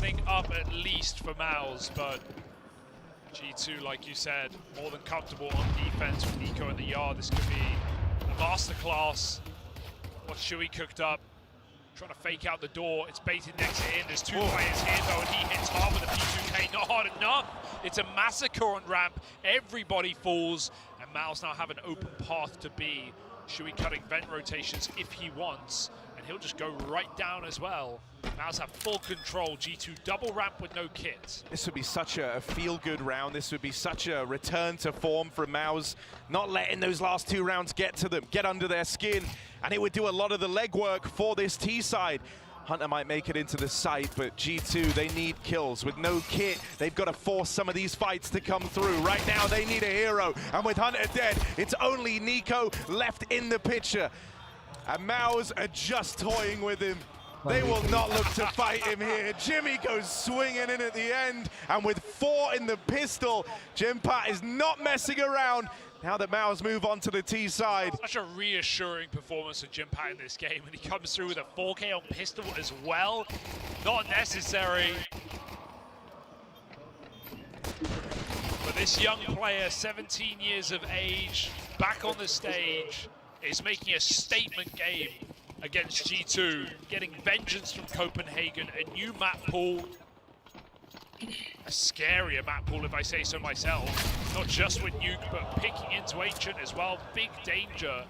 coming up at least for Mouse, but G2, like you said, more than comfortable on defense with Nico in the yard. This could be a masterclass. What Shui cooked up, trying to fake out the door. It's baited next to in. There's two players here though, and he hits hard with a P2K. Not hard enough. It's a massacre on ramp. Everybody falls, and Mouse now have an open path to B. Shui cutting vent rotations if he wants, and he'll just go right down as well. Mouse have full control. G2 double ramp with no kit. This would be such a feel-good round. This would be such a return to form from Mouse, not letting those last two rounds get to them, get under their skin, and it would do a lot of the legwork for this T side. Hunter might make it into the site, but G2, they need kills. With no kit, they've got to force some of these fights to come through. Right now, they need a hero, and with Hunter dead, it's only Nico left in the picture. And Mouse are just toying with him. They will not look to fight him here. Jimmy goes swinging in at the end, and with 4 in the pistol, Jimpat is not messing around. Now that Mouse move on to the T side. Such a reassuring performance of Jimpat in this game, and he comes through with a 4K on pistol as well. Not necessary. But this young player, 17 years of age, back on the stage, is making a statement game against G2, getting vengeance from Copenhagen, a new map pool, a scarier map pool if I say so myself, not just with Nuke, but picking into Ancient as well, big danger.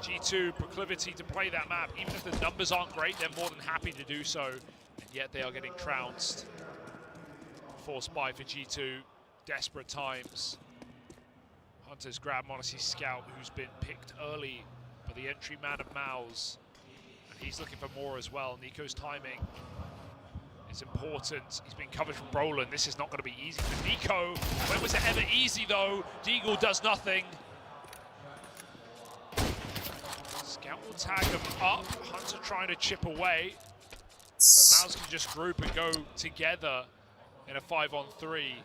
G2 proclivity to play that map, even if the numbers aren't great, they're more than happy to do so, and yet they are getting trounced. Forced buy for G2, desperate times. Hunter's grab Monacy's scout, who's been picked early for the entry man of Mouse, and he's looking for more as well. Nico's timing is important. He's been covered from Brolin. This is not going to be easy for Nico. When was it ever easy though? Deagle does nothing. Scout will tag him up. Hunter trying to chip away. But Mouse can just group and go together in a 5-on-3.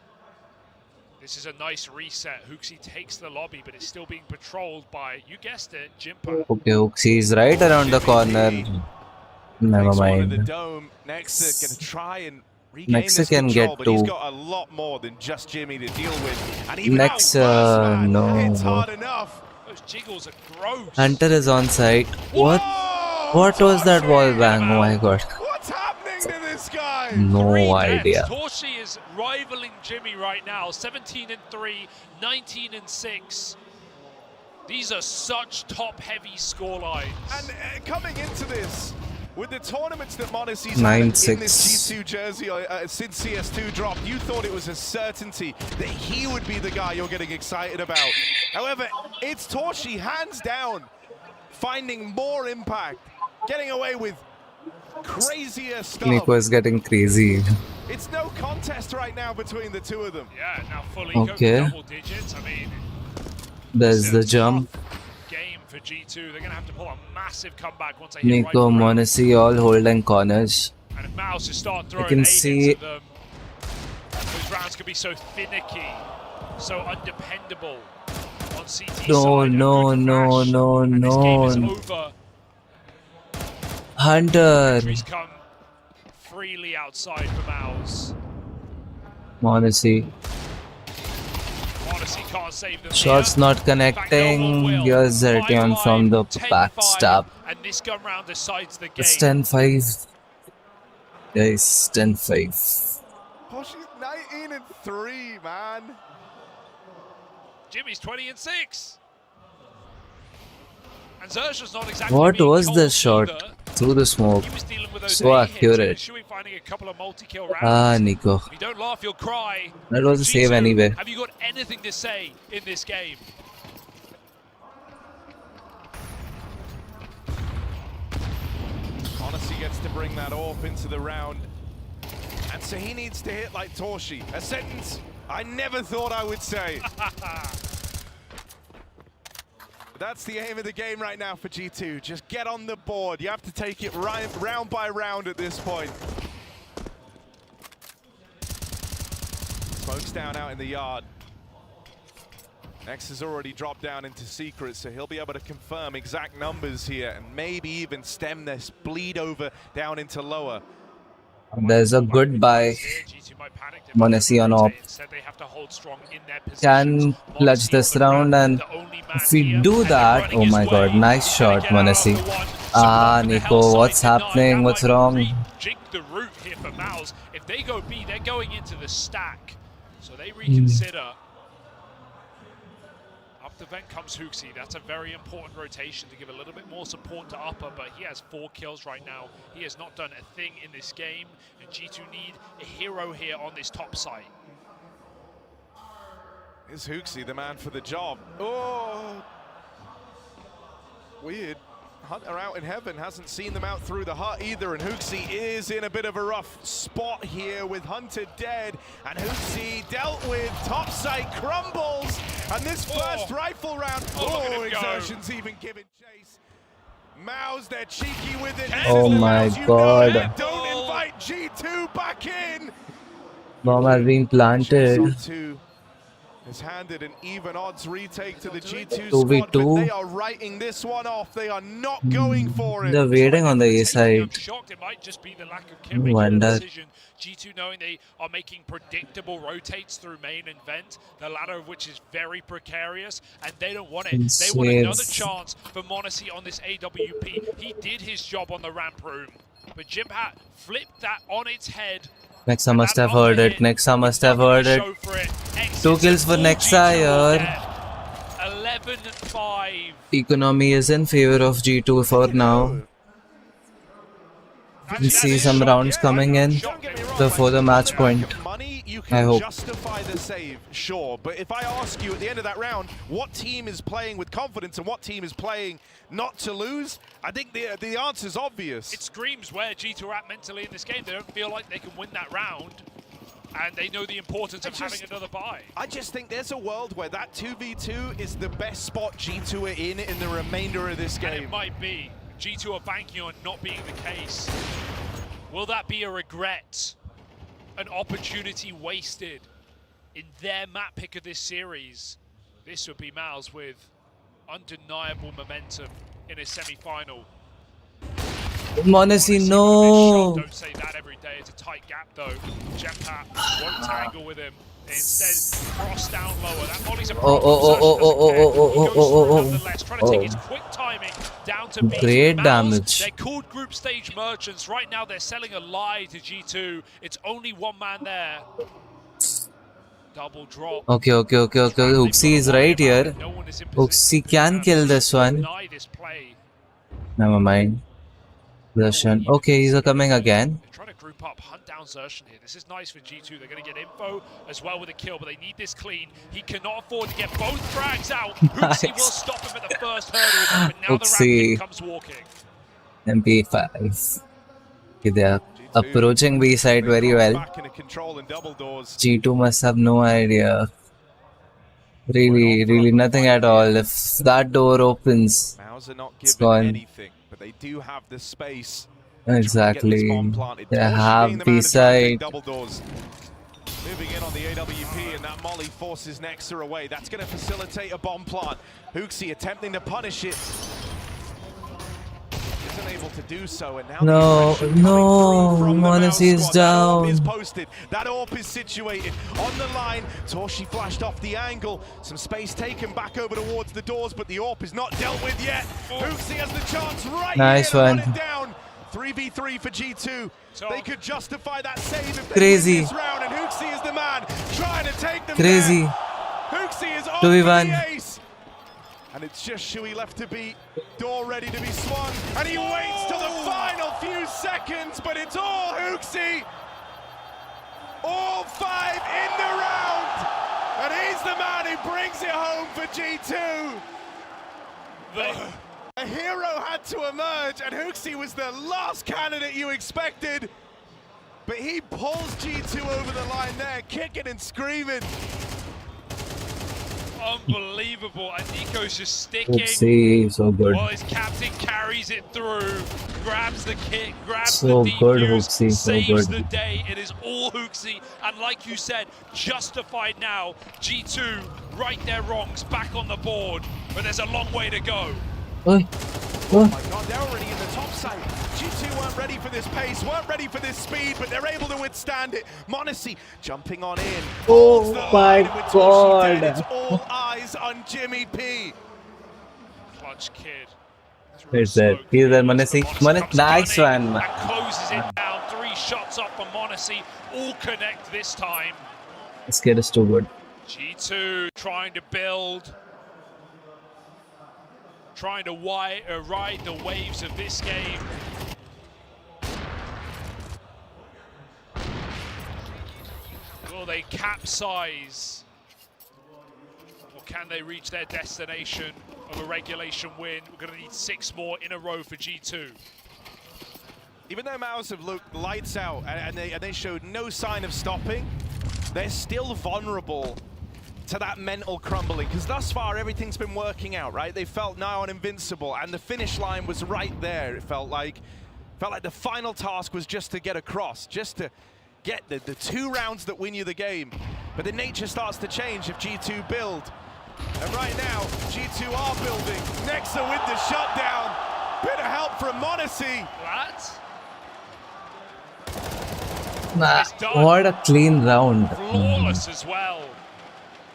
This is a nice reset. Hooksy takes the lobby, but it's still being patrolled by, you guessed it, Jimpa. Okay, Hooksy is right around the corner. Never mind. Next can get to. He's got a lot more than just Jimmy to deal with. And even Next, no. It's hard enough. Those jiggles are gross. Hunter is on site. What? What was that wall bang? Oh my god. What's happening to this guy? No idea. Torshi is rivaling Jimmy right now. 17-3, 19-6. These are such top-heavy scorelines. And coming into this, with the tournaments that Monacy's had in this G2 jersey since CS2 dropped, you thought it was a certainty that he would be the guy you're getting excited about. However, it's Torshi, hands down, finding more impact, getting away with crazier stuff. Nico is getting crazy. It's no contest right now between the two of them. Yeah, now fully double digits. I mean, there's the jump. Game for G2. They're going to have to pull a massive comeback once they hit Nico, Monacy all holding corners. And if Mouse just start throwing can see at them, those rounds could be so finicky, so undependable on CT side. No. This game is over. Hunter. He's come freely outside for Mouse. Monacy. Monacy can't save them. Shots not connecting. Here's Zertion from the backstab. And this gun round decides the game. It's 10-5. Guys, 10-5. Oh, she's 19-3, man. Jimmy's 20-6. And Zertion's not exactly what was the shot either. Through the smoke? He was dealing with those So accurate. finding a couple of multi-kill rounds. Nico. If you don't laugh, you'll cry. That was a save anyway. Have you got anything to say in this game? Monacy gets to bring that AWP into the round. And so he needs to hit like Torshi. A sentence I never thought I would say. That's the aim of the game right now for G2. Just get on the board. You have to take it round by round at this point. Smoke's down out in the yard. Nex has already dropped down into secret, so he'll be able to confirm exact numbers here and maybe even stem this bleed over down into lower. There's a good buy. G2 might panic. Monesi on op. Instead, they have to hold strong in their Can positions. clutch this round, and if we do that, oh my god, nice shot, Monesi. Ah, Nico, what's happening? What's wrong? Jig the route here for Mouse. If they go B, they're going into the stack. So they reconsider. Up the vent comes Hooksy. That's a very important rotation to give a little bit more support to Upper, but he has 4 kills right now. He has not done a thing in this game, and G2 need a hero here on this top site. Is Hooksy the man for the job? Oh, weird. Hunter out in heaven, hasn't seen them out through the hut either, and Hooksy is in a bit of a rough spot here with Hunter dead, and Hooksy dealt with, topside crumbles, and this first rifle round, Exertion's even giving chase. Mouse, they're cheeky with it. Oh my god. Don't invite G2 back in. Bomb has been planted. Has handed an even odds retake to the G2 2v2. squad, but they are writing this one off. They are not going for it. They're waiting on the A I'm side. shocked. It might just be the lack of kill making decision. G2 knowing they are making predictable rotates through main and vent, the latter of which is very precarious, and they don't want it. They want another chance for Monesi on this AWP. He did his job on the ramp room, but Jimhat flipped that on its head. Nexa must have heard it. Nexa must have heard it. 2 kills for Nexa here. 11-5. Economy is in favor of G2 for now. We'll see some rounds coming in before the match point. You I can hope. justify the save, sure, but if I ask you at the end of that round, what team is playing with confidence and what team is playing not to lose, I think the answer is obvious. It screams where G2 are at mentally in this game. They don't feel like they can win that round, and they know the importance of having another bye. I just think there's a world where that 2v2 is the best spot G2 are in the remainder of this game. And it might be. G2 are banking on not being the case. Will that be a regret? An opportunity wasted in their map pick of this series? This would be Mouse with undeniable momentum in a semi-final. Monesi, no! Don't say that every day. It's a tight gap though. Jempat won't tangle with him. Instead, cross down lower. That Molly's a problem. Trying to take his quick timing down to beat Great Mouse. damage. They're called group stage merchants. Right now, they're selling a lie to G2. It's only one man there. Double drop. Okay. Hooksy is right here. Hooksy can kill this one. Deny this play. Never mind. Russian. Okay, he's coming again. They're trying to group up, hunt down Xerxen here. This is nice for G2. They're going to get info as well with a kill, but they need this clean. He cannot afford to get both frags out. Hooksy will stop him at the first hurdle, but now the ramp comes walking. MP5. Okay, they are approaching B side very well. G2 must have no idea. Really nothing at all. If that door opens, it's gone. But they do have the space. Exactly. They have B side. Moving in on the AWP, and that Molly forces Nexa away. That's going to facilitate a bomb plant. Hooksy attempting to punish it. Isn't able to do so, and now no, Monesi is down. Is posted. That AWP is situated on the line. Torshi flashed off the angle. Some space taken back over towards the doors, but the AWP is not dealt with yet. Hooksy has the chance right nice here to one. run it down. 3v3 for G2. They could justify that save if they Crazy. win this round, and Hooksy is the man trying to take them Crazy. down. Hooksy is on 2v1. the ace. And it's just Shui left to beat. Door ready to be swung. And he waits till the final few seconds, but it's all Hooksy. All 5 in the round. And he's the man who brings it home for G2. A hero had to emerge, and Hooksy was the last candidate you expected. But he pulls G2 over the line there, kicking and screaming. Unbelievable, and Nico's just sticking. Hooksy, so good. While his captain carries it through, grabs the kick, grabs So the good, defuse, Hooksy, so saves good. the day. It is all Hooksy, and like you said, justified now. G2 right their wrongs, back on the board, but there's a long way to go. Oh. Oh my god, they're already in the top side. G2 weren't ready for this pace, weren't ready for this speed, but they're able to withstand it. Monacy jumping on in. Oh holds the my line, and with Torshi dead, god. it's all eyes on Jimmy P. Clutch kid. He's there. He's there, Manasi. Nice one. And closes it down. 3 shots up from Monacy. All connect this time. This kid is too good. G2 trying to build. Trying to ride the waves of this game. Will they capsize? Or can they reach their destination of a regulation win? We're going to need 6 more in a row for G2. Even though Maus have looked lights out and they showed no sign of stopping, they're still vulnerable to that mental crumbling, because thus far everything's been working out, right? They felt nigh on invincible, and the finish line was right there. It felt like the final task was just to get across, just to get the 2 rounds that win you the game. But the nature starts to change if G2 build. And right now, G2 are building. Nexa with the shutdown. Bit of help from Monacy. What a clean round. Flawless as well.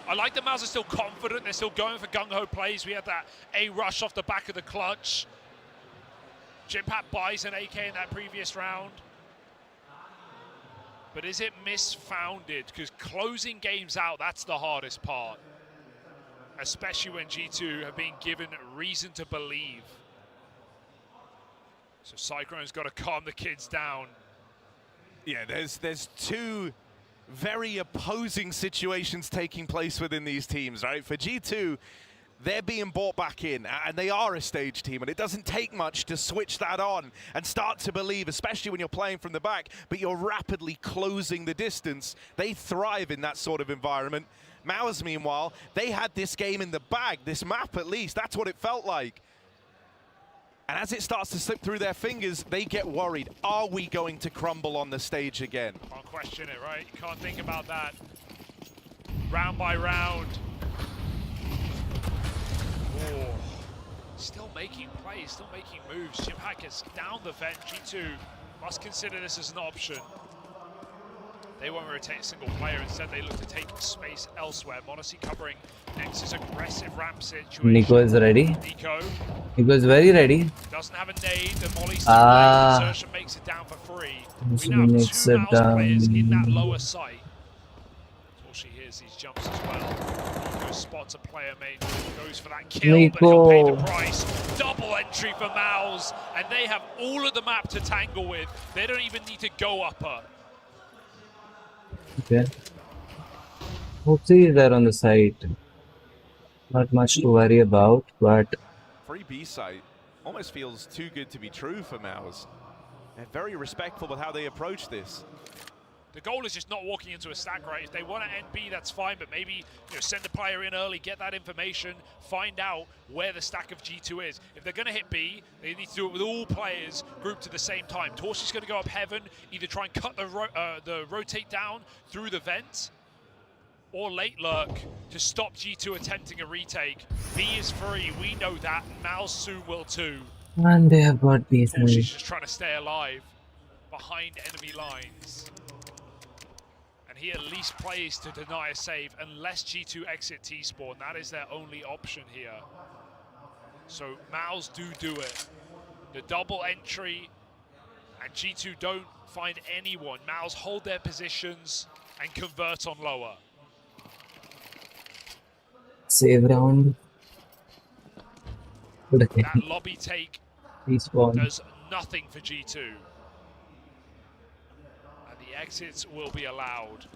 I like the Maus are still confident. They're still going for gung-ho plays. We had that A rush off the back of the clutch. Jimpat buys an AK in that previous round. But is it misfounded? Because closing games out, that's the hardest part. Especially when G2 have been given reason to believe. So Cyclone's got to calm the kids down. Yeah, there's 2 very opposing situations taking place within these teams, right? For G2, they're being brought back in, and they are a stage team, and it doesn't take much to switch that on and start to believe, especially when you're playing from the back, but you're rapidly closing the distance. They thrive in that sort of environment. Maus, meanwhile, they had this game in the bag, this map at least. That's what it felt like. And as it starts to slip through their fingers, they get worried. Are we going to crumble on the stage again? Can't question it, right? You can't think about that. Round by round. Oh. Still making plays, still making moves. Jimpat gets down the vent. G2 must consider this as an option. They won't rotate a single player. Instead, they look to take space elsewhere. Monacy covering Nex's aggressive ramp situation. Nico is ready. Nico is very ready. doesn't have a nade. The Molly's still there. Insertion makes it down for free. We now have 2 Maus players in that lower site. Torshi hears these jumps as well. Nico spots a player, mate. Goes for that kill, but he'll pay the price. Double entry for Maus, and they have all of the map to tangle with. They don't even need to go upper. Okay. Hoopsie is there on the side. Not much to worry about, but Free B site almost feels too good to be true for Maus. They're very respectful with how they approach this. The goal is just not walking into a stack, right? If they want to end B, that's fine, but maybe send the player in early, get that information, find out where the stack of G2 is. If they're going to hit B, they need to do it with all players grouped at the same time. Torshi's going to go up heaven, either try and cut the rotate down through the vent, or late lurk to stop G2 attempting a retake. B is free, we know that, Maus soon will too. and they have got these. Torshi's just trying to stay alive behind enemy lines. He at least plays to deny a save unless G2 exit T-Spawn. That is their only option here. So Maus do it. The double entry, and G2 don't find anyone. Maus hold their positions and convert on lower. Save round. That lobby take T-Spawn does nothing for G2. The exits will be allowed.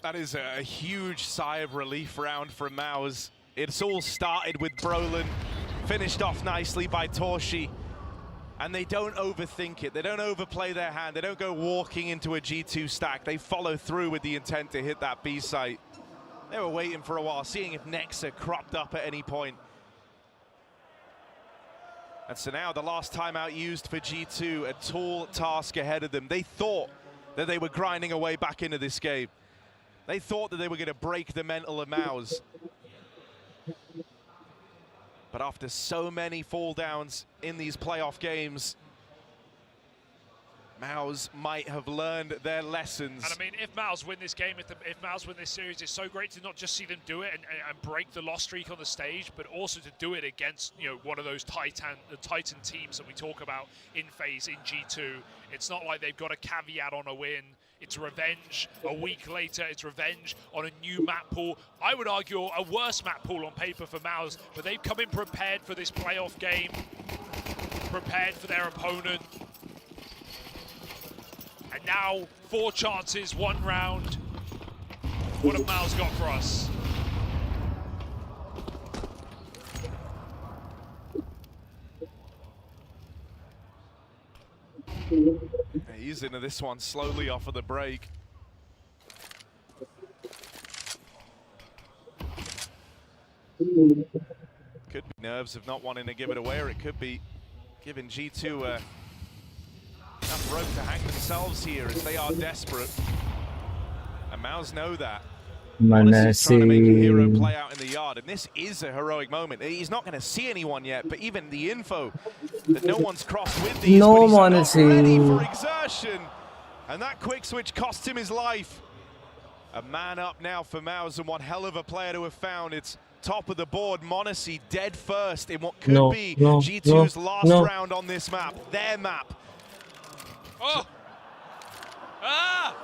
That is a huge sigh of relief round from Maus. It's all started with Brolin, finished off nicely by Torshi. And they don't overthink it. They don't overplay their hand. They don't go walking into a G2 stack. They follow through with the intent to hit that B site. They were waiting for a while, seeing if Nexa cropped up at any point. And so now the last timeout used for G2, a tall task ahead of them. They thought that they were grinding away back into this game. They thought that they were going to break the mental of Maus. But after so many fall downs in these playoff games, Maus might have learned their lessons. And I mean, if Maus win this game, if Maus win this series, it's so great to not just see them do it and break the loss streak on the stage, but also to do it against, you know, one of those Titan teams that we talk about in phase in G2. It's not like they've got a caveat on a win. It's revenge. A week later, it's revenge on a new map pool. I would argue a worse map pool on paper for Maus, but they've come in prepared for this playoff game, prepared for their opponent. And now, 4 chances, 1 round. What have Maus got for us? He's into this one slowly off of the break. Could be nerves of not wanting to give it away, or it could be giving G2 enough rope to hang themselves here as they are desperate. And Maus know that. He's trying to make a hero play out in the yard, and this is a heroic moment. He's not going to see anyone yet, but even the info that no one's crossed with these, no, but he's not ready for exertion. And that quick switch cost him his life. A man up now for Maus, and one hell of a player to have found. It's top of the board, m0NESY dead first in what could be G2's last round on this map, their map. Oh! Ah!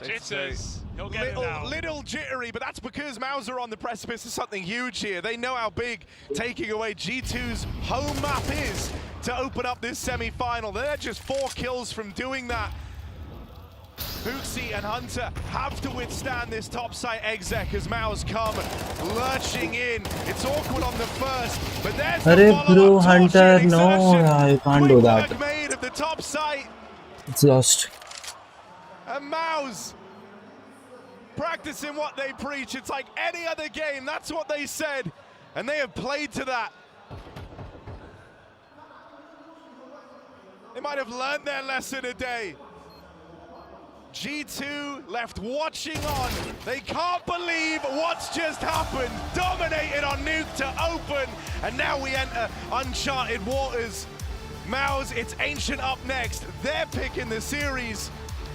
Jitters. He'll get it now. Little jittery, but that's because Maus are on the precipice of something huge here. They know how big taking away G2's home map is to open up this semi-final. They're just 4 kills from doing that. Booksy and Hunter have to withstand this topside exec as Maus come lurching in. It's awkward on the first, but there's the follow-up. Hunter, no, you can't do that. Quick work made of the top site. It's lost. And Maus practicing what they preach. It's like any other game. That's what they said. And they have played to that. They might have learned their lesson today. G2 left watching on. They can't believe what's just happened. Dominated on Nuke to open. And now we enter uncharted waters. Maus, it's Ancient up next. They're picking the series.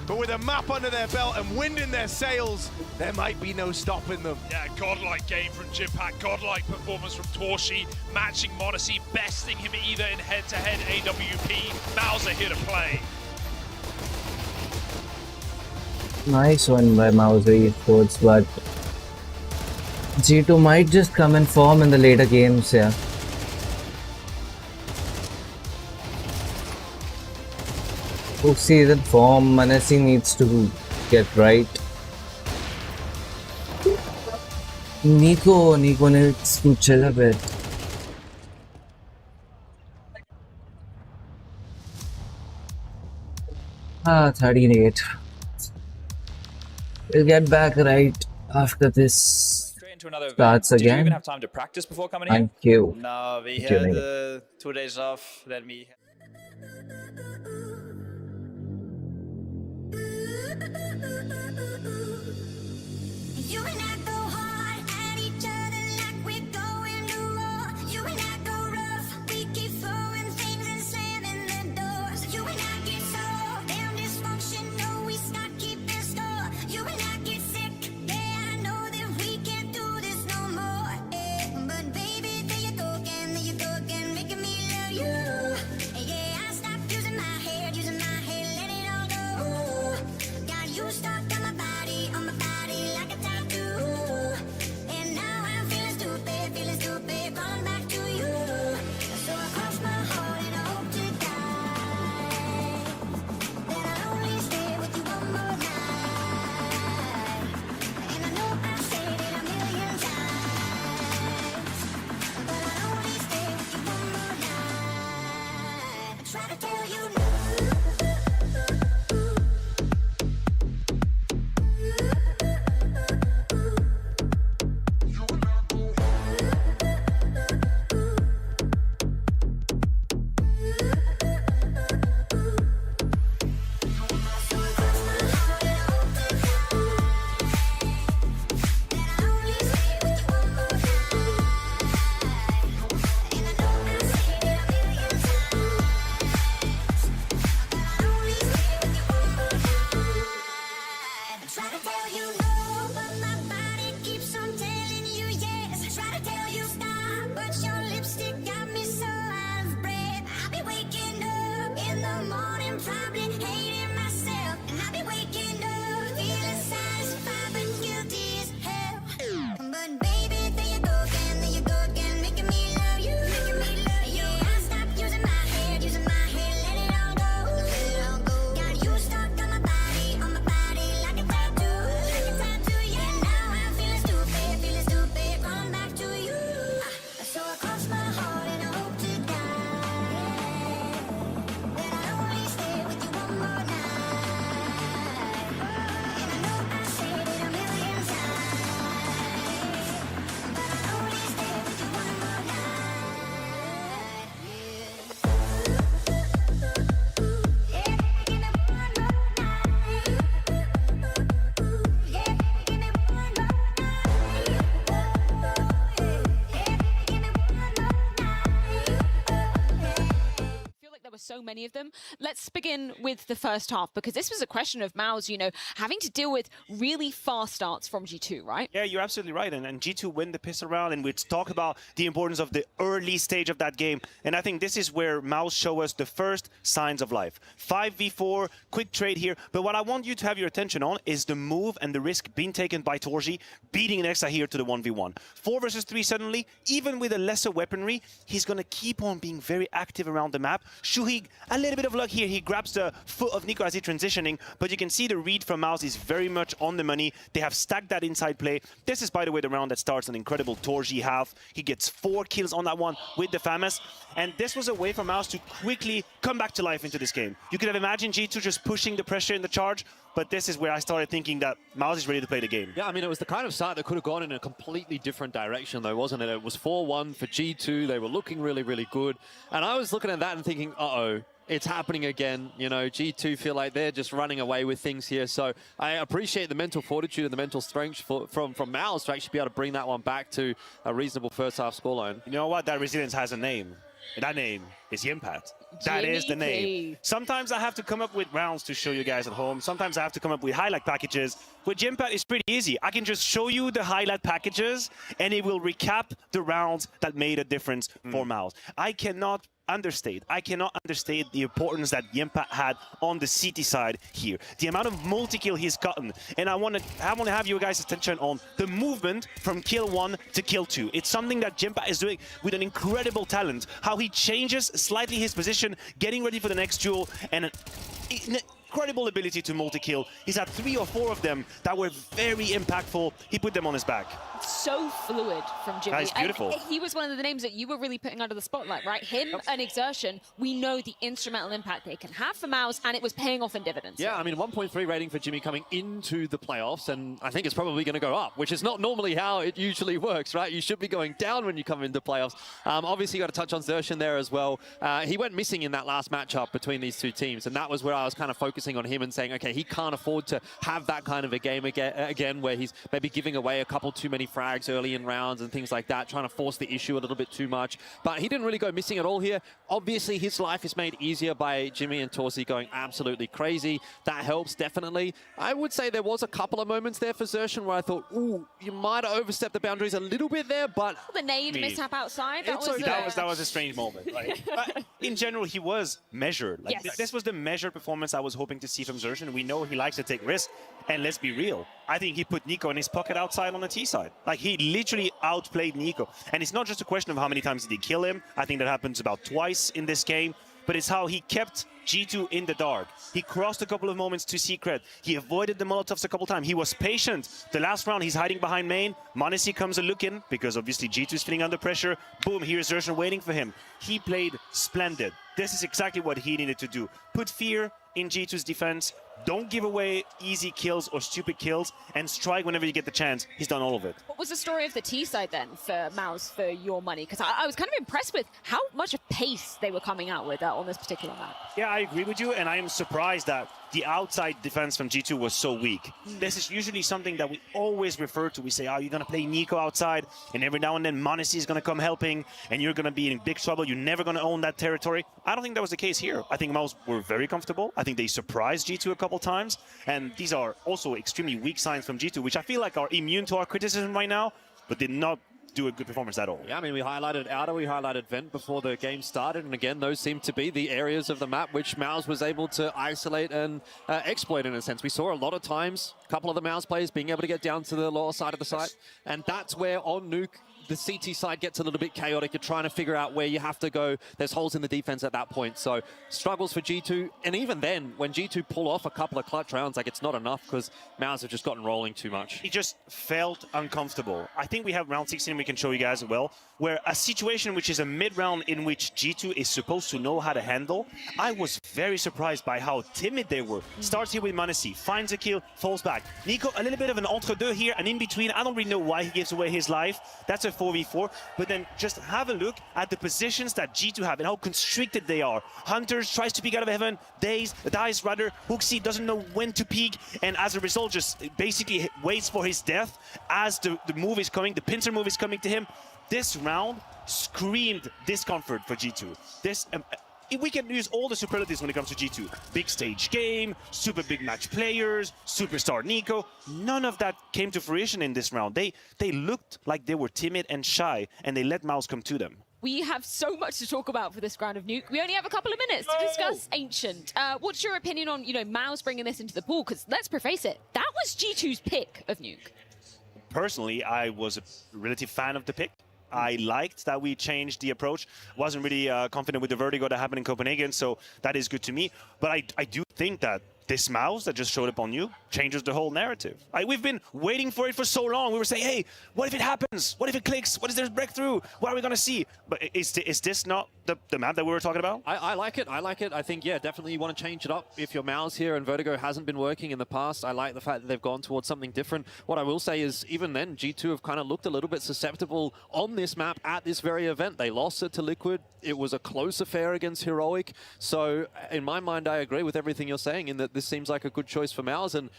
But with a map under their belt and wind in their sails, there might be no stopping them. Yeah, godlike game from Jimpack, godlike performance from Torshi, matching m0NESY, besting him either in head-to-head AWP. Maus are here to play. Nice one by Maus Esports, but G2 might just come in form in the later games, yeah. Season form, m0NESY needs to get right. Nico needs to chill a bit. 38. We'll get back right after this Straight into another starts event. Did you again. even have time to practice before coming here? Thank you. No, we Thank you, had mate. 2 days off. Then we. You and I go hard at each other like we're going to war. You and I go rough, we keep throwing things and slamming the doors. You and I get so damn dysfunctional, we start keeping score. You and I get sick, yeah, I know that we can't do this no more. But baby, there you go again, making me love you. Try to tell you no, but my body keeps on telling you yes. Try to tell you stop, but your lipstick got me so out of breath. I'll be waking up in the morning, probably hating myself. And I'll be waking up feeling satisfied but guilty as hell. But baby, there you go again, making me love you, Yeah, I stopped using my head, let it all go, Got you stuck on my body like a tattoo, Yeah, now I'm feeling stupid, going back to you. So I cross my heart and I hope to die that I only stay with you one more night. And I know I said it a million times, but I only stay with you one more night. Yeah, give me one more night. Yeah, give me one more night. Feel like there were so many of them. Let's begin with the first half, because this was a question of Mao's, having to deal with really fast starts from G2, right? Yeah, you're absolutely right. And G2 win the pistol round, and we talk about the importance of the early stage of that game. And I think this is where Mao's show us the first signs of life. 5v4, quick trade here. But what I want you to have your attention on is the move and the risk being taken by Torji, beating Nexa here to the 1v1. 4 versus 3 suddenly, even with a lesser weaponry, he's going to keep on being very active around the map. Shuhig, a little bit of luck here. He grabs the foot of Nico as he's transitioning, but you can see the read from Mao's is very much on the money. They have stacked that inside play. This is, by the way, the round that starts an incredible Torji half. He gets 4 kills on that one with the FAMAS, and this was a way for Mao's to quickly come back to life into this game. You could have imagined G2 just pushing the pressure in the charge, but this is where I started thinking that Mao's is ready to play the game. Yeah, I mean, it was the kind of start that could have gone in a completely different direction, though, wasn't it? It was 4-1 for G2. They were looking really, really good. And I was looking at that and thinking, uh-oh, it's happening again. G2 feel like they're just running away with things here. So I appreciate the mental fortitude and the mental strength from Mao's to actually be able to bring that one back to a reasonable first half scoreline. You know what? That resilience has a name. And that name is Yimpat. That is the name. Sometimes I have to come up with rounds to show you guys at home. Sometimes I have to come up with highlight packages. With Yimpat, it's pretty easy. I can just show you the highlight packages, and it will recap the rounds that made a difference for Mao's. I cannot understate the importance that Yimpat had on the CT side here. The amount of multi-kill he's gotten. And I want to have your guys' attention on the movement from kill 1 to kill 2. It's something that Yimpat is doing with an incredible talent. How he changes slightly his position, getting ready for the next duel, and an incredible ability to multi-kill. He's had 3 or 4 of them that were very impactful. He put them on his back. So fluid from Jimmy. That's beautiful. And he was one of the names that you were really putting under the spotlight, right? Him and Exertion, we know the instrumental impact they can have for Mao's, and it was paying off in dividends. Yeah, I mean, 1.3 rating for Jimmy coming into the playoffs, and I think it's probably going to go up, which is not normally how it usually works, right? You should be going down when you come into playoffs. Obviously, you got to touch on Xerxen there as well. He went missing in that last matchup between these two teams, and that was where I was kind of focusing on him and saying, okay, he can't afford to have that kind of a game again where he's maybe giving away a couple too many frags early in rounds and things like that, trying to force the issue a little bit too much. But he didn't really go missing at all here. Obviously, his life is made easier by Jimmy and Torsi going absolutely crazy. That helps, definitely. I would say there was a couple of moments there for Xerxen where I thought, ooh, you might have overstepped the boundaries a little bit there, but... The nade mishap outside, that was a strange moment. Like, but in general, he was measured. Like, yes. This was the measured performance I was hoping to see from Xerxen. We know he likes to take risks, and let's be real. I think he put Nico in his pocket outside on the T side. Like, he literally outplayed Nico. And it's not just a question of how many times did he kill him. I think that happens about twice in this game. But it's how he kept G2 in the dark. He crossed a couple of moments to Secret. He avoided the Molotovs a couple times. He was patient. The last round, he's hiding behind main. m0NESY comes a look in because obviously G2 is feeling under pressure. Boom, here's Xerxen waiting for him. He played splendid. This is exactly what he needed to do. Put fear in G2's defense. Don't give away easy kills or stupid kills, and strike whenever you get the chance. He's done all of it. What was the story of the T side then for Mao's for your money? Because I was kind of impressed with how much of pace they were coming out with on this particular map. Yeah, I agree with you, and I am surprised that the outside defense from G2 was so weak. This is usually something that we always refer to. We say, oh, you're going to play Nico outside, and every now and then m0NESY is going to come helping, and you're going to be in big trouble. You're never going to own that territory. I don't think that was the case here. I think Mao's were very comfortable. I think they surprised G2 a couple times. And these are also extremely weak signs from G2, which I feel like are immune to our criticism right now, but did not do a good performance at all. Yeah, I mean, we highlighted Outer, we highlighted Vent before the game started, and again, those seem to be the areas of the map which Mouse was able to isolate and exploit in a sense. We saw a lot of times, a couple of the Mouse players being able to get down to the lower side of the site, and that's where on Nuke, the CT side gets a little bit chaotic. You're trying to figure out where you have to go. There's holes in the defense at that point. So struggles for G2. And even then, when G2 pull off a couple of clutch rounds, like it's not enough because Mouse have just gotten rolling too much. It just felt uncomfortable. I think we have round 16 we can show you guys as well, where a situation which is a mid-round in which G2 is supposed to know how to handle, I was very surprised by how timid they were. Starts here with Manesi, finds a kill, falls back. Nico, a little bit of an entre-deux here, and in between, I don't really know why he gives away his life. That's a 4v4, but then just have a look at the positions that G2 have and how constricted they are. Hunters tries to peek out of heaven, dies rather, Huxi doesn't know when to peek, and as a result just basically waits for his death as the move is coming, the pincer move is coming to him. This round screamed discomfort for G2. We can use all the superlatives when it comes to G2. Big stage game, super big match players, superstar Nico. None of that came to fruition in this round. They looked like they were timid and shy, and they let Mouse come to them. We have so much to talk about for this round of Nuke. We only have a couple of minutes to discuss Ancient. What's your opinion on, Mouse bringing this into the pool? Because let's preface it, that was G2's pick of Nuke. Personally, I was a relative fan of the pick. I liked that we changed the approach. Wasn't really confident with the vertigo that happened in Copenhagen, so that is good to me. But I do think that this Mouse that just showed up on you changes the whole narrative. We've been waiting for it for so long. We were saying, hey, what if it happens? What if it clicks? What if there's breakthrough? What are we going to see? But is this not the map that we were talking about? I like it. I like it. I think, yeah, definitely you want to change it up. If your Mouse here and Vertigo hasn't been working in the past, I like the fact that they've gone towards something different. What I will say is even then, G2 have kind of looked a little bit susceptible on this map at this very event. They lost it to Liquid. It was a close affair against Heroic. So in my mind, I agree with everything you're saying in that this seems like a good choice for Mouse. And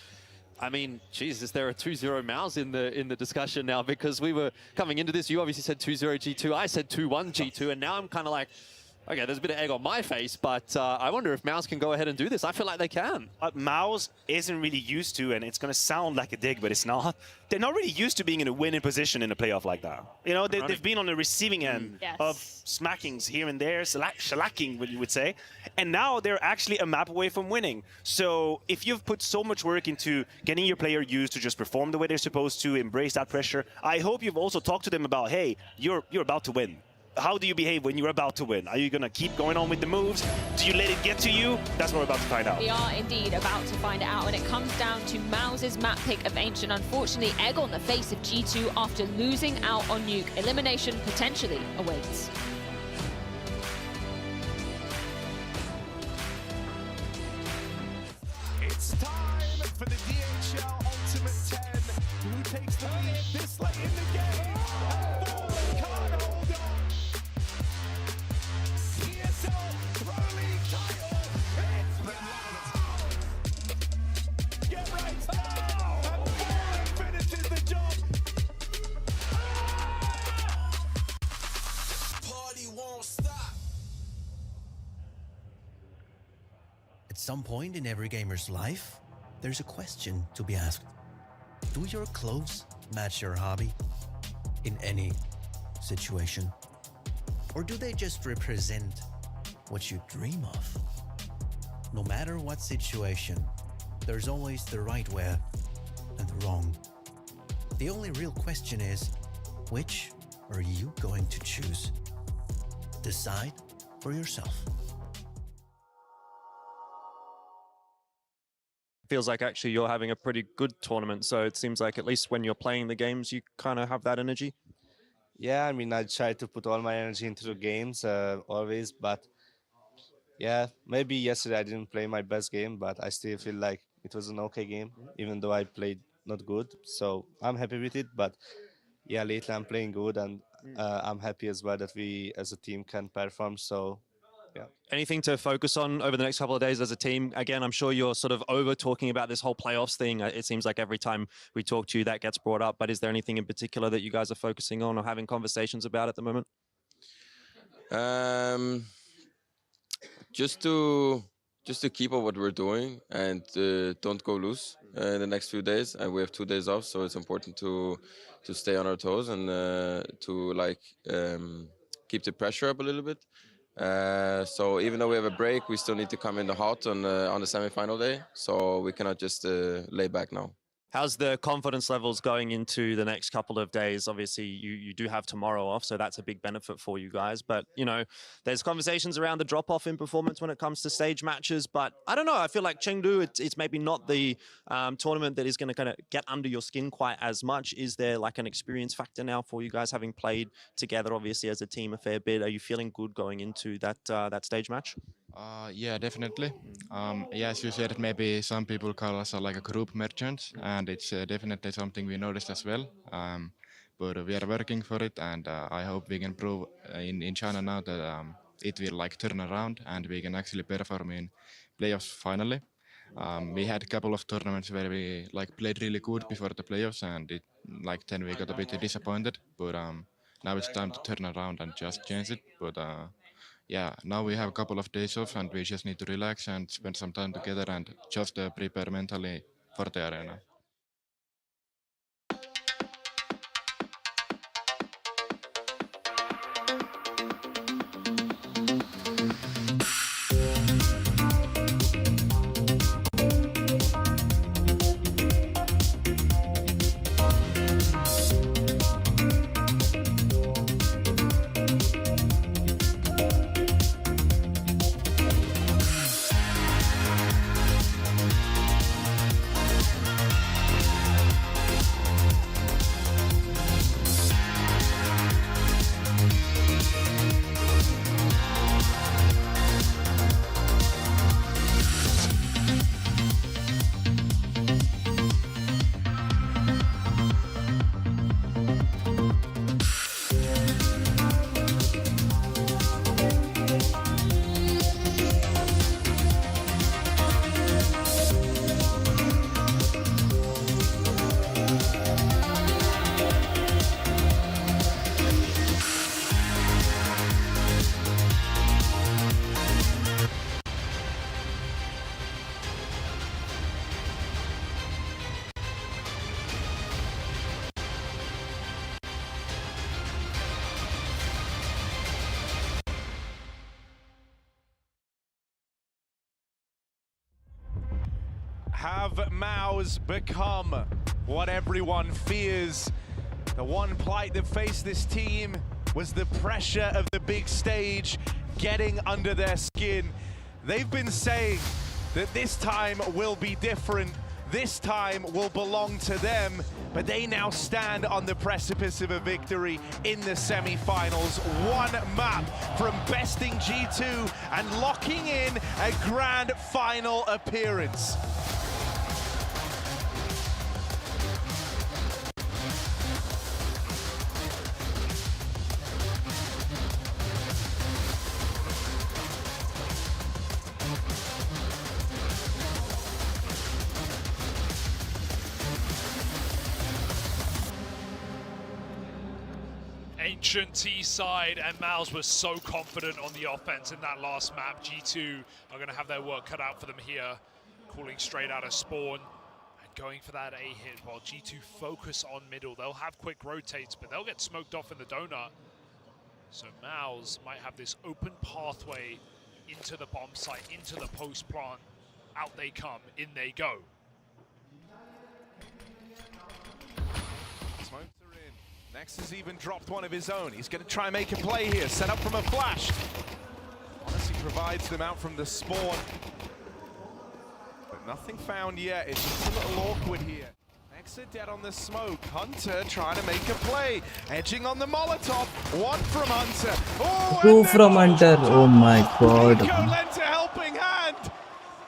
I mean, Jesus, there are 2-0 Mouse in the discussion now, because we were coming into this. You obviously said 2-0 G2. I said 2-1 G2, and now I'm kind of like, okay, there's a bit of egg on my face, but I wonder if Mouse can go ahead and do this. I feel like they can. Mouse isn't really used to, and it's going to sound like a dig, but it's not. They're not really used to being in a winning position in a playoff like that. They've been on the receiving end of smackings here and there, shellacking, what you would say. And now they're actually a map away from winning. So if you've put so much work into getting your player used to just perform the way they're supposed to, embrace that pressure, I hope you've also talked to them about, hey, you're about to win. How do you behave when you're about to win? Are you going to keep going on with the moves? Do you let it get to you? That's what we're about to find out. We are indeed about to find it out, and it comes down to Mouse's map pick of Ancient. Unfortunately, egg on the face of G2 after losing out on Nuke. Elimination potentially awaits. It's time for the DHL Ultimate 10. Who takes the lead this late in the game? Can't hold on. ESL Pro League title. It's now. Get right now. And Fallen finishes the job. Party won't stop. At some point in every gamer's life, there's a question to be asked. Do your clothes match your hobby? In any situation? Or do they just represent what you dream of? No matter what situation, there's always the right wear and the wrong. The only real question is, which are you going to choose? Decide for yourself. Feels like actually you're having a pretty good tournament, so it seems like at least when you're playing the games you kind of have that energy. Yeah, I mean, I try to put all my energy into the games always, but yeah, maybe yesterday I didn't play my best game, but I still feel like it was an okay game, even though I played not good. So I'm happy with it, but yeah, lately I'm playing good, and I'm happy as well that we as a team can perform. So yeah. Anything to focus on over the next couple of days as a team? Again, I'm sure you're sort of over talking about this whole playoffs thing. It seems like every time we talk to you, that gets brought up. But is there anything in particular that you guys are focusing on or having conversations about at the moment? Just to just to keep up what we're doing and don't go loose in the next few days. And we have 2 days off, so it's important to stay on our toes and to keep the pressure up a little bit. So even though we have a break, we still need to come in the hot on the semi-final day. So we cannot just lay back now. How's the confidence levels going into the next couple of days? Obviously, you do have tomorrow off, so that's a big benefit for you guys. But, you know, there's conversations around the drop-off in performance when it comes to stage matches. But I don't know. I feel like Chengdu, it's maybe not the tournament that is going to kind of get under your skin quite as much. Is there like an experience factor now for you guys, having played together, obviously, as a team a fair bit? Are you feeling good going into that stage match? Yeah, definitely. Yeah, as you said, maybe some people call us like a group merchant, and it's definitely something we noticed as well. But we are working for it, and I hope we can prove in China now that it will like turn around and we can actually perform in playoffs finally. We had a couple of tournaments where we like played really good before the playoffs, and then we got a bit disappointed. But now it's time to turn around and just change it. But yeah, now we have a couple of days off and we just need to relax and spend some time together and just prepare mentally for the arena. Have Maus become what everyone fears? The one plight that faced this team was the pressure of the big stage getting under their skin. They've been saying that this time will be different, this time will belong to them, but they now stand on the precipice of a victory in the semi-finals. One map from besting G2 and locking in a grand final appearance. Ancient T side, and Maus was so confident on the offense in that last map. G2 are going to have their work cut out for them here, calling straight out of spawn and going for that A hit while G2 focus on middle. They'll have quick rotates, but they'll get smoked off in the donut. So Maus might have this open pathway into the bomb site, into the post plant. Out they come, in they go. Smokes are in. Nex has even dropped one of his own. He's going to try and make a play here, set up from a flash. Honestly provides them out from the spawn. But nothing found yet. It's just a little awkward here. Nex are dead on the smoke. Hunter trying to make a play. Edging on the Molotov. One from Hunter. Oh, Two from Hunter. Oh my god. Nico lent a helping hand.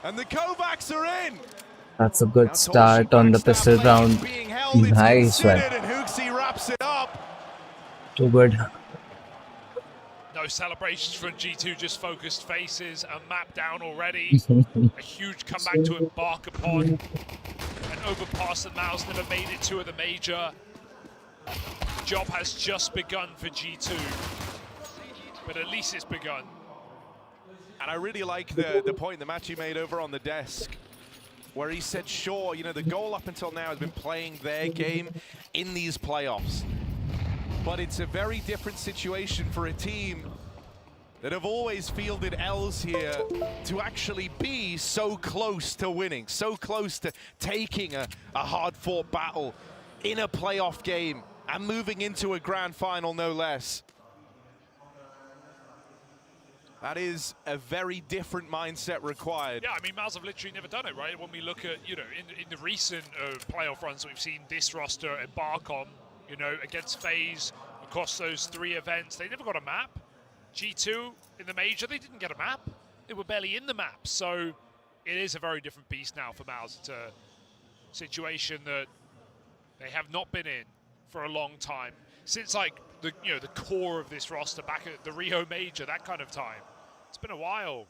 And the Kovacs are in. That's a good start on the pistol round. Nice one. And Hooksy wraps it up. Too good. No celebrations from G2, just focused faces. A map down already. A huge comeback to embark upon. An overpass that Maus never made it to at the major. The job has just begun for G2. But at least it's begun. And I really like the point that Matthew made over on the desk, where he said, sure, you know, the goal up until now has been playing their game in these playoffs. But it's a very different situation for a team that have always fielded L's here to actually be so close to winning, so close to taking a hard-fought battle in a playoff game and moving into a grand final, no less. That is a very different mindset required. Yeah, I mean, MOUZ have literally never done it, right? When we look at, you know, in the recent playoff runs that we've seen this roster embark on, you know, against FaZe, across those 3 events, they never got a map. G2 in the major, they didn't get a map. They were barely in the map. So it is a very different beast now for MOUZ. It's a situation that they have not been in for a long time. Since like the core of this roster back at the Rio Major, that kind of time. It's been a while.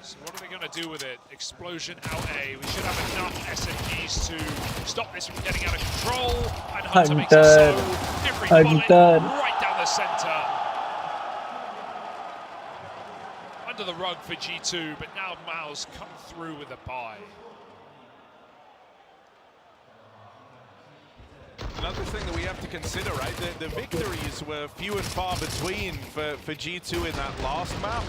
So what are they going to do with it? Explosion out A. We should have enough SMGs to stop this from getting out of control. And Hunter makes it so. Every bullet right down the center. Under the rug for G2, but now MOUZ come through with a buy. Another thing that we have to consider, right? The victories were few and far between for G2 in that last map.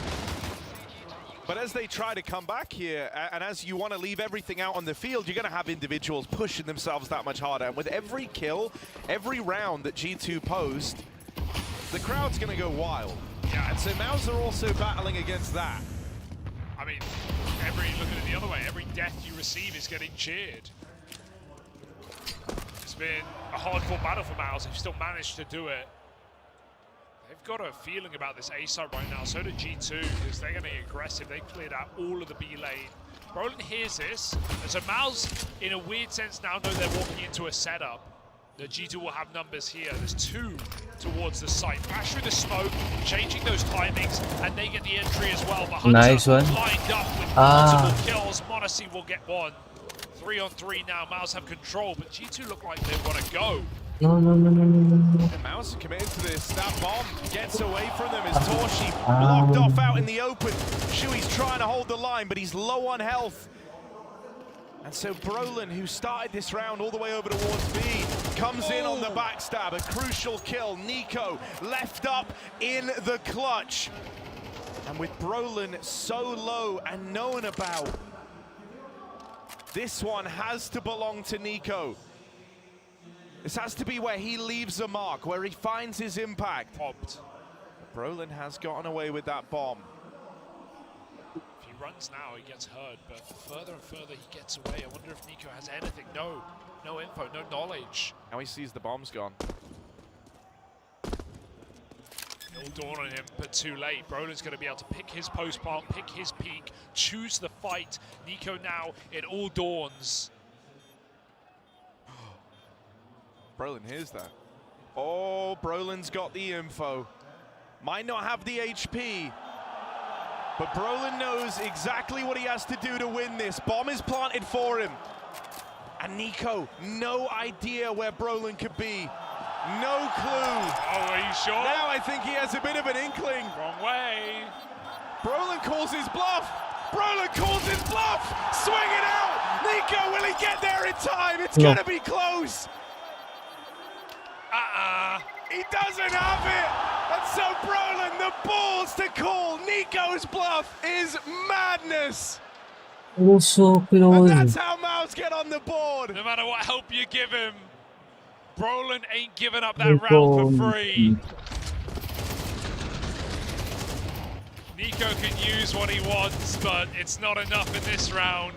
But as they try to come back here, and as you want to leave everything out on the field, you're going to have individuals pushing themselves that much harder. And with every kill, every round that G2 post, the crowd's going to go wild. Yeah. And so MOUZ are also battling against that. I mean, look at it the other way, every death you receive is getting cheered. It's been a hard-fought battle for MOUZ. They've still managed to do it. They've got a feeling about this A side right now. So do G2, because they're getting aggressive. They cleared out all of the B lane. Brolin hears this, and so MOUZ, in a weird sense, now know they're walking into a setup. The G2 will have numbers here. There's 2 towards the site. Flash through the smoke, changing those timings, and they get the entry as well. But Hunter Nice one. lined up with multiple kills. Monacy will get 1. 3 on 3 now. MOUZ have control, but G2 look like they want to go. No. And MOUZ are committed to this. That bomb gets away from them as Torshi blocked off out in the open. Shui's trying to hold the line, but he's low on health. And so Brolin, who started this round all the way over towards B, comes in on the backstab. A crucial kill. Nico left up in the clutch. And with Brolin so low and known about, this one has to belong to Nico. This has to be where he leaves a mark, where he finds his impact. Popped. Brolin has gotten away with that bomb. If he runs now, he gets hurt, but further and further he gets away. I wonder if Nico has anything. No info, no knowledge. Now he sees the bomb's gone. It'll dawn on him, but too late. Brolin's going to be able to pick his post plant, pick his peak, choose the fight. Nico now, it all dawns. Brolin hears that. Oh, Brolin's got the info. Might not have the HP, but Brolin knows exactly what he has to do to win this. Bomb is planted for him. And Nico, no idea where Brolin could be. No clue. Oh, are you sure? Now I think he has a bit of an inkling. Wrong way. Brolin calls his bluff. Brolin calls his bluff. Swing it out. Nico, will he get there in time? It's going to be close. He doesn't have it. And so Brolin, the balls to call Nico's bluff is madness. Oh, so And close. that's how MOUZ get on the board. No matter what help you give him, Brolin ain't giving up that round for free. Nico can use what he wants, but it's not enough in this round.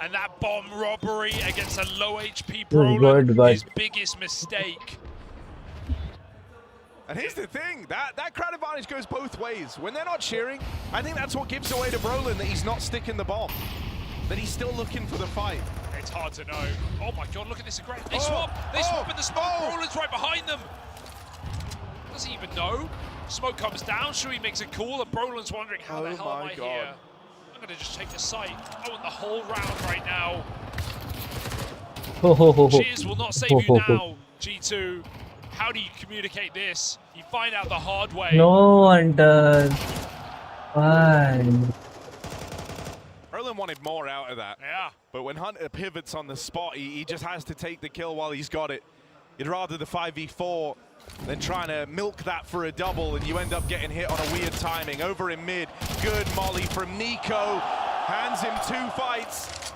And that bomb robbery against a low HP Brolin, his biggest mistake. And here's the thing, that crowd advantage goes both ways. When they're not cheering, I think that's what gives away to Brolin, that he's not sticking the bomb, that he's still looking for the fight. It's hard to know. Oh my God, look at this aggressive. They swap in the smoke. Brolin's right behind them. Does he even know? Smoke comes down, Shui makes a call, and Brolin's wondering, how the hell am I here? I'm gonna just take the site. I want the whole round right now. Cheers will not save you now, G2. How do you communicate this? You find out the hard way. No, Hunter. Why? Erlen wanted more out of that. Yeah. But when Hunter pivots on the spot, he just has to take the kill while he's got it. You'd rather the 5v4 than trying to milk that for a double, and you end up getting hit on a weird timing. Over in mid, good molly from Nico. Hands him 2 fights.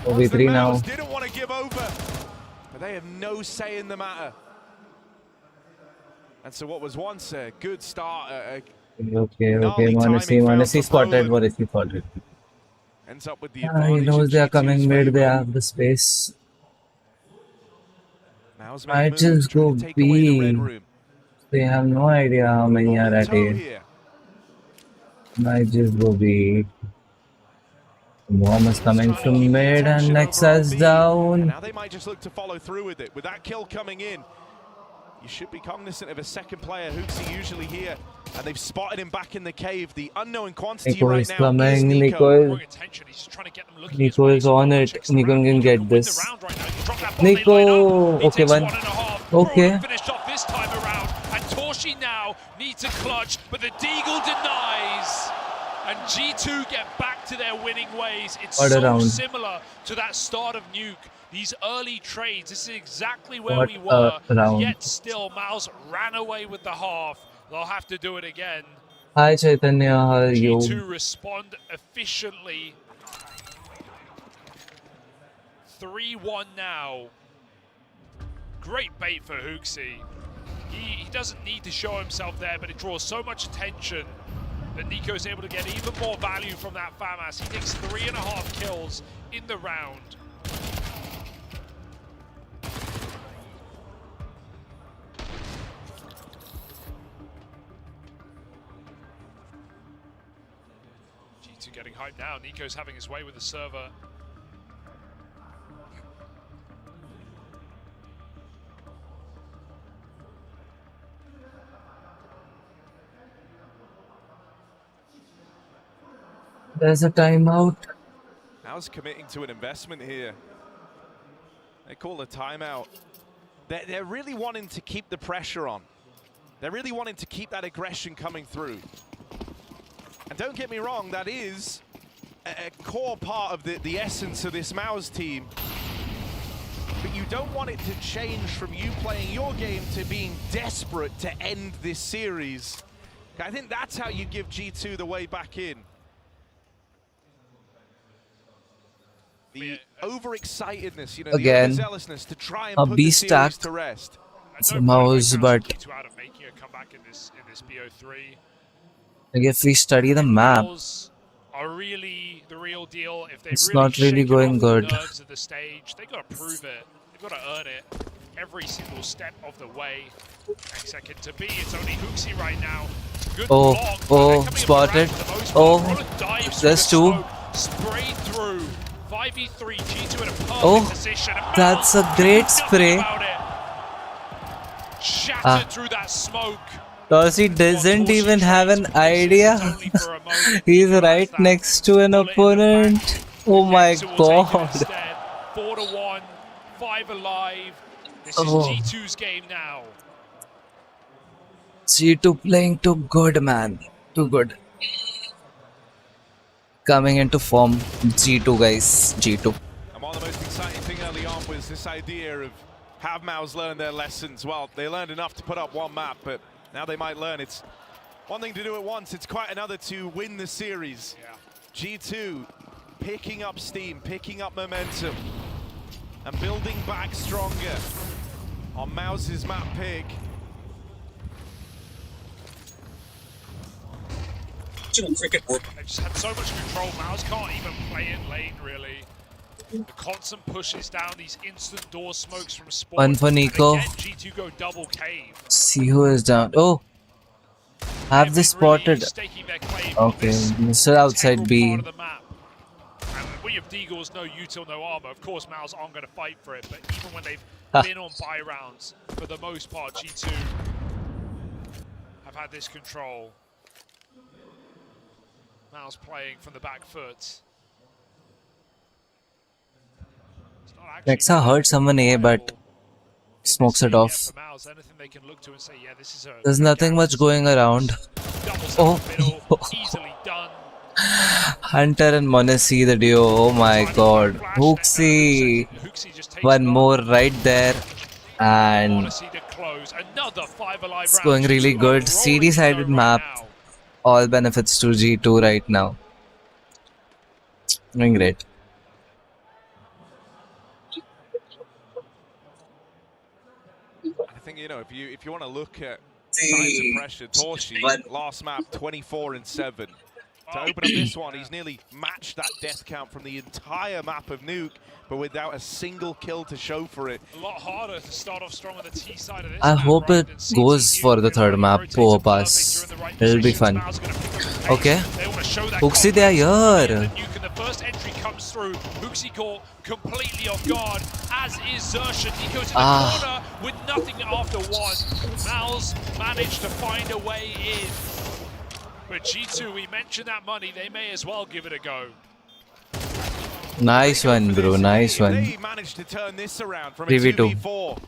OB3 now. Didn't want to give over, but they have no say in the matter. And so what was once a good start, Okay. Monesi spotted. ends up with the He advantage. knows they are G2's coming mid, they favor. have the space. Mao's I made just moves, trying go to take away the red B. room. They have no idea how many are at Toe A. here. I just go B. Bomb is coming from mid and Nexus down. Now they might just look to follow through with it. With that kill coming in, you should be cognizant of a second player. Hooksy usually here, and they've spotted him back in the cave. The unknown quantity Nico right is now coming. is Nico is on it. Nico can get this. Nico. Okay, one. Okay. Finished off this time around, and Torshi now needs a clutch, but the Deagle denies. And G2 get back to their winning ways. It's What a so round. similar to that start of Nuke. These early trades, this is exactly where What we a were. round. Yet still, Mouse ran away with the half. They'll have to do it again. Hi Chaitanya, how are you? G2 respond efficiently. 3-1 now. Great bait for Hooksy. He doesn't need to show himself there, but it draws so much attention that Nico's able to get even more value from that FAMAS. He takes 3.5 kills in the round. G2 getting hyped now. Nico's having his way with the server. There's a timeout. Now's committing to an investment here. They call a timeout. They're really wanting to keep the pressure on. They're really wanting to keep that aggression coming through. And don't get me wrong, that is a core part of the essence of this Maus team. But you don't want it to change from you playing your game to being desperate to end this series. I think that's how you give G2 the way back in. The overexcitedness, you know, Again, the overzealousness to try and a put B the stack. series to rest. Mouse, but Out of making a comeback in this BO3. like if we study the map, Are really the real deal. If they've it's really not really shaken going off the good. nerves of the stage, they got to prove it. They've got to earn it every single step of the way. Next second to be, it's only Hooksy right now. Good Oh, block, but oh, they're coming up spotted. around for the most part. Oh, Roland dives there's through the two. smoke, sprayed through. 5v3, G2 in a perfect Oh, position. And that's a Mal great nothing spray. about it. Shattered Ah. through that smoke. Tosi doesn't even have an idea. He's right next to an opponent. Oh my god. 4-1, 5 alive. This is Oh. G2's game now. G2 playing too good, man. Too good. Coming into form. G2, guys. G2. And one of the most exciting thing early on was this idea of have Maus learned their lessons. Well, they learned enough to put up one map, but now they might learn it's one thing to do it once, it's quite another to win the series. Yeah. G2 picking up steam, picking up momentum, and building back stronger on Maus's map pick. They just had so much control. Mouse can't even play in lane, really. The constant pushes down these instant door smokes from spawn. One for Nico. And again, G2 go double cave. See who is down. Oh. Have they spotted? Staking their claim on Okay. this Mr. Outside integral B. part of the map. And we have Deagles, no util, no armor. Of course, Mouse aren't going to fight for it, but even when they've been on buy rounds, for the most part, G2 have had this control. Mouse playing from the back foot. It's not actually Nexa hurt someone A, but Smokes it off. For Mouse, anything they can look to and say, yeah, this is a There's nothing much going around. Oh, easily done. Hunter and Monesi, the duo. Oh my god. Hooksy. One more right there. And it's going really good. CD-sided map. All benefits to G2 right now. Doing great. I think, you know, if you want to look at signs of pressure, Torshi, last map 24-7. To open up this one, he's nearly matched that death count from the entire map of Nuke, but without a single kill to show for it. A lot harder to start off strong on the T side of this. I hope it goes for the third map, overpass. It'll be fun. Okay. Hooksy, they are here. The first entry comes through. Hooksy caught completely off guard, as is Zershan. He goes in the corner with nothing after one. Mal's managed to find a way in. But G2, we mentioned that money, they may as well give it a go. Nice one, bro. Nice one. They managed to turn this around from a 3v2. 2v4.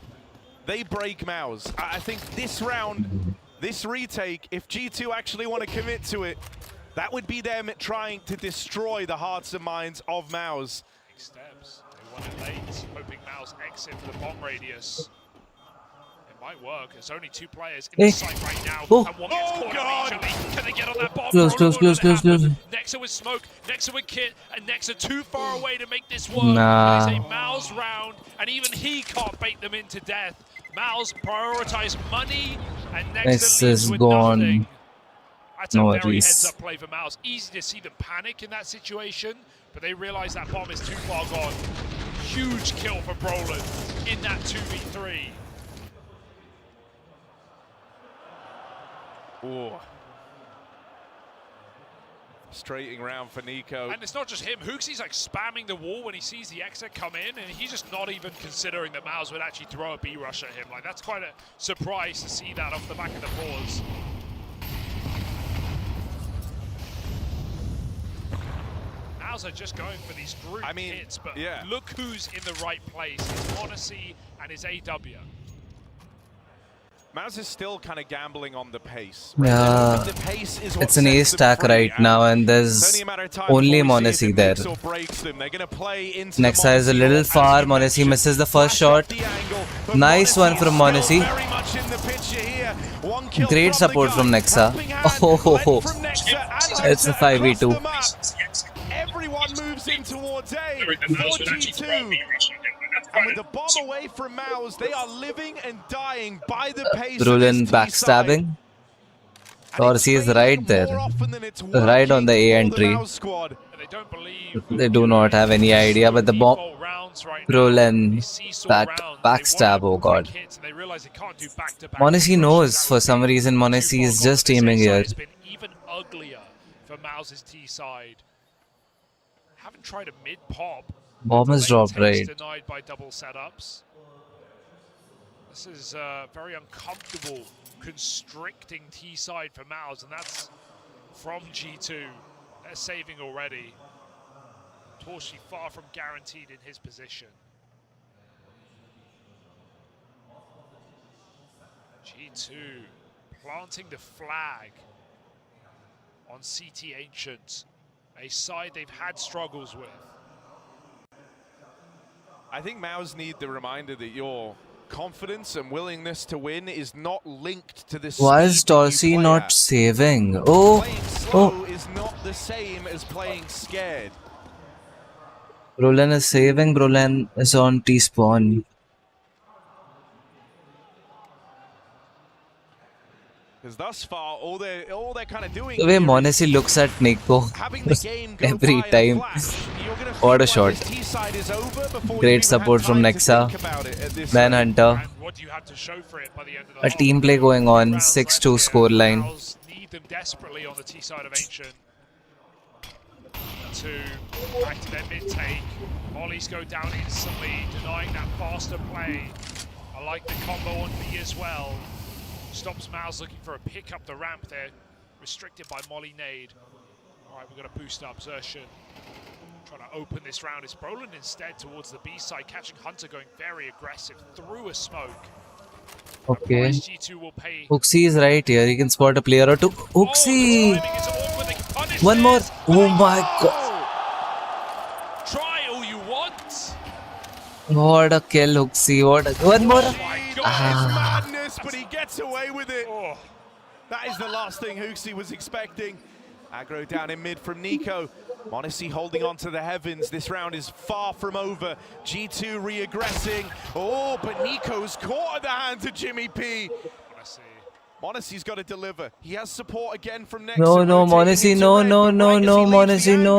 They break Mouse. I think this round, this retake, if G2 actually want to commit to it, that would be them trying to destroy the hearts and minds of Mouse. Big steps. They want it late, hoping Mouse exit for the bomb radius. It might work. There's only two players in the site right now. And one gets caught out immediately. Can they get on that bomb? Close. Nexa with smoke, Nexa with kit, and Nexa too far away to make this work. Nah. It's a Mal's round, and even he can't bait them into death. Mal's prioritize money, and Nexa leaves with nothing. That's a very heads-up play for Mouse. Easy to see them panic in that situation, but they realize that bomb is too far gone. Huge kill for Brolin in that 2v3. Ooh. Straighting round for Nico. And it's not just him. Hooksy's like spamming the wall when he sees the exit come in, and he's just not even considering that Mouse would actually throw a B rush at him. Like, that's quite a surprise to see that off the back of the pause. Mouse are just going for these group hits, but look who's in the right place. It's Monesi and his AW. Mouse is still kind of gambling on the pace. Yeah, the pace is it's an A stack right now, and there's only Monesi there. Nexa is a little far. Monesi misses the first shot. Nice one from Monesi. Great support from Nexa. Oh, it's a 5v2. Everyone moves in towards A for G2. And with the bomb away from Mouse, they are living and dying by the pace. Brolin backstabbing. Torsi is right there. Right on the A entry. They do not have any idea, but the bomb. Brolin, that backstab, oh god. Monesi knows for some reason. Monesi is just aiming here. Even uglier for Mouse's T side. Haven't tried a mid pop. Bomb is dropped, right? Denied by double setups. This is very uncomfortable, constricting T side for Mouse, and that's from G2. They're saving already. Torshi far from guaranteed in his position. G2 planting the flag on CT Ancient, a side they've had struggles with. I think Mouse need the reminder that your confidence and willingness to win is not linked to this. Why is Torsi not saving? Oh, is not the same as playing scared. Brolin is saving. Brolin is on T-spawn. Because thus far, all they're kind of doing. The way Monesi looks at Nico every time. What a shot. Great support from Nexa. Then Hunter. A team play going on. 6-2 scoreline. Need them desperately on the T side of Ancient. Back to their mid take. Mollies go down instantly, denying that faster play. I like the combo on B as well. Stops Mouse looking for a pick up the ramp there. Restricted by Molly Nade. Alright, we're going to boost up Zershan. Trying to open this round is Brolin instead towards the B side, catching Hunter going very aggressive through a smoke. Okay. G2 will pay. Uxie is right here. He can spot a player or two. Uxie! One more. Oh my god. Try all you want. What a kill, Uxie. One more. It's madness, but he gets away with it. That is the last thing Uxie was expecting. Aggro down in mid from Nico. m0NESY holding on to the heavens. This round is far from over. G2 re-aggressing. Oh, but Nico's caught at the hands of Jimmy P. m0NESY's got to deliver. He has support again from next. No, m0NESY, no, m0NESY, no.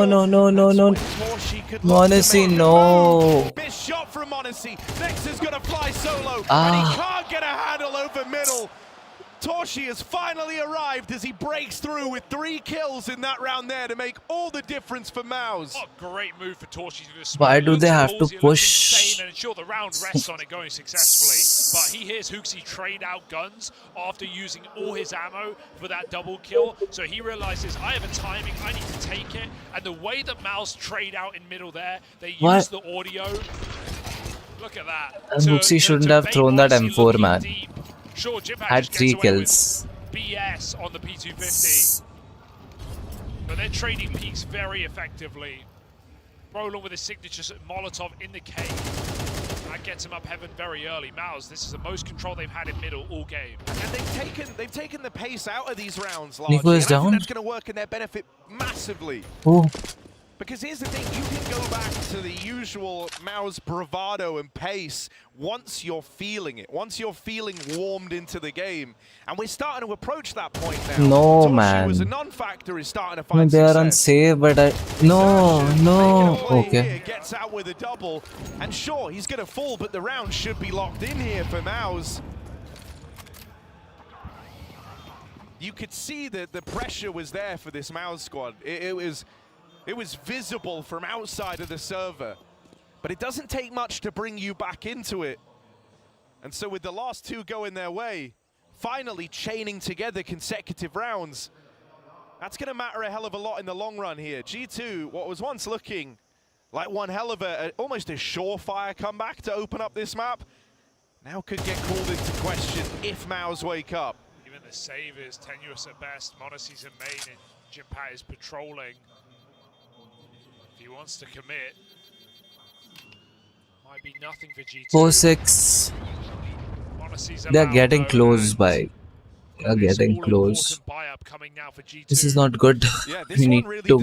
m0NESY, no. Big shot from m0NESY. Nexa's going to fly solo, and he can't get a handle over middle. Torshi has finally arrived as he breaks through with 3 kills in that round there to make all the difference for MOUZ. What a great move for Torshi. Why do they have to push? And ensure the round rests on it going successfully. But he hears Uxie trade out guns after using all his ammo for that double kill. So he realizes, I have a timing, I need to take it. And the way that MOUZ trade out in middle there, they use the audio. Look at that. And Uxie shouldn't have thrown that M4, man. Sure, had 3 kills. BS on the P250. But they're trading peaks very effectively. Brolin with his signature Molotov in the cave. That gets him up heaven very early. MOUZ, this is the most control they've had in middle all game. And they've taken the pace out of these rounds. Nico is down. That's going to work in their benefit massively. Oh. Because here's the thing, you can go back to the usual MOUZ bravado and pace once you're feeling it, once you're feeling warmed into the game. And we're starting to approach that point now. No, Torshi man. was a non-factor is starting to find They are success. unsafe, but no. Okay. Gets out with a double, and sure, he's going to fall, but the round should be locked in here for MOUZ. You could see that the pressure was there for this MOUZ squad. It was visible from outside of the server, but it doesn't take much to bring you back into it. And so with the last 2 going their way, finally chaining together consecutive rounds, that's going to matter a hell of a lot in the long run here. G2, what was once looking like one hell of almost a surefire comeback to open up this map, now could get called into question if MOUZ wake up. Even the save is tenuous at best. m0NESY's in main and Jimpat is patrolling. If he wants to commit, might be nothing for G2. 4-6. They are getting close by. They are getting close. This is not good. We need to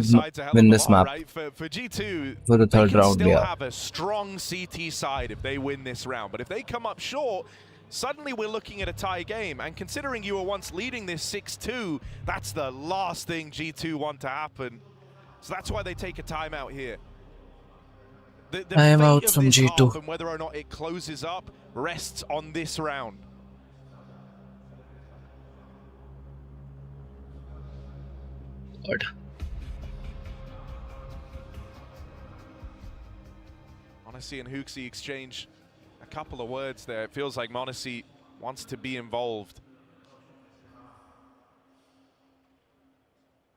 win this map for G2 for the 3rd round. Still have a strong CT side if they win this round, but if they come up short, suddenly we're looking at a tie game. And considering you were once leading this 6-2, that's the last thing G2 want to happen. So that's why they take a timeout here. I am out from G2. And whether or not it closes up rests on this round. God. m0NESY and Uxie exchange a couple of words there. It feels like m0NESY wants to be involved.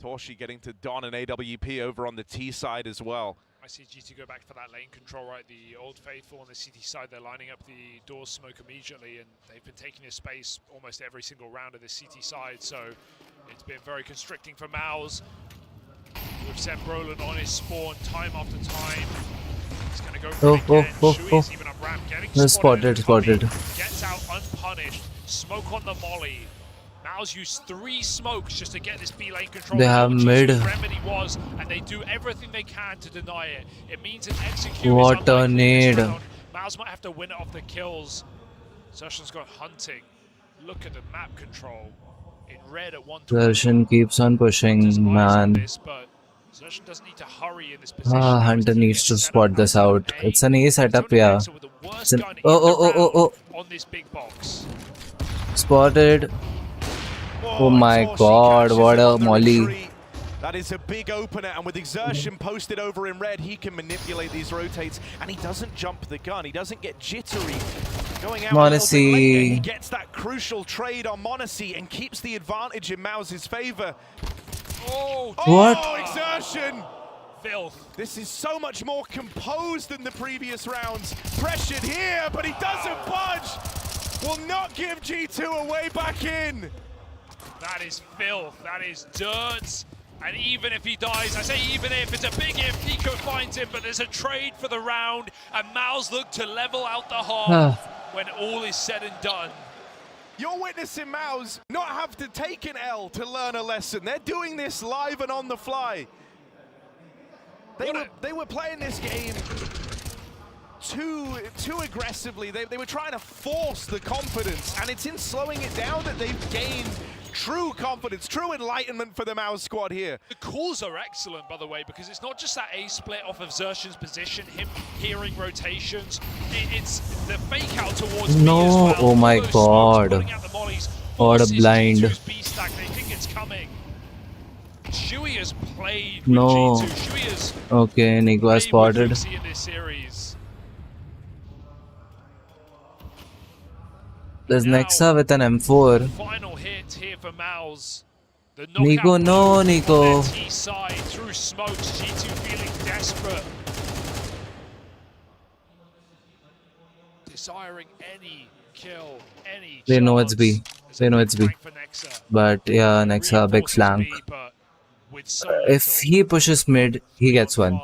Torshi getting to don an AWP over on the T side as well. I see G2 go back for that lane control, right? The Old Faithful on the CT side, they're lining up the doors smoke immediately, and they've been taking this space almost every single round of the CT side, so it's been very constricting for MOUZ. We've sent Brolin on his spawn time after time. He's going to go for it again. Shui is even up ramp, getting Spotted. Gets out unpunished. Smoke on the molly. MOUZ used 3 smokes just to get this B lane control. They have mid. Remedy was, and they do everything they can to deny it. It means an execute. What a need. MOUZ might have to win it off the kills. Zershan's got hunting. Look at the map control. In red at 1. Zershan keeps on pushing, man. Zershan doesn't need to hurry in this position. Hunter needs to spot this out. It's an A setup, yeah. It's an oh. On this big box. Spotted. Oh my god, what a molly. That is a big opener, and with Exertion posted over in red, he can manipulate these rotates, and he doesn't jump the gun, he doesn't get jittery. Going out m0NESY. he gets that crucial trade on m0NESY and keeps the advantage in MOUZ's favor. What? Exertion Filth. This is so much more composed than the previous rounds. Pressured here, but he doesn't budge. Will not give G2 a way back in. That is filth. That is dirt. And even if he dies, I say even if, it's a big if, Nico finds him, but there's a trade for the round, and Maus look to level out the half when all is said and done. You're witnessing Maus not have to take an L to learn a lesson. They're doing this live and on the fly. They were playing this game too aggressively. They were trying to force the confidence, and it's in slowing it down that they've gained true confidence, true enlightenment for the Maus squad here. The calls are excellent, by the way, because it's not just that A split off of Xerxion's position, him hearing rotations. It's the fake out towards B as well. Oh my god. What a blind. B stack. They think it's coming. Shui has played with No. G2. Shui has Okay, Nico has spotted. in this series. There's Nexa with an M4. Final hit here for Maus. The Nico, no, Nico. T side through smokes. G2 feeling desperate, desiring any kill, any. They know it's B. They know it's B. But yeah, Nexa, big flank. If he pushes mid, he gets one.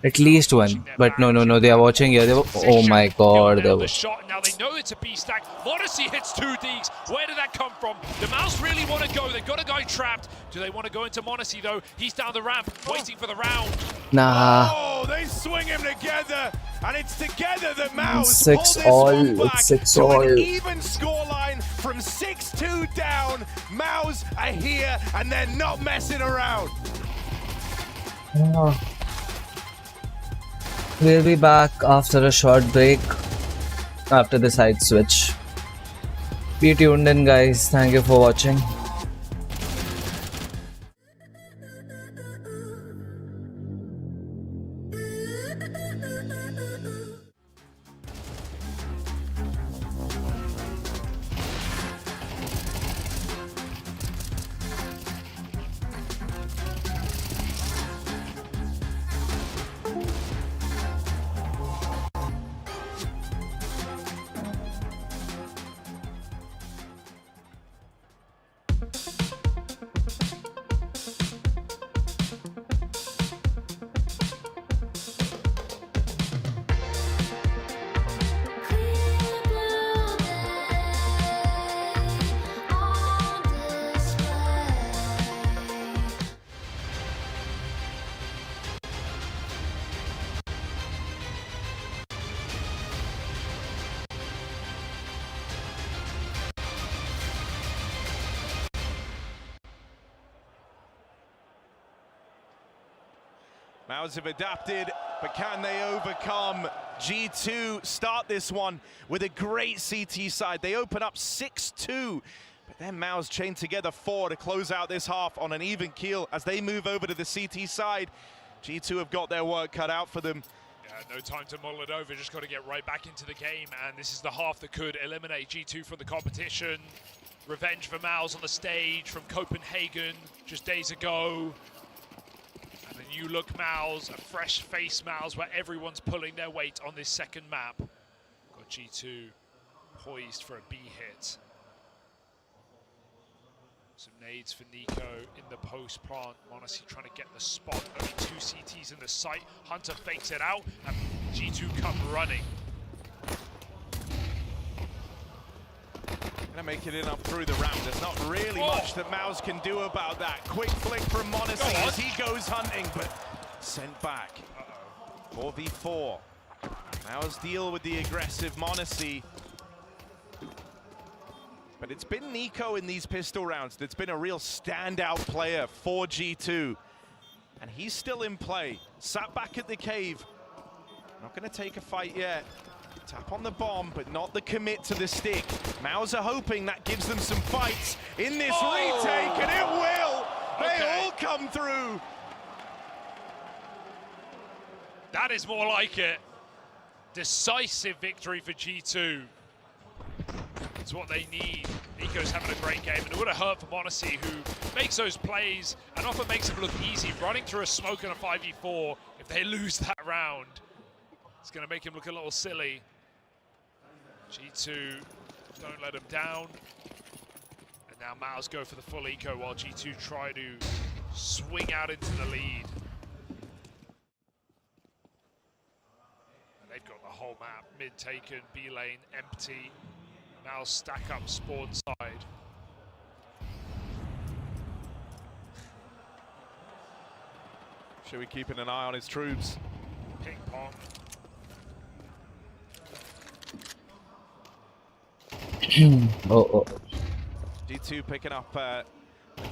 At least one. But no, they are watching here. Oh my god. The shot. Now they know it's a B stack. Modesty hits 2 Deeks. Where did that come from? The Maus really want to go. They've got a guy trapped. Do they want to go into Modesty though? He's down the ramp, waiting for the round. Nah. Oh, they swing him together, and it's together that Maus 6 all. It's 6 all. An even scoreline from 6-2 down. Maus are here, and they're not messing around. We'll be back after a short break, after the side switch. Be tuned in, guys. Thank you for watching. Maus have adapted, but can they overcome? G2 start this one with a great CT side. They open up 6-2, but then Maus chain together 4 to close out this half on an even keel as they move over to the CT side. G2 have got their work cut out for them. Yeah, no time to mull it over, just got to get right back into the game, and this is the half that could eliminate G2 from the competition. Revenge for Maus on the stage from Copenhagen just days ago. And a new look Maus, a fresh face Maus, where everyone's pulling their weight on this second map. Got G2 poised for a B hit. Some nades for Nico in the post plant. Monacy trying to get the spot. Only 2 CTs in the site. Hunter fakes it out, and G2 come running. Gonna make it in up through the ramp. There's not really much that Maus can do about that. Quick flick from Monacy as he goes hunting, but sent back. 4v4. Maus deal with the aggressive Monacy. But it's been Nico in these pistol rounds that's been a real standout player for G2. And he's still in play. Sat back at the cave. Not going to take a fight yet. Tap on the bomb, but not the commit to the stick. Maus are hoping that gives them some fights in this retake, and it will! They all come through! That is more like it. Decisive victory for G2. It's what they need. Nico's having a great game, and it would have hurt for Monacy, who makes those plays and often makes them look easy. Running through a smoke in a 5v4, if they lose that round, it's going to make him look a little silly. G2 don't let him down. And now Maus go for the full eco while G2 try to swing out into the lead. And they've got the whole map, mid taken, B lane empty. Maus stack up spawn side. Should we keeping an eye on his troops? Ping pong. G2 picking up the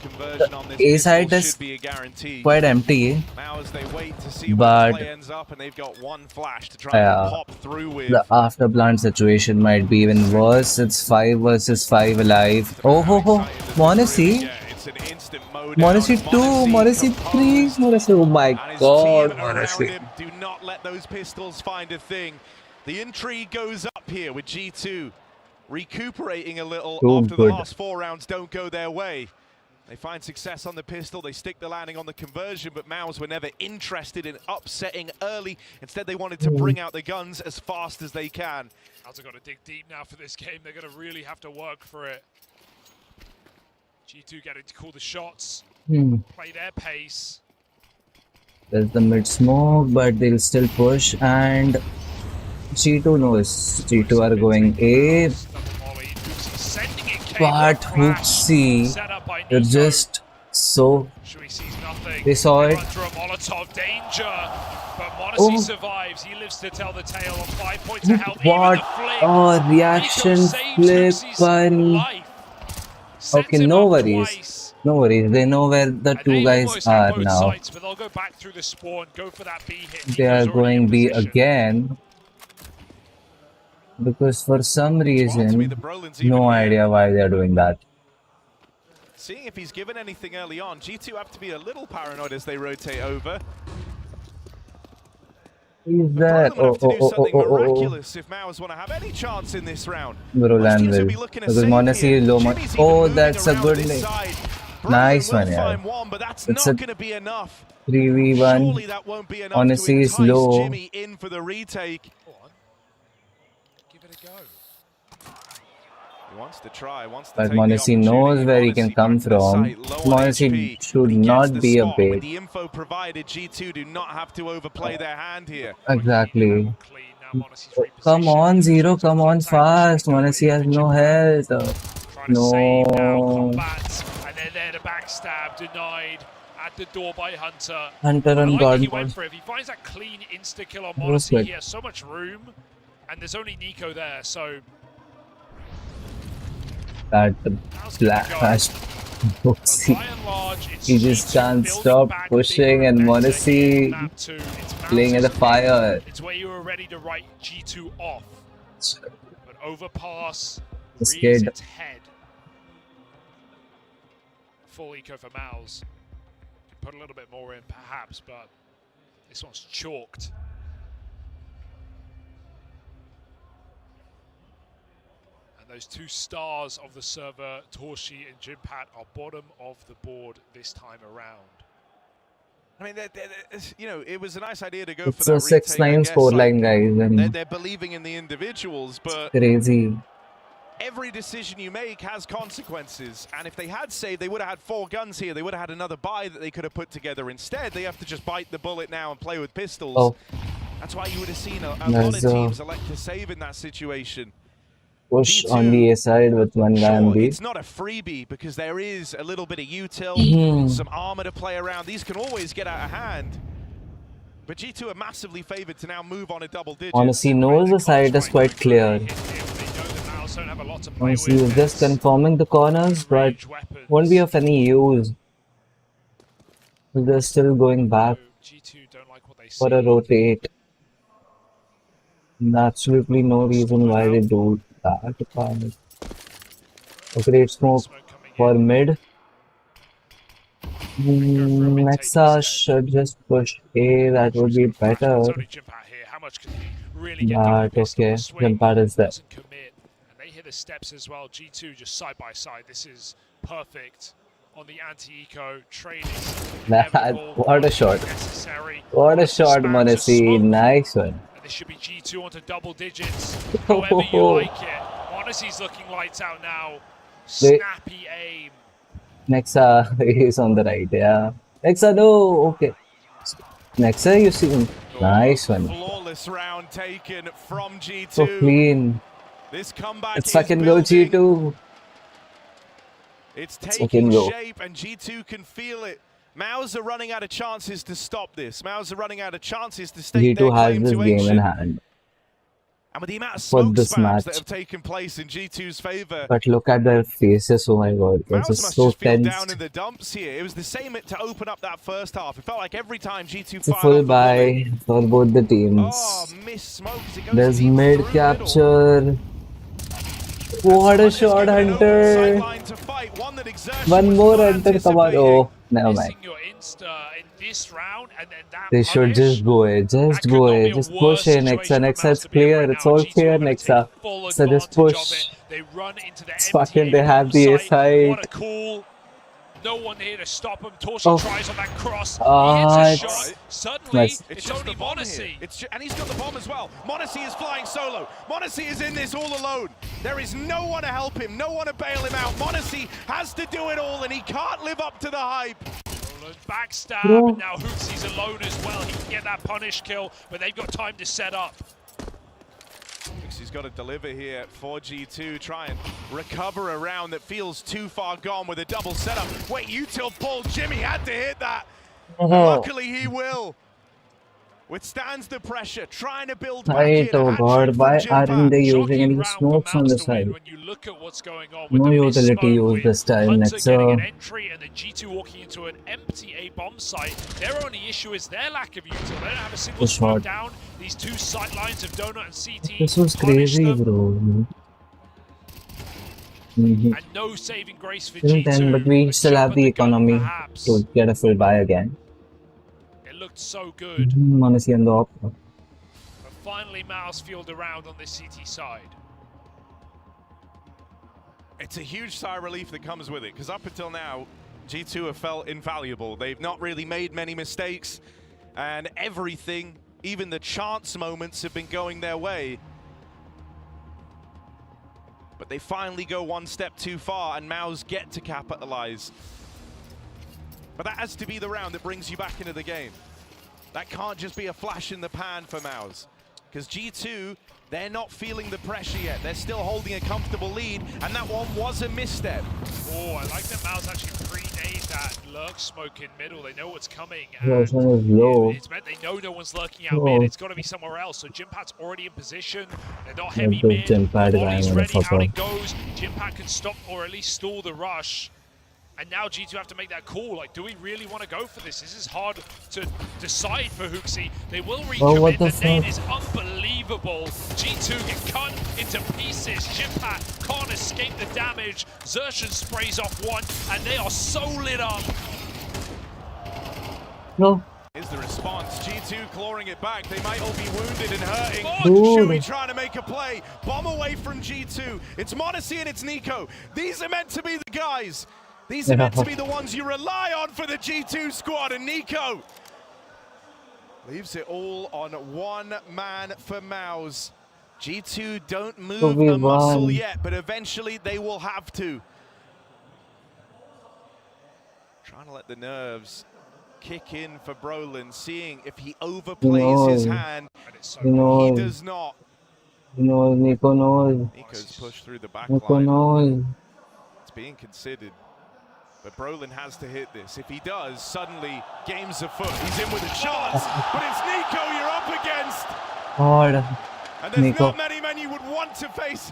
conversion on this A side pistol is should be a guarantee. quite empty, Now as they wait to see but where the play ends up, and they've got one flash to try and pop through with. the after plant situation might be even worse. It's 5 versus 5 alive. Oh ho ho, Monacy. Yeah, it's an instant mode. Monacy 2, Monacy 3, Monacy. Oh my god, Monacy. Do not let those pistols find a thing. The intrigue goes up here with G2 recuperating a little after the last 4 rounds don't go their way. They find success on the pistol, they stick the landing on the conversion, but Maus were never interested in upsetting early. Instead, they wanted to bring out the guns as fast as they can. Maus have got to dig deep now for this game. They're going to really have to work for it. G2 getting to call the shots, play their pace. There's the mid smoke, but they'll still push, and G2 knows G2 are going A. But Hooksy, they're just so. They saw it. Oh, survives. He lives to tell the tale on 5 points to help. What a reaction flip, buddy. Okay, no worries. No worries. They know where the two guys are now. But they'll go back through the spawn, go for that B hit. They are going B again. Because for some reason, no idea why they are doing that. Seeing if he's given anything early on, G2 have to be a little paranoid as they rotate over. He's there. Miraculous if Maus want to have any chance in this round. Bro, land will. Because Monacy is low. Oh, that's a good name. Nice one, yeah. It's a 3v1. Monacy is low. Jimmy in for the retake. He wants to try, but Monacy knows where he can come from. Monacy should not be a bait. With the info provided, G2 do not have to overplay their hand here. Exactly. Come on, Zero, come on fast. Monacy has no health. No. And they're there to backstab, denied at the door by Hunter. Hunter on God. He went for it. If he finds that clean insta-kill on Monacy, he has so much room. And there's only Nico there, so... That flash Hooksy. He just can't stop pushing, and Monacy playing at the fire. It's where you were ready to write G2 off. But overpass, rears its head. Full eco for Maus. Can put a little bit more in perhaps, but this one's chalked. Those two stars of the server, Torshi and Jimpat, are bottom of the board this time around. I mean, you know, it was a nice idea to go it's for that. It's a 6-9 scoreline, guys. They're believing in the individuals, but crazy. Every decision you make has consequences, and if they had saved, they would have had 4 guns here. They would have had another buy that they could have put together. Instead, they have to just bite the bullet now and play with pistols. Oh. That's why you would have seen a lot of teams elect to save in that situation. Push on the A side with one guy on B. It's not a freebie because there is a little bit of util, some armor to play around. These can always get out of hand. But G2 are massively favored to now move on a double digit. Honestly, knows the side is quite clear. Honestly, is just confirming the corners, but won't be of any use. They're still going back for a rotate. And absolutely no reason why they do that. A great smoke for mid. Nexa should just push A, that would be better. But okay, Jimpat is there. at the steps as well. G2 just side by side. This is perfect on the anti-eco training. What a shot. Necessary. What a shot, Monesi. Nice one. And this should be G2 onto double digits. However you like it. Monesi's looking lights out now. Snappy aim. Nexa is on the right, yeah. Nexa, no, okay. Nexa, you see, nice one. Flawless round taken from G2. So clean. This comeback It's second go G2. It's taking shape and G2 can feel it. Maus are running out of chances to stop this. Maus are running out of chances to stake their G2 has claim this to game in ancient. hand. And with the amount of For smoke this spams match. that have taken place in G2's favor, But look at their faces, oh my god. They're Maus just must so just feel tense. down in the dumps here. It was the same to open up that first half. It felt like every time G2 It's a fired full off the buy for both the teams. Oh, missed smoke as it goes There's deep mid through capture. What a shot, Hunter. One more Hunter, come on. Oh, never mind. They should just go ahead. Just go ahead. Just push in Nexa. Nexa, it's clear. It's all clear, Nexa. So just push. It's fucking, they have the A side. No one here to stop him. Torsion tries on that cross. He hits a shot. Suddenly, nice. it's only Monesi. And he's got the bomb as well. Monesi is flying solo. Monesi is in this all alone. There is no one to help him, no one to bail him out. Monesi has to do it all, and he can't live up to the hype. Backstab, and now Hooksie's alone as well. He can get that punish kill, but they've got time to set up. He's got to deliver here for G2, try and recover a round that feels too far gone with a double setup. Wait, util pull, Jimmy had to hit that. Luckily he will. Withstands the pressure, trying to build back in. Oh god, why aren't they using any smokes on the side? No utility used this time, Nexa. Entry and the G2 walking into an empty A-bomb site. Their only issue is their lack of util. They don't have a single smoke down. These two sight lines of Donut and CT. This was crazy, bro. And no saving grace for Till G2. then, but we still have the economy to get a full buy again. It looked so good. Monesi on the op. But finally, Maus fueled around on this CT side. It's a huge sigh of relief that comes with it, because up until now, G2 have felt invaluable. They've not really made many mistakes, and everything, even the chance moments, have been going their way. But they finally go one step too far, and Maus get to capitalize. But that has to be the round that brings you back into the game. That can't just be a flash in the pan for Maus. Because G2, they're not feeling the pressure yet. They're still holding a comfortable lead, and that one was a misstep. Oh, I like that Maus actually pre-nade that lurk smoke in middle. They know what's coming. This one is low. It's meant they know no one's lurking out mid. It's got to be somewhere else. So Jimpad's already in position. They're not heavy mid. Molly's ready. Out it goes. Jimpad can stop or at least stall the rush. And now G2 have to make that call. Like, do we really want to go for this? This is hard to decide for Hooksie. They will recommit. The nade is unbelievable. G2 get cut into pieces. Jimpad can't escape the damage. Xerxes sprays off one, and they are so lit up. No. Is the response. G2 clawing it back. They might all be wounded and hurting. Shui trying to make a play. Bomb away from G2. It's Monesi and it's Nico. These are meant to be the guys. These are meant to be the ones you rely on for the G2 squad, and Nico leaves it all on one man for Maus. G2 don't move a muscle yet, but eventually they will have to. Trying to let the nerves kick in for Brolin, seeing if he overplays his hand. He does not. Nico knows. Nico's pushed through the back Nico line. knows. It's being considered. But Brolin has to hit this. If he does, suddenly game's afoot. He's in with a chance, but it's Nico you're up against. God. And there's not many men you would want to face.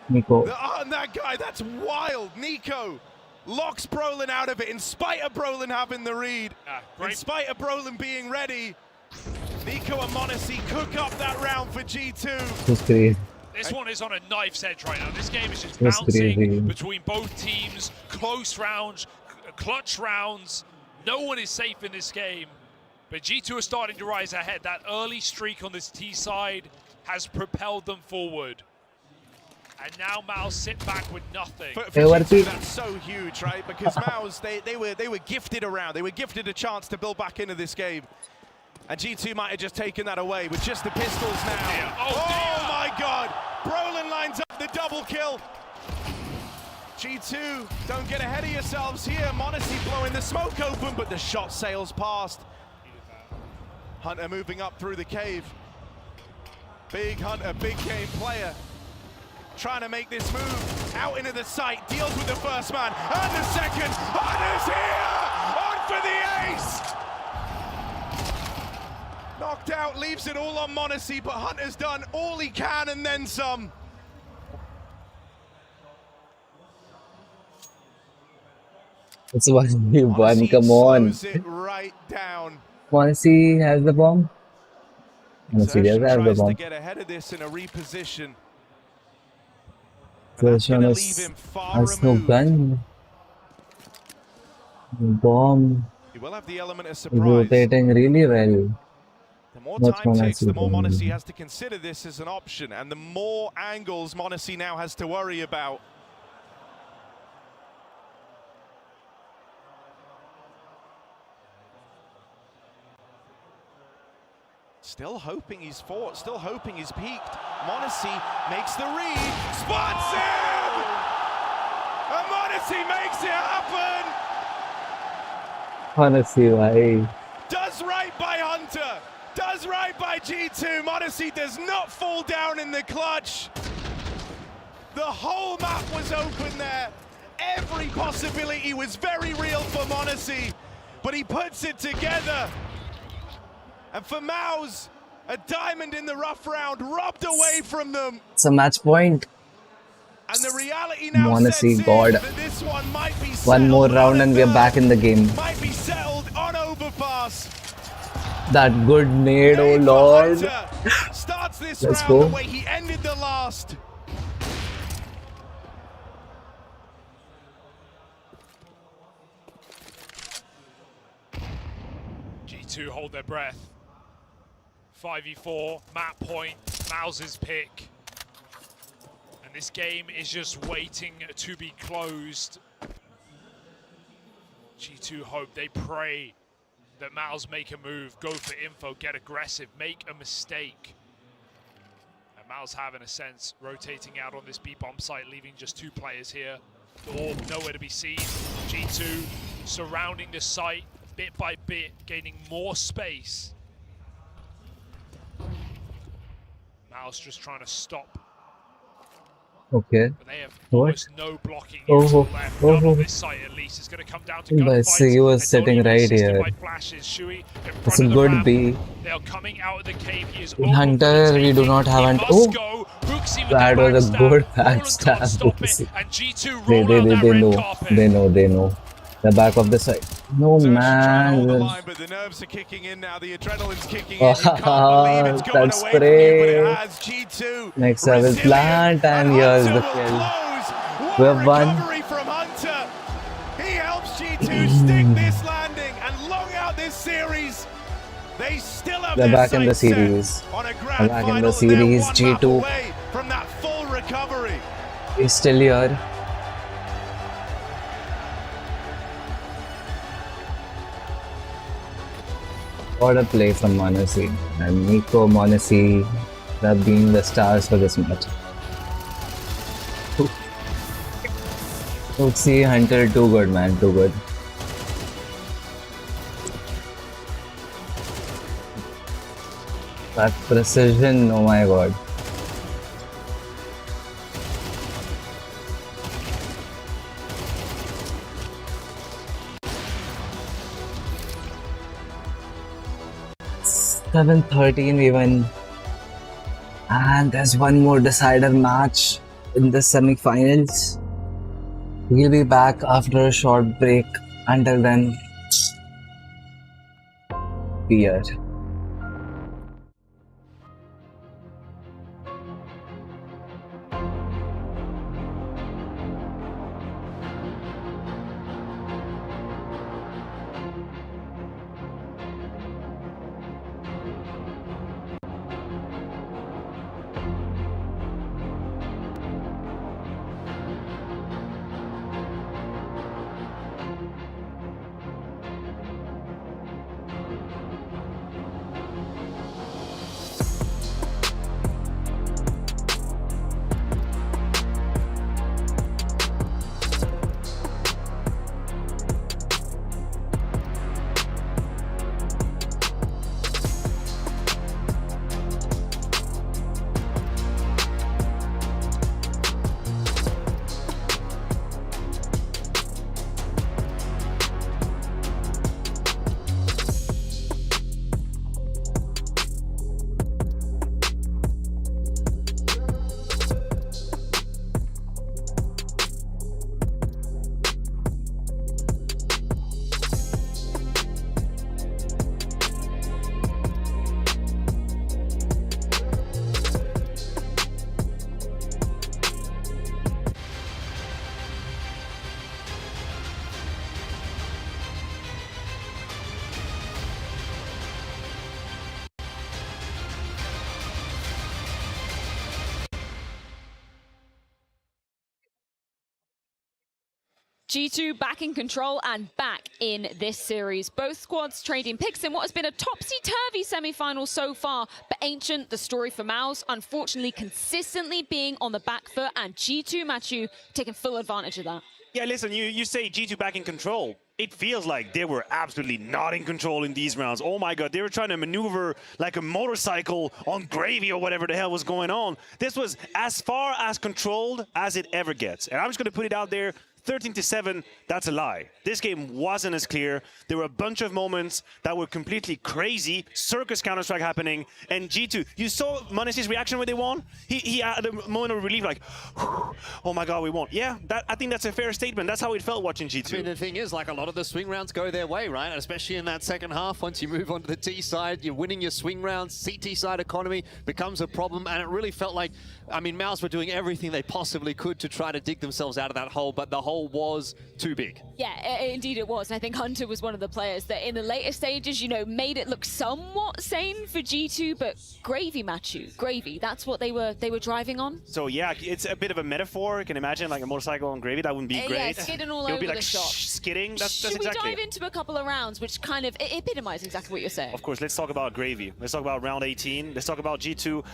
Nico. And that guy, that's wild. Nico locks Brolin out of it in spite of Brolin having the read. In spite of Brolin being ready. Nico and Monesi cook up that round for G2. That's crazy. This one is on a knife's edge right now. This game is just bouncing between both teams. Close rounds, clutch rounds. No one is safe in this game. But G2 are starting to rise ahead. That early streak on this T side has propelled them forward. And now Maus sit back with nothing. For G2, that's so huge, right? Because Maus, they were gifted around. They were gifted a chance to build back into this game. And G2 might have just taken that away with just the pistols now. Dear. Oh my God! Brolin lines up the double kill. G2, don't get ahead of yourselves here. Monacy blowing the smoke open, but the shot sails past. Hunter moving up through the cave. Big Hunter, big game player. Trying to make this move out into the site, deals with the first man and the second. Hunter's here! On for the ace! Knocked out, leaves it all on Monacy, but Hunter's done all he can and then some. It's 1v1, come on. It right down. Monacy has the bomb. Monacy does have the Tries to bomb. get ahead of this in a reposition. Version has no gun. Bomb He will have the element of surprise. rotating really well. The more What's time takes, Monacy the more doing? Monacy has to consider this as an option, and the more angles Monacy now has to worry about. Still hoping he's fought, still hoping he's peaked. Monacy makes the read, spots him! And Monacy makes it happen! Monacy, why? Does right by Hunter, does right by G2. Monacy does not fall down in the clutch. The whole map was open there. Every possibility was very real for Monacy, but he puts it together. And for Maus, a diamond in the rough round, robbed away from them. It's a match point. And the reality now Monacy, sets God. in that this one might be One more settled round on and a we are third. back in the game. Might be settled on overpass. That good nade, oh lord. Starts this Let's round go. the way he ended the last. G2 hold their breath. 5v4, map point, Maus's pick. And this game is just waiting to be closed. G2 hope, they pray that Maus make a move, go for info, get aggressive, make a mistake. And Maus have, in a sense, rotating out on this B-bomb site, leaving just 2 players here. The orb nowhere to be seen. G2 surrounding the site, bit by bit, gaining more space. Maus just trying to stop. Okay. But they have What? almost no blocking Oh, units left. None oh. on this site at least. It's going to come down to But gunfights. see, he was and not sitting even right assisted here. by flashes. Shui in It's front a of the good ramp. B. They are coming out of the cave. He is In over for the Hunter, we do taking. not have He an. must Oh! go. Hooksy with That the was a backstab. good Roland can't backstab. stop it. And G2 They, roll out that they red know. carpet. They know. The back of the site. No, Trying to hold the man. line, but the nerves are kicking in now. The adrenaline's kicking in. You can't believe it's going That away from you, but it spray. has. G2 Next I will resilient, plant and here's Hunter the will kill. close. What We a have won. recovery from Hunter. He helps G2 stick this landing and long out this series. They still have They're their back in the sights set series. on a They're grand back in final, the and they're series. one map G2 away from that full recovery. is still here. What a play from Monacy. And Nico, Monacy have been the stars for this match. Oopsie, Hunter, too good, man, too good. That precision, oh my god. Seven 13 we win. And there's one more decider match in the semi-finals. We'll be back after a short break. Until then, beer. G2 back in control and back in this series. Both squads trading picks in what has been a topsy-turvy semi-final so far. But Ancient, the story for Maus, unfortunately consistently being on the back foot, and G2 Matthew taking full advantage of that. Yeah, listen, you say G2 back in control. It feels like they were absolutely not in control in these rounds. Oh my God, they were trying to maneuver like a motorcycle on gravy or whatever the hell was going on. This was as far as controlled as it ever gets. And I'm just gonna put it out there, 13-7, that's a lie. This game wasn't as clear. There were a bunch of moments that were completely crazy. Circus Counter-Strike happening. And G2, you saw Monesty's reaction when they won? He had a moment of relief like, oh my God, we won. Yeah, I think that's a fair statement. That's how it felt watching G2. I mean, the thing is, like, a lot of the swing rounds go their way, right? Especially in that second half, once you move on to the T side, you're winning your swing rounds, CT side economy becomes a problem, and it really felt like, I mean, Maus were doing everything they possibly could to try to dig themselves out of that hole, but the hole was too big. Yeah, indeed it was. And I think Hunter was one of the players that in the later stages, you know, made it look somewhat sane for G2, but gravy, Matthew, gravy, that's what they were driving on. So yeah, it's a bit of a metaphor. You can imagine like a motorcycle on gravy, that wouldn't be great. Yeah, skidding all It would over be like the shop. Skidding, that's Should exactly we dive into a couple of rounds which kind of epitomize exactly what you're saying? Of course, let's talk about gravy. Let's talk about round 18. Let's talk about G2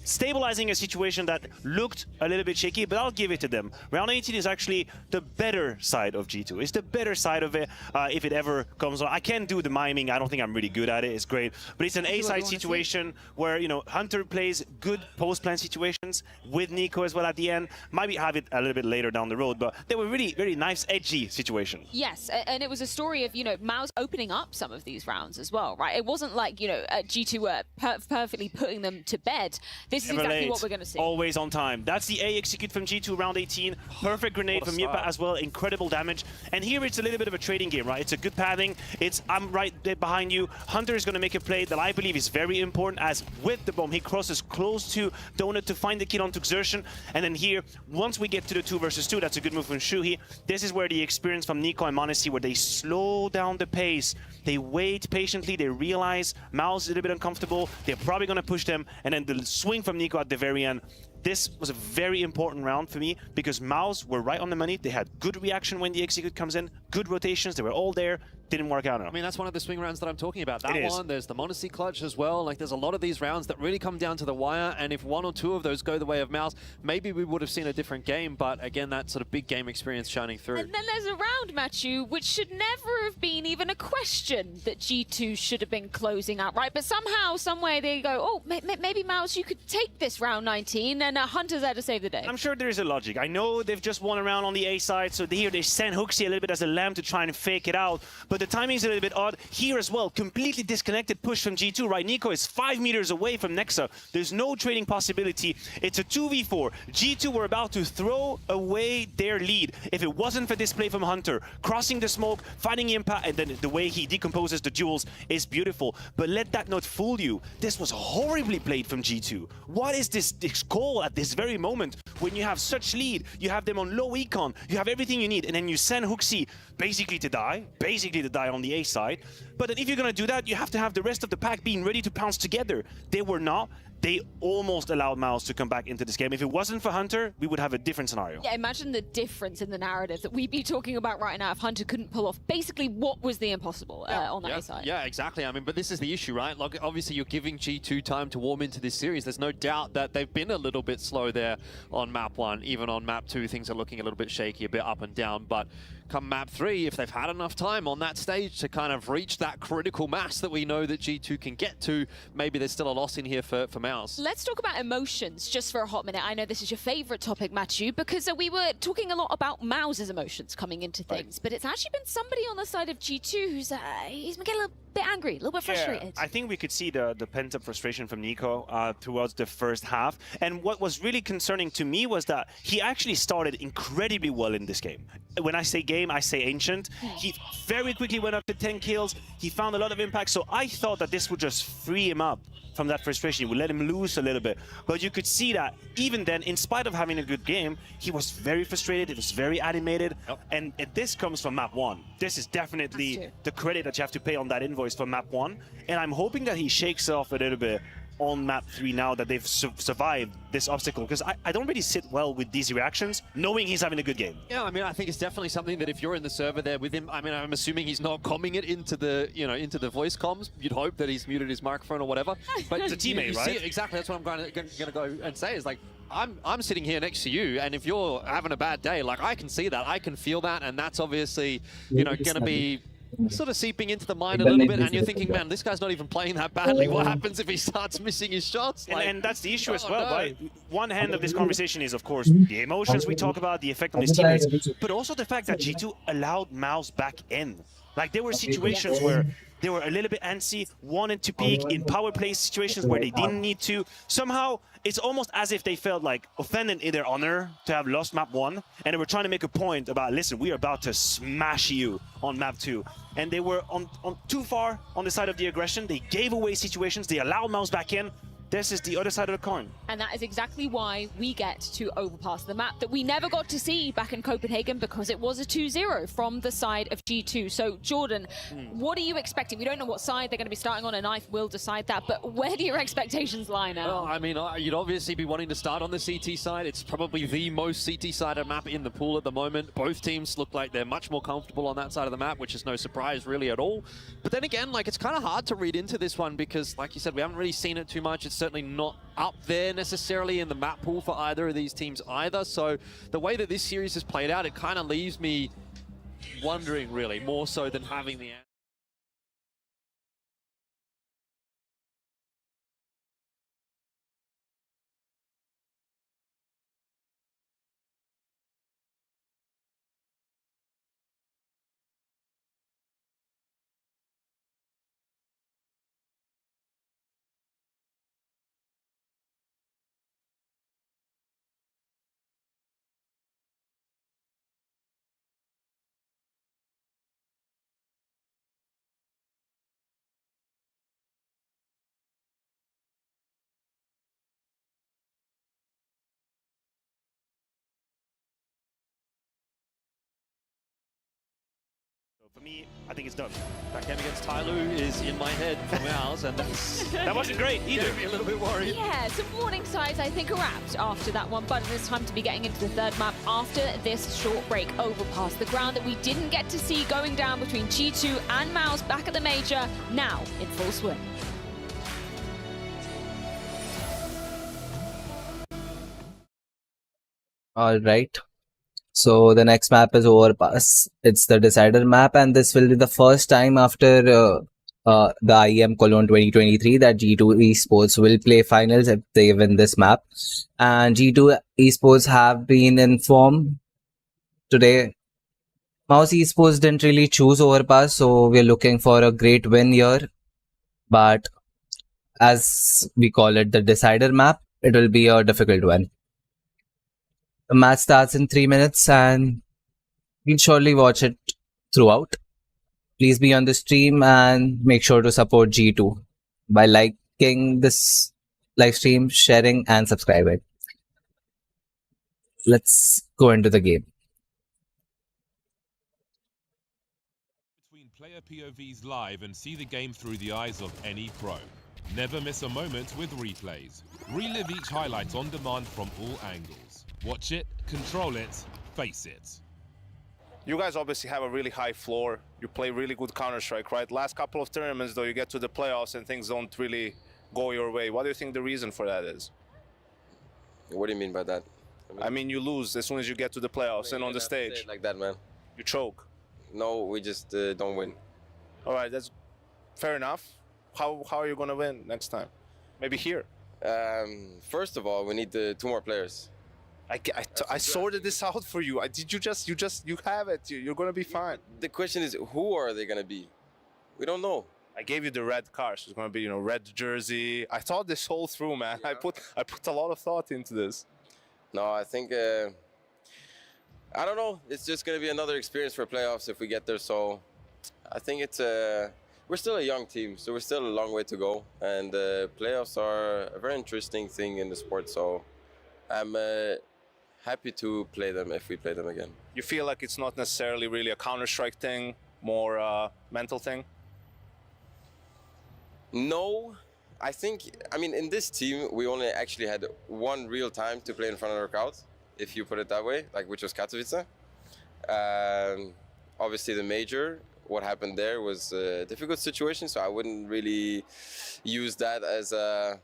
stabilizing a situation that looked a little bit shaky, but I'll give it to them. Round 18 is actually the better side of G2. It's the better side of it if it ever comes on. I can't do the miming. I don't think I'm really good at it. It's great. But it's an A-side situation where, you know, Hunter plays good post-plan situations with Nico as well at the end. Maybe have it a little bit later down the road, but they were really very nice, edgy situation. Yes, and it was a story of, you know, Maus opening up some of these rounds as well, right? It wasn't like, you know, G2 were perfectly putting them to bed. This is exactly what we're going to see. Always on time. That's the A execute from G2 round 18. Perfect grenade from Yipa as well. Incredible damage. And here it's a little bit of a trading game, right? It's a good pathing. It's I'm right there behind you. Hunter is going to make a play that I believe is very important, as with the bomb, he crosses close to Donut to find the kill onto Xertion. And then here, once we get to the 2 versus 2, that's a good move from Shuhi. This is where the experience from Nico and Monesty, where they slow down the pace. They wait patiently. They realize Maus is a little bit uncomfortable. They're probably going to push them. And then the swing from Nico at the very end. This was a very important round for me because Maus were right on the money. They had good reaction when the execute comes in, good rotations. They were all there. Didn't work out. I mean, that's one of the swing rounds that I'm talking about. That It one, is. there's the Monacy clutch as well. Like, there's a lot of these rounds that really come down to the wire, and if 1 or 2 of those go the way of Maus, maybe we would have seen a different game, but again, that sort of big game experience shining through. And then there's a round, Matthew, which should never have been even a question that G2 should have been closing out, right? But somehow, somewhere, they go, oh, maybe Maus, you could take this round 19, and Hunter's there to save the day. I'm sure there is a logic. I know they've just won a round on the A side, so here they send Hooksy a little bit as a lamb to try and fake it out, but the timing's a little bit odd. Here as well, completely disconnected push from G2, right? Nico is 5 meters away from Nexa. There's no trading possibility. It's a 2v4. G2 were about to throw away their lead if it wasn't for this play from Hunter. Crossing the smoke, finding impact, and then the way he decomposes the duels is beautiful. But let that not fool you. This was horribly played from G2. What is this call at this very moment when you have such lead? You have them on low econ, you have everything you need, and then you send Hooksy basically to die on the A side. But then if you're gonna do that, you have to have the rest of the pack being ready to pounce together. They were not. They almost allowed Maus to come back into this game. If it wasn't for Hunter, we would have a different scenario. Yeah, imagine the difference in the narrative that we'd be talking about right now if Hunter couldn't pull off basically what was the impossible on that side. Yeah, exactly. I mean, but this is the issue, right? Like, obviously, you're giving G2 time to warm into this series. There's no doubt that they've been a little bit slow there on map 1. Even on map 2, things are looking a little bit shaky, a bit up and down. But come map 3, if they've had enough time on that stage to kind of reach that critical mass that we know that G2 can get to, maybe there's still a loss in here for Maus. Let's talk about emotions just for a hot minute. I know this is your favorite topic, Matthew, because we were talking a lot about Maus's emotions coming into things, but it's actually been somebody on the side of G2 who's he's been getting a little bit angry, a little bit frustrated. I think we could see the pent-up frustration from Nico throughout the first half. And what was really concerning to me was that he actually started incredibly well in this game. When I say game, I say Ancient. He very quickly went up to 10 kills. He found a lot of impact. So I thought that this would just free him up from that frustration. It would let him loose a little bit. But you could see that even then, in spite of having a good game, he was very frustrated. It was very animated. And this comes from map 1. This is definitely the credit that you have to pay on that invoice for map 1. And I'm hoping that he shakes off a little bit on map 3 now that they've survived this obstacle? Because I don't really sit well with these reactions, knowing he's having a good game. Yeah, I mean, I think it's definitely something that if you're in the server there with him, I mean, I'm assuming he's not comming it into the, into the voice comms. You'd hope that he's muted his microphone or whatever. But it's a teammate, right? Exactly, that's what I'm going to go and say is like, I'm sitting here next to you, and if you're having a bad day, like I can see that, I can feel that, and that's obviously, going to be sort of seeping into the mind a little bit, and you're thinking, man, this guy's not even playing that badly. What happens if he starts missing his shots? Like, and that's the issue as well, right? One hand of this conversation is, of course, the emotions we talk about, the effect on his teammates, but also the fact that G2 allowed Mouse back in. Like, there were situations where they were a little bit antsy, wanted to peek in power play situations where they didn't need to. Somehow, it's almost as if they felt like offended in their honor to have lost map 1, and they were trying to make a point about, listen, we are about to smash you on map 2. And they were on too far on the side of the aggression. They gave away situations. They allowed Mouse back in. This is the other side of the coin. And that is exactly why we get to overpass the map that we never got to see back in Copenhagen, because it was a 2-0 from the side of G2. So, Jordan, what are you expecting? We don't know what side they're going to be starting on, and Knife will decide that, but where do your expectations lie now? Well, I mean, you'd obviously be wanting to start on the CT side. It's probably the most CT-sided map in the pool at the moment. Both teams look like they're much more comfortable on that side of the map, which is no surprise really at all. But then again, like, it's kind of hard to read into this one because, like you said, we haven't really seen it too much. It's certainly not up there necessarily in the map pool for either of these teams either. So the way that this series has played out, it kind of leaves me wondering really, more so than having the answer. For me, I think it's done. That game against Tyloo is in my head from ours, and that wasn't great either. Made me a little bit worried. Yeah, some warning signs I think are apt after that one, but it's time to be getting into the third map after this short break. Overpass, the ground that we didn't get to see going down between G2 and Mouse back at the major, now in full swing. All right. So the next map is Overpass. It's the decider map, and this will be the first time after the IEM Cologne 2023 that G2 Esports will play finals if they win this map. And G2 Esports have been in form today. Mouse Esports didn't really choose Overpass, so we're looking for a great win here. But as we call it, the decider map, it will be a difficult one. The match starts in 3 minutes, and we'll surely watch it throughout. Please be on the stream and make sure to support G2 by liking this live stream, sharing, and subscribing. Let's go into the game. Between player POVs live and see the game through the eyes of any pro. Never miss a moment with replays. Relive each highlight on demand from all angles. Watch it, control it, face it. You guys obviously have a really high floor. You play really good Counter-Strike, right? Last couple of tournaments, though, you get to the playoffs and things don't really go your way. What do you think the reason for that is? What do you mean by that? I mean, you lose as soon as you get to the playoffs and on the stage. Like that, man. You choke. No, we just don't win. All right, that's fair enough. How are you gonna win next time? Maybe here. First of all, we need 2 more players. I sorted this out for you. You have it. You're gonna be fine. The question is, who are they gonna be? We don't know. I gave you the red car, so it's gonna be, red jersey. I thought this whole through, man. Yeah. I put a lot of thought into this. No, I think I don't know. It's just gonna be another experience for playoffs if we get there. So I think it's we're still a young team, so we're still a long way to go. And playoffs are a very interesting thing in the sport. So I'm happy to play them if we play them again. You feel like it's not necessarily really a Counter-Strike thing, more mental thing? No, I think, I mean, in this team, we only actually had one real time to play in front of our crowd, if you put it that way, like which was Katowice. Obviously, the major, what happened there was a difficult situation, so I wouldn't really use that as a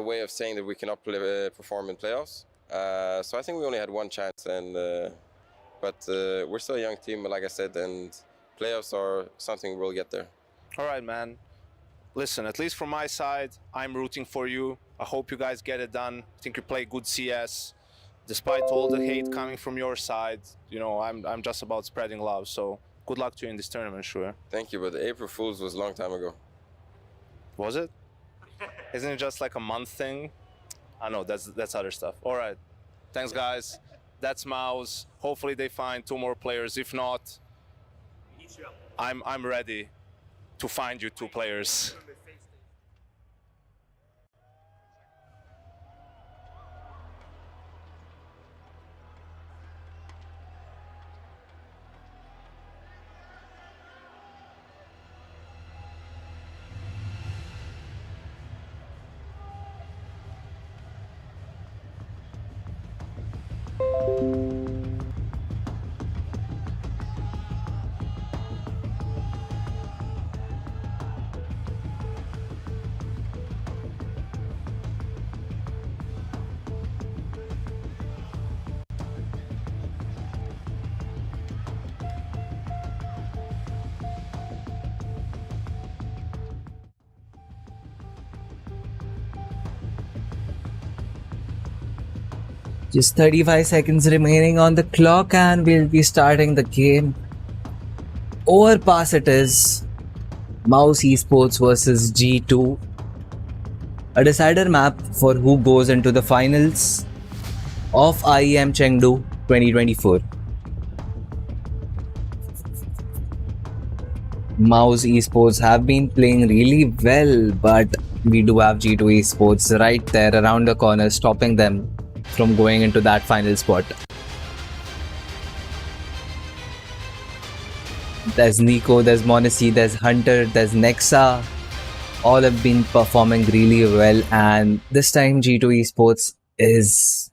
way of saying that we cannot perform in playoffs. So I think we only had one chance, but we're still a young team, like I said, and playoffs are something we'll get there. All right, man. Listen, at least from my side, I'm rooting for you. I hope you guys get it done. I think you play good CS. Despite all the hate coming from your side, you know, I'm just about spreading love. So good luck to you in this tournament, sure. Thank you, but the April Fool's was a long time ago. Was it? Isn't it just like a month thing? I know, that's other stuff. All right. Thanks, guys. That's Mouse. Hopefully they find 2 more players. If not, I'm ready to find you 2 players. Just 35 seconds remaining on the clock and we'll be starting the game. Overpass it is. Mouse Esports versus G2. A decider map for who goes into the finals of IEM Chengdu 2024. Mouse Esports have been playing really well, but we do have G2 Esports right there around the corner, stopping them from going into that final spot. There's Nico, there's Monacy, there's Hunter, there's Nexa. All have been performing really well, and this time G2 Esports is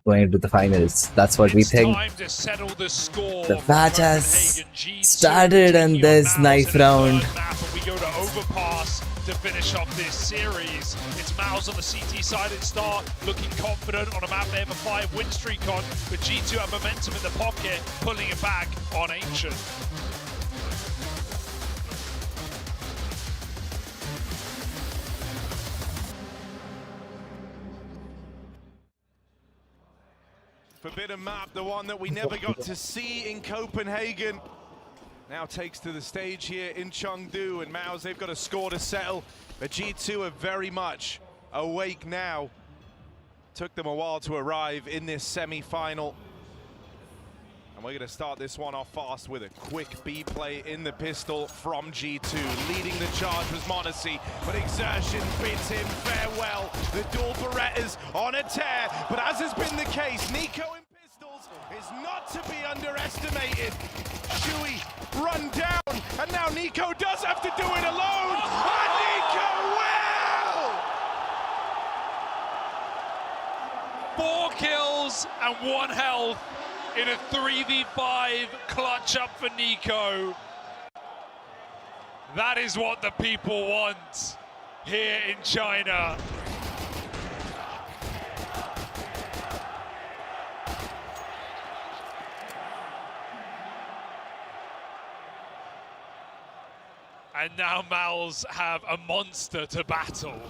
going into the finals. That's what we think. The match has started and there's knife round. We go to overpass to finish off this series. It's Mouse on the CT side at start, looking confident on a map they have a 5-win streak on, but G2 have momentum in the pocket, pulling it back on Ancient. Forbidden map, the one that we never got to see in Copenhagen. Now takes to the stage here in Chengdu, and Mouse, they've got a score to settle. But G2 are very much awake now. Took them a while to arrive in this semi-final. And we're going to start this one off fast with a quick B play in the pistol from G2. Leading the charge was Monacy, but Exertion bids him farewell. The dual Berettas on a tear, but as has been the case, Nico in pistols is not to be underestimated. Shui run down, and now Nico does have to do it alone, and Nico will! 4 kills and 1 health in a 3v5 clutch up for Nico. That is what the people want here in China. And now Mals have a monster to battle.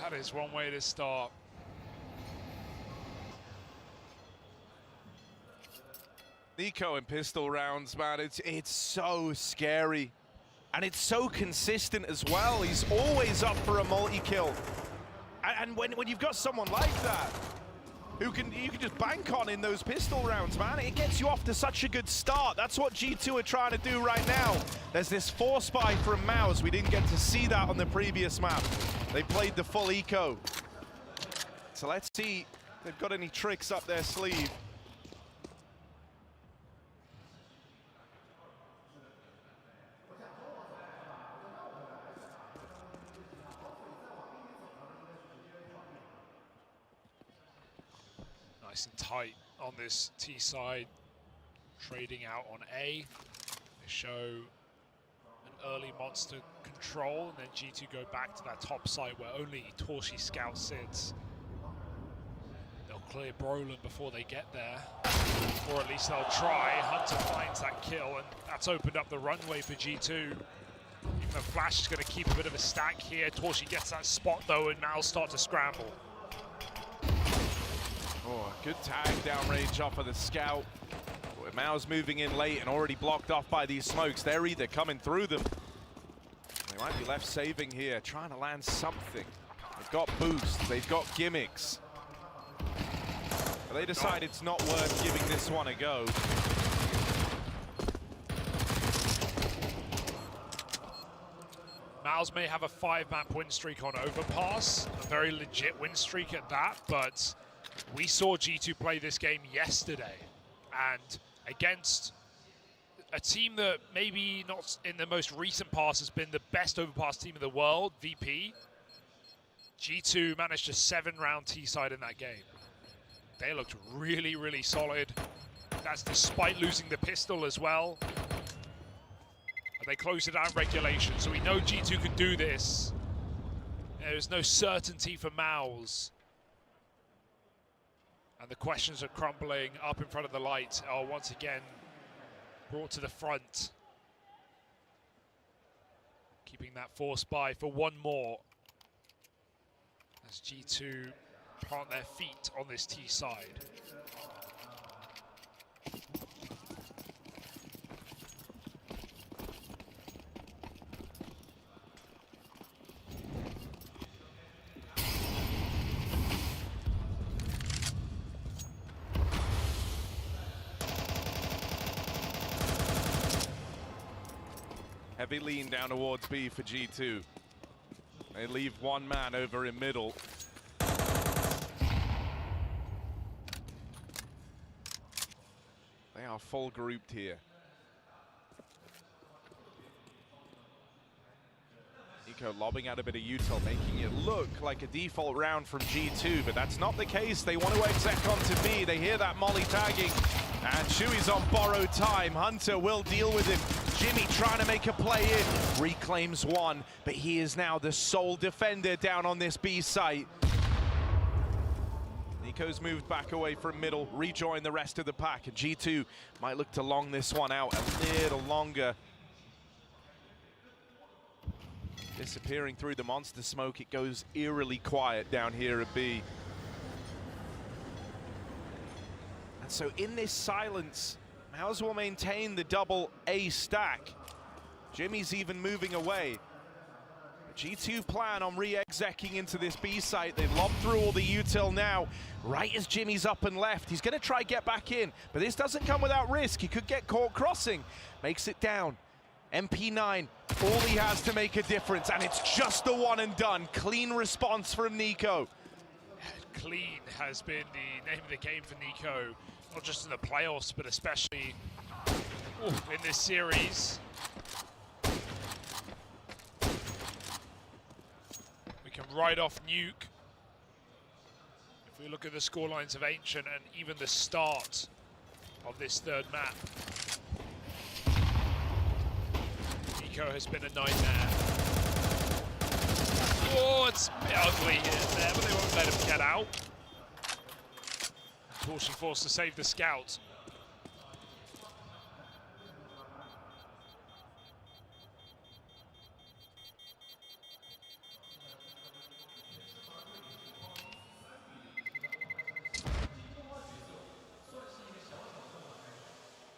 That is one way to start. Nico in pistol rounds, man, it's so scary. And it's so consistent as well. He's always up for a multi-kill. And when you've got someone like that, you can just bank on in those pistol rounds, man. It gets you off to such a good start. That's what G2 are trying to do right now. There's this force spy from Mouse. We didn't get to see that on the previous map. They played the full eco. So let's see if they've got any tricks up their sleeve. Nice and tight on this T side, trading out on A. They show an early monster control, and then G2 go back to that top site where only Torshi Scout sits. They'll clear Brolin before they get there, or at least they'll try. Hunter finds that kill, and that's opened up the runway for G2. Even though Flash is going to keep a bit of a stack here, Torshi gets that spot though, and Mal's start to scramble. Oh, good tag downrange off of the Scout. Mao's moving in late and already blocked off by these smokes. They're either coming through them. They might be left saving here, trying to land something. They've got boosts, they've got gimmicks. But they decide it's not worth giving this one a go. Maus may have a 5-map win streak on Overpass, a very legit win streak at that, but we saw G2 play this game yesterday, and against a team that maybe not in the most recent past has been the best Overpass team in the world, VP, G2 managed a 7-round T-side in that game. They looked really, really solid. That's despite losing the pistol as well. They closed it down regulation, so we know G2 could do this. There's no certainty for Maus. And the questions are crumbling up in front of the light are once again brought to the front. Keeping that force by for one more. As G2 plant their feet on this T side. Heavy lean down towards B for G2. They leave one man over in middle. They are full grouped here. Nico lobbing out a bit of util, making it look like a default round from G2, but that's not the case. They want to exec onto B. They hear that molly tagging, and Shui's on borrowed time. Hunter will deal with him. Jimmy trying to make a play in, reclaims one, but he is now the sole defender down on this B site. Nico's moved back away from middle, rejoin the rest of the pack, and G2 might look to long this one out a little longer. Disappearing through the monster smoke, it goes eerily quiet down here at B. And so in this silence, Maus will maintain the double A stack. Jimmy's even moving away. G2 plan on re-execing into this B site. They've lobbed through all the util now. Right as Jimmy's up and left, he's gonna try get back in, but this doesn't come without risk. He could get caught crossing. Makes it down. MP9, all he has to make a difference, and it's just the one and done. Clean response from Nico. Clean has been the name of the game for Nico, not just in the playoffs, but especially in this series. We can write off Nuke. If we look at the scorelines of Ancient and even the start of this third map, Nico has been a nightmare. Oh, it's a bit ugly there, but they won't let him get out. Torshi forced to save the scout.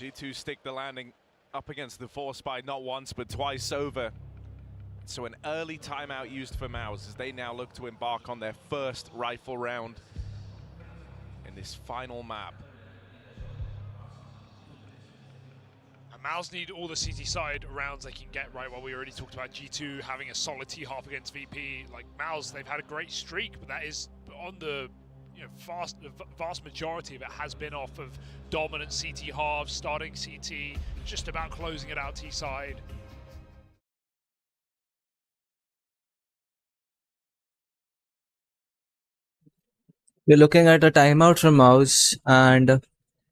G2 stick the landing up against the force by not once but twice over. So an early timeout used for Maus as they now look to embark on their first rifle round in this final map. And Maus need all the CT side rounds they can get right. While we already talked about G2 having a solid T-half against VP. Like Maus, they've had a great streak, but that is on the vast majority of it has been off of dominant CT halves, starting CT, just about closing it out T side. We're looking at a timeout from Mouse, and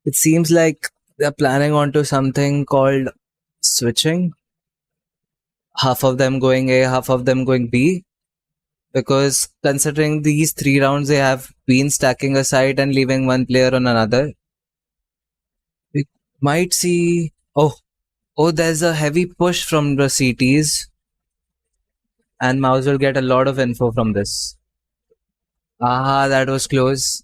it seems like they're planning onto something called switching. Half of them going A, half of them going B. Because considering these 3 rounds, they have been stacking a side and leaving one player on another. We might see... Oh, there's a heavy push from the CTs. And Mouse will get a lot of info from this. Ah, that was close.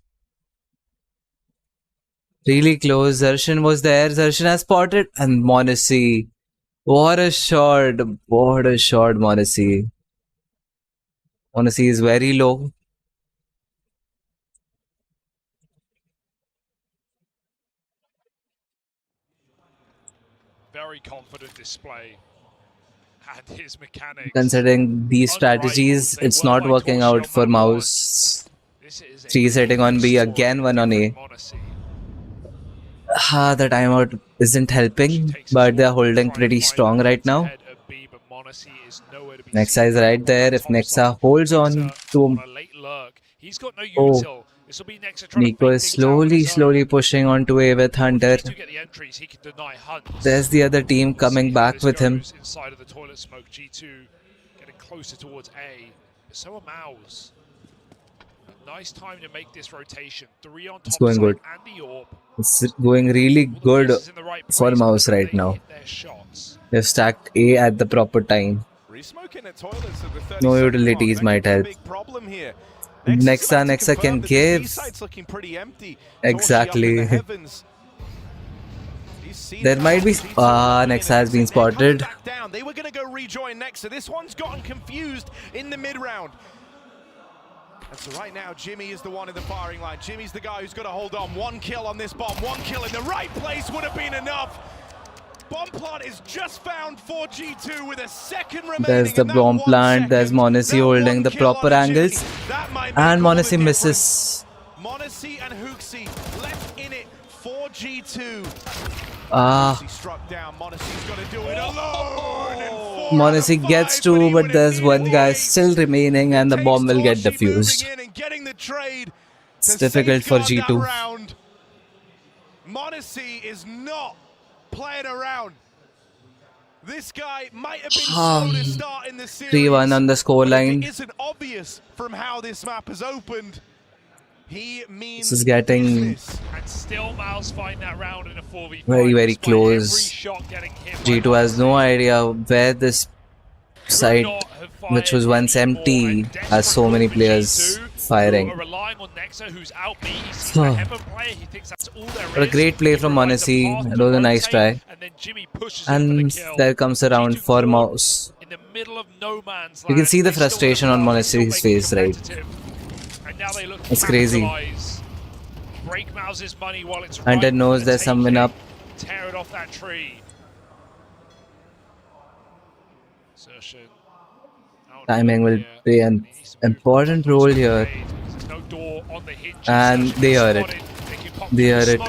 Really close. Zarshan was there. Zarshan has spotted. And Monacy. What a shot. What a shot, Monacy. Monacy is very low. Very confident display. And his mechanics. Considering these strategies, it's not working out for Mouse. 3 setting on B, again 1 on A. The timeout isn't helping, but they're holding pretty strong right now. Nexa is right there. If Nexa holds on to... Oh, Nico is slowly pushing onto A with Hunter. There's the other team coming back with him. Inside of the toilet smoke, G2 getting closer towards A. So are Mouse. A nice time to make this rotation. 3 on top It's going good. and the orb. It's going really good for Mouse right now. They've stacked A at the proper time. No utilities might help. Nexa can give. Exactly. There might be... Nexa has been spotted. They were going to go rejoin Nexa. This one's gotten confused in the mid-round. And so right now, Jimmy is the one in the firing line. Jimmy's the guy who's got to hold on. 1 kill on this bomb. 1 kill in the right place would have been enough. Bomb plant is just found for G2 with a second remaining. There's the bomb plant. There's Monacy holding the proper angles. And Monacy misses. Monacy and Hooksy left in it for G2. Struck down. Monacy's got to do it alone. Monacy gets 2, but there's one guy still remaining and the bomb will get defused. It's difficult for G2. Monacy is not playing around. This guy might have been slow to start in the series. 3-1 on the scoreline. It isn't obvious from how this map has opened. He means this is getting and still Mouse find that round in a 4v5. very close. G2 has no idea where this side, which was once empty, has so many players firing. But a great play from Monacy. It was a nice try. And there comes a round for Mouse. You can see the frustration on Monacy's face, right? It's crazy. Hunter knows there's someone up. Tear it off that tree. Timing will play an important role here. And they hear it. They hear it.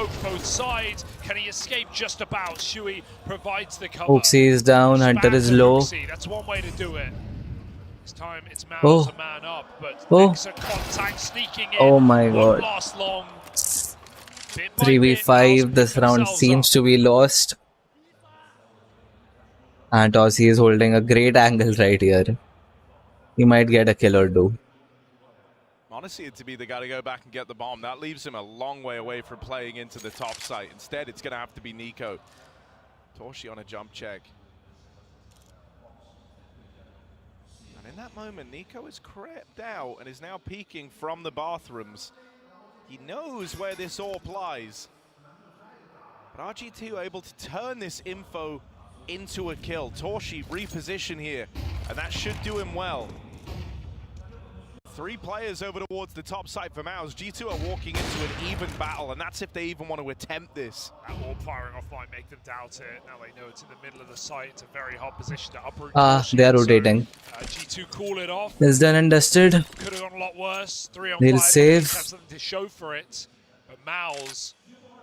Can he escape just about? Shui provides the cover. Hooksy is down, Hunter is low. That's one way to do it. This time it's Mouse a man up, but contact sneaking in. Oh my god. 3v5, this round seems to be lost. And Tossie is holding a great angle right here. He might get a kill or 2. Monacy to be the guy to go back and get the bomb. That leaves him a long way away from playing into the top site. Instead, it's going to have to be Nico. Torshi on a jump check. And in that moment, Nico has crept out and is now peeking from the bathrooms. He knows where this AWP lies. But RG2 able to turn this info into a kill. Torshi reposition here, and that should do him well. 3 players over towards the top side for Mouse. G2 are walking into an even battle, and that's if they even want to attempt this. That wall firing off might make them doubt it. Now they know it's in the middle of the site. It's a very hot position to uproot. They are rotating. G2 call it off. It's done and dusted. Could have gone a lot worse. 3 on 5. They'll save. Have something to show for it. But Mouse,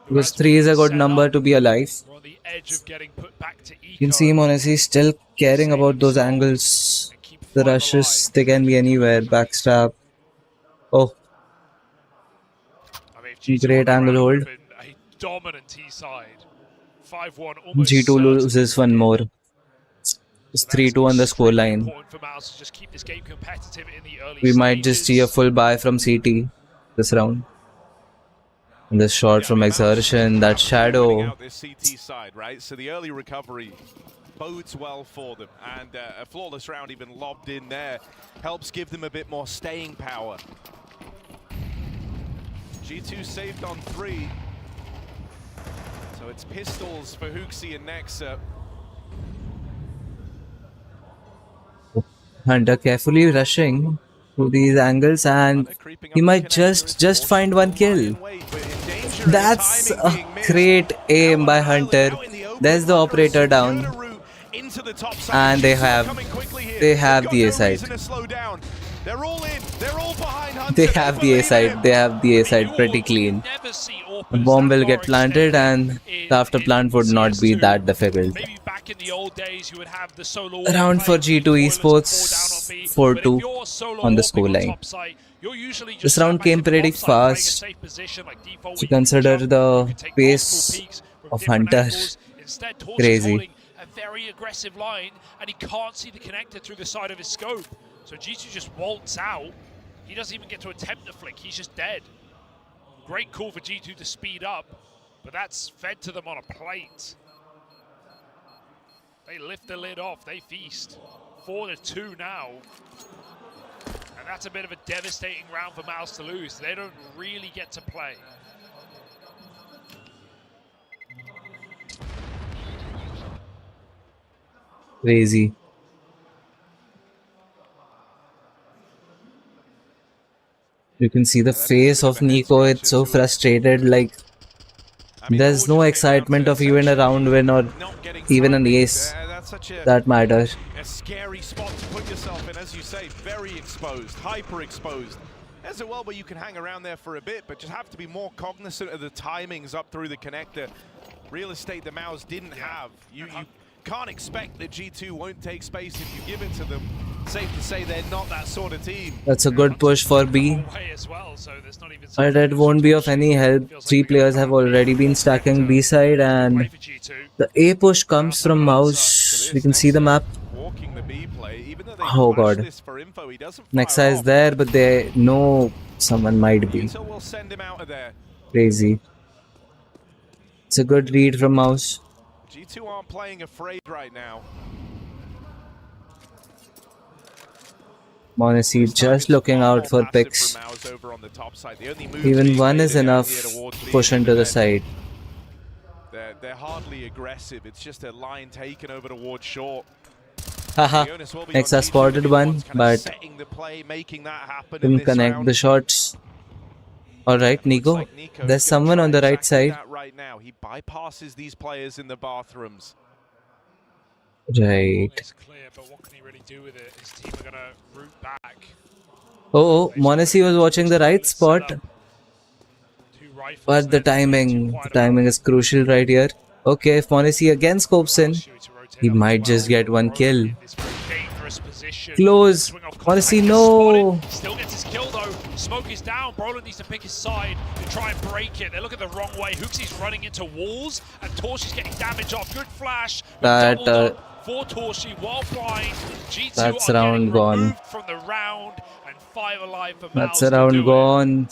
because 3 is a good number to be alive. we're on the edge of getting put back to You can see Monacy still caring about those angles. The rushes, they can be anywhere. Backstab. Oh. Great angle hold. A dominant T side. 5-1 almost G2 loses one more. It's 3-2 on the scoreline. important for Mouse to just keep this game competitive in the early We might just see a stages. full buy from CT this round. And the shot from Exertion, that shadow. Out this CT side, right? So the early recovery bodes well for them, and a flawless round even lobbed in there helps give them a bit more staying power. G2 saved on 3. So it's pistols for Hooksy and Nexa. Hunter carefully rushing through these angles, and he might just find one kill. That's a great aim by Hunter. There's the operator down, and they have the A side. They have the A side. They have the A side pretty clean. The bomb will get planted, and the after plant would not be that difficult. Round for G2 Esports, 4-2 on the scoreline. This round came pretty fast. To consider the pace of Hunter, crazy. A very aggressive line, and he can't see the connector through the side of his scope. So G2 just waltz out. He doesn't even get to attempt the flick. He's just dead. Great call for G2 to speed up, but that's fed to them on a plate. They lift the lid off. They feast. 4-2 now. And that's a bit of a devastating round for Mouse to lose. They don't really get to play. Crazy. You can see the face of Nico. It's so frustrated, like there's no excitement of even a round win or even an ace that matters. A scary spot to put yourself in, as you say, very exposed, hyper exposed. There's a world where you can hang around there for a bit, but just have to be more cognizant of the timings up through the connector. Real estate the Maus didn't have. You can't expect that G2 won't take space if you give it to them. Safe to say they're not that sort of team. That's a good push for B. But it won't be of any help. 3 players have already been stacking B side, and the A push comes from Mouse. We can see the map. Oh god. Nexa is there, but they know someone might be. Crazy. It's a good read from Mouse. G2 aren't playing afraid right now. Honestly, just looking out for picks. Even one is enough to push into the side. They're hardly aggressive. It's just a line taken over towards short. Haha, Nexa spotted one, but didn't connect the shots. Alright, Nico. There's someone on the right side. Right now, he bypasses these players in the bathrooms. Right. It's clear, but what can he really do with it? His team are gonna root back. Oh, Monesi was watching the right spot. But the timing is crucial right here. Okay, if Monesi again scopes in, he might just get one kill. Close. Monesi, no. Still gets his kill though. Smoke is down. Brolin needs to pick his side to try and break it. They're looking the wrong way. Hooksy's running into walls, and Torshi's getting damage off. Good flash. That for Torshi while blind. G2 that's are round gone. from the round, and 5 alive for That's a round gone.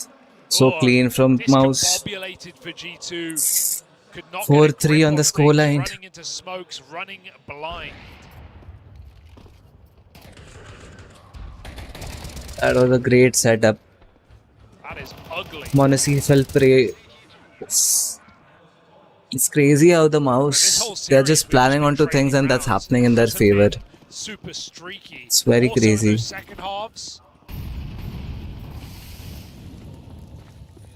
So clean from Mouse. 4-3 on the scoreline. Running into smokes, running blind. That was a great setup. That is ugly. Monesi fell prey. It's crazy how the Mouse, they're just planning onto things and that's happening in their favor. Super streaky. It's very crazy. Second halves,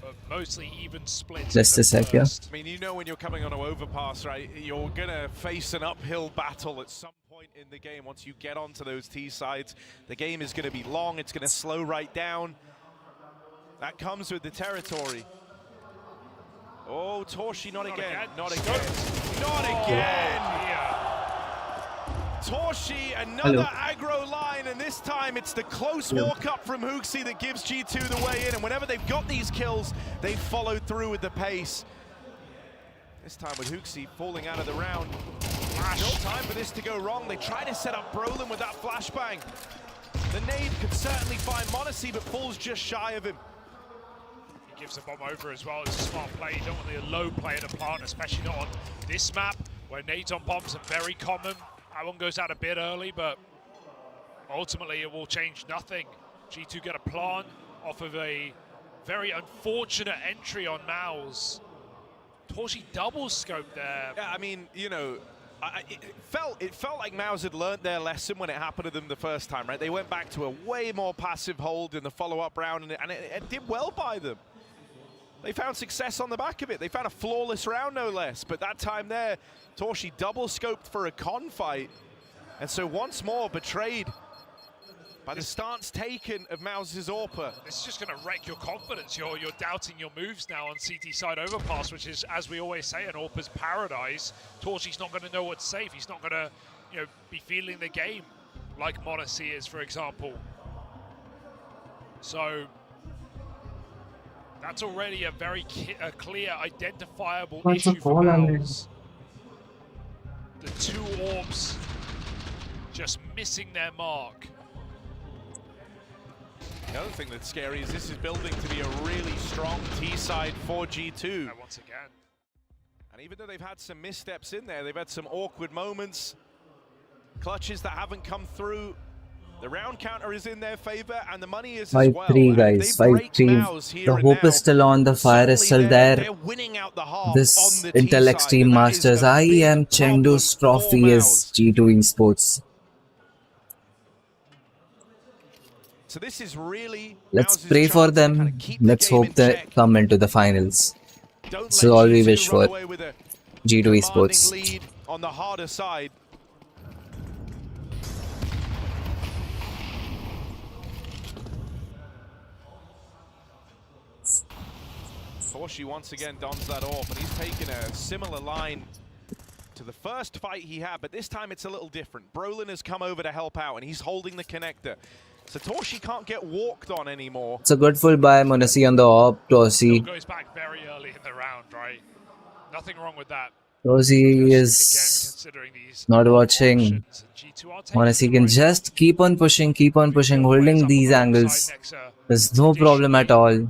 but mostly even split. Just a sec, yeah. I mean, you know when you're coming on an overpass, right? You're gonna face an uphill battle at some point in the game. Once you get onto those T sides, the game is gonna be long. It's gonna slow right down. That comes with the territory. Oh, Torshi, not again. Not again. Not again. Torshi, Hello. another aggro line, and this time it's the close walk up from Hooksy that gives G2 the way in, and whenever they've got these kills, they've followed through with the pace. This time with Hooksy falling out of the round. No time for this to go wrong. They try to set up Brolin with that flashbang. The nade could certainly find m0NESY, but falls just shy of him. He gives the bomb over as well. It's a smart play. You don't want the low player to plant, especially not on this map, where nades on bombs are very common. That one goes out a bit early, but ultimately it will change nothing. G2 get a plant off of a very unfortunate entry on Mouse. Torshi double scope there. Yeah, I mean, you know, it felt like Mouse had learned their lesson when it happened to them the first time, right? They went back to a way more passive hold in the follow-up round, and it did well by them. They found success on the back of it. They found a flawless round, no less. But that time there, Torshi double scoped for a con fight, and so once more betrayed by the stance taken of Mouse's AWPer. This is just going to wreck your confidence. You're doubting your moves now on CT side overpass, which is, as we always say, an AWPer's paradise. Torshi's not going to know what's safe. He's not going to, be feeling the game like m0NESY is, for example. So that's already a very clear, identifiable issue for Mouse. The two orbs just missing their mark. The other thing that's scary is this is building to be a really strong T-side for G2. Once again. And even though they've had some missteps in there, they've had some awkward moments, clutches that haven't come through. The round counter is in their favor, and the money is as well. 5-3 guys, 5-3. The hope is still on, the fire is still there. This Intel Extreme Masters IEM Chengdu's trophy is G2 Esports. So this is really Let's pray for them. Let's hope they come into the finals. This is all we wish for. G2 Esports. Lead on the harder side. Torshi once again dons that off, and he's taken a similar line to the first fight he had, but this time it's a little different. Brolin has come over to help out, and he's holding the connector. So Torshi can't get walked on anymore. It's a good full buy, m0NESY on the op. Torshi Goes back very early in the round, right? Nothing wrong with that. Torshi is not watching. m0NESY can just keep on pushing, holding these angles. There's no problem at all.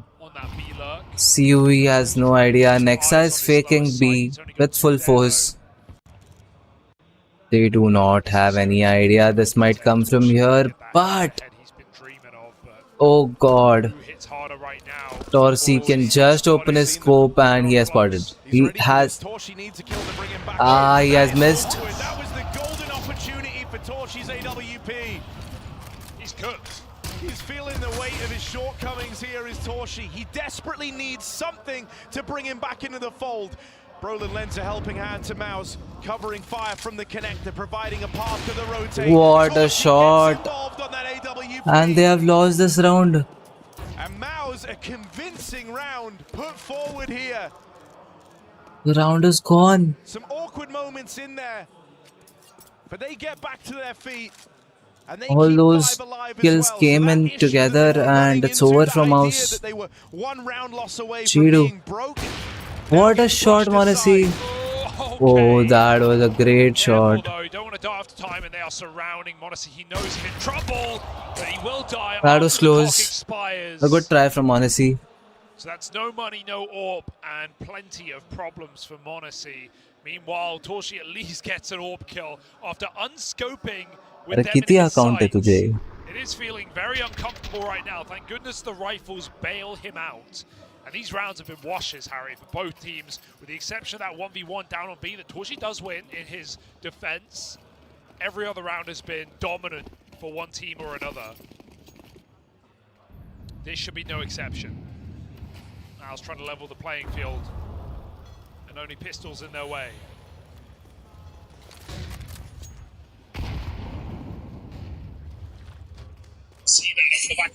CUE has no idea. Nexa is faking B with full force. They do not have any idea this might come from here, but oh god, Torshi can just open his scope and he has spotted. He has missed. That was the golden opportunity for Torshi's AWP. He's cooked. He's feeling the weight of his shortcomings here is Torshi. He desperately needs something to bring him back into the fold. Brolin lends a helping hand to Mouse, covering fire from the connector, providing a path to the rotate. What a shot! And they have lost this round. And Mouse, a convincing round put forward here. The round is gone. Some awkward moments in there, but they get back to their feet. And they all those kills came in together and it's over for Mouse. G2. What a shot, m0NESY. Oh, that was a great shot. You don't want to die after time, and they are surrounding m0NESY. He knows he's in trouble, but he will die. That was close. A good try from m0NESY. So that's no money, no AWP, and plenty of problems for m0NESY. Meanwhile, Torshi at least gets an AWP kill after unscoping with them in his sights. It is feeling very uncomfortable right now. Thank goodness the rifles bail him out. And these rounds have been washes, Harry, for both teams, with the exception of that 1v1 down on B that Torshi does win in his defense. Every other round has been dominant for one team or another. This should be no exception. Mal's trying to level the playing field, and only pistols in their way. See that?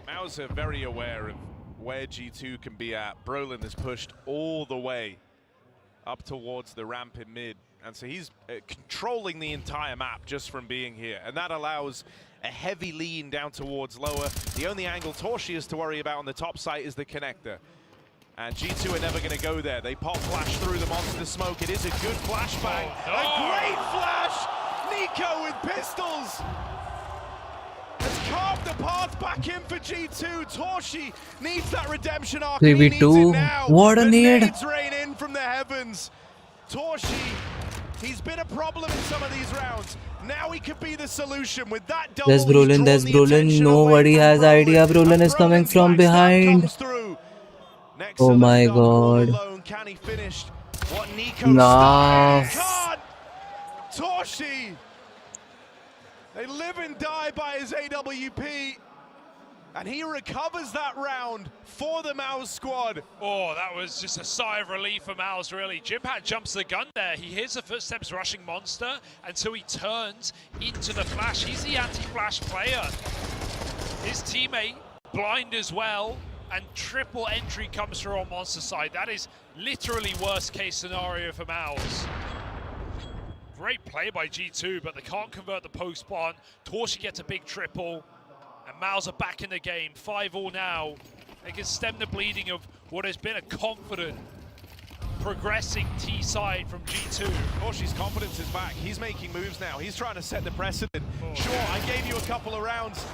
Maus are very aware of where G2 can be at. Brolin has pushed all the way up towards the ramp in mid. And so he's controlling the entire map just from being here. And that allows a heavy lean down towards lower. The only angle Torshi has to worry about on the top site is the connector. And G2 are never going to go there. They pop flash through the monster smoke. It is a good flashbang. A great flash! Nico with pistols! Has carved the path back in for G2. Torshi needs that redemption arc. 3v2. What a need. Nades rain in from the heavens. Torshi, he's been a problem in some of these rounds. Now he could be the solution with that double. There's Brolin. Nobody has idea. Brolin is coming from behind. Oh my god. Can he finish what Nico Nah. started? Torshi. They live and die by his AWP. And he recovers that round for the Maus squad. Oh, that was just a sigh of relief for Maus, really. Jimpat jumps the gun there. He hears the footsteps rushing Monster, and so he turns into the flash. He's the anti-flash player. His teammate, blind as well, and triple entry comes through on Monster side. That is literally worst case scenario for Maus. Great play by G2, but they can't convert the post plant. Torshi gets a big triple. And Maus are back in the game, 5-all now. They can stem the bleeding of what has been a confident, progressing T side from G2. Torshi's confidence is back. He's making moves now. He's trying to set the precedent. Sure, I gave you a couple of rounds,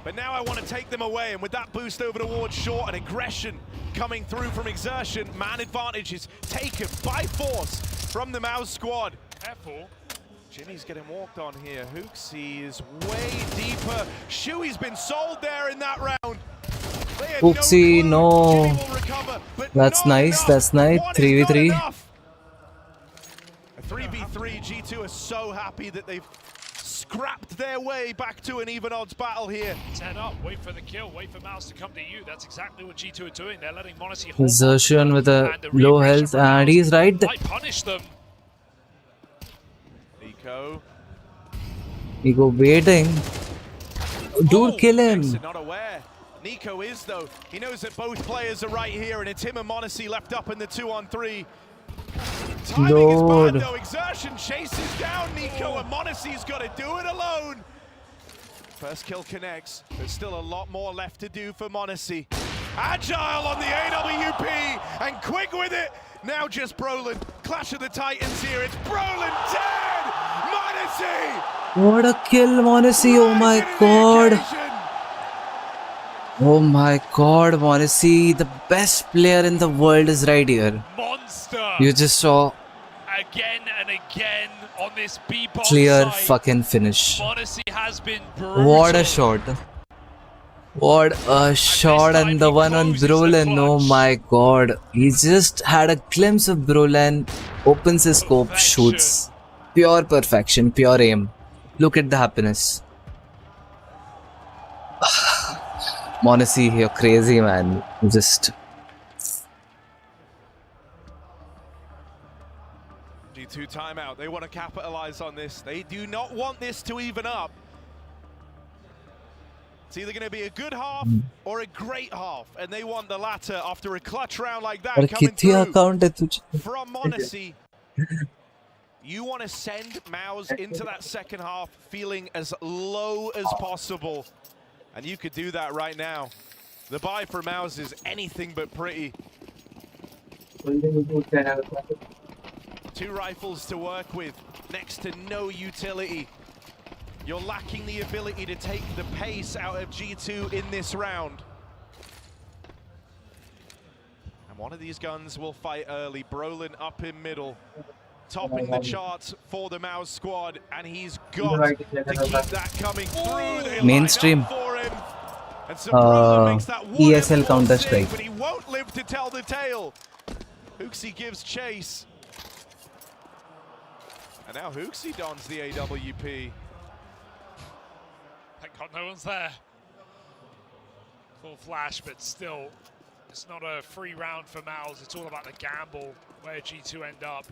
but now I want to take them away. And with that boost over towards Short and aggression coming through from Exertion, man advantage is taken by force from the Maus squad. Careful. Jimmy's getting walked on here. Hooksy is way deeper. Shui's been sold there in that round. Oopsie, no. That's nice, that's nice. 3v3. A 3v3, G2 are so happy that they've scrapped their way back to an even odds battle here. 10 up, wait for the kill, wait for Maus to come to you. That's exactly what G2 are doing. They're letting Monacy hold Exertion with a low health, and he's right there. might punish them. Nico waiting. Dude, kill him. Not aware. Nico is though. He knows that both players are right here, and it's him and Monacy left up in the 2-on-3. Timing is bad though. Exertion chases down Nico, and Monacy's got to do it alone. First kill connects. There's still a lot more left to do for Monacy. Agile on the AWP and quick with it. Now just Brolin. Clash of the Titans here. It's Brolin dead. Monacy. What a kill, Monacy. Oh my god. Oh my god, Monacy. The best player in the world is right here. Monster. You just saw again and again on this B-bomb clear side. fucking finish. Monacy has been brutal. What a shot. What a shot, and the one on Brolin, oh my god. He just had a glimpse of Brolin, opens his scope, shoots. Pure perfection, pure aim. Look at the happiness. Monacy, you're crazy, man. Just... G2 timeout. They want to capitalize on this. They do not want this to even up. It's either going to be a good half or a great half, and they want the latter after a clutch round like that coming through from Monacy. You want to send Maus into that second half feeling as low as possible, and you could do that right now. The buy for Maus is anything but pretty. 2 rifles to work with, next to no utility. You're lacking the ability to take the pace out of G2 in this round. And one of these guns will fight early. Brolin up in middle, topping the charts for the Maus squad, and he's got to keep that coming through. They Mainstream. line up for him. And so Brolin makes that ESL Counter-Strike. but he won't live to tell the tale. Hooksy gives chase. And now Hooksy dons the AWP. Thank God no one's there. Full flash, but still, it's not a free round for Maus. It's all about the gamble, where G2 end up.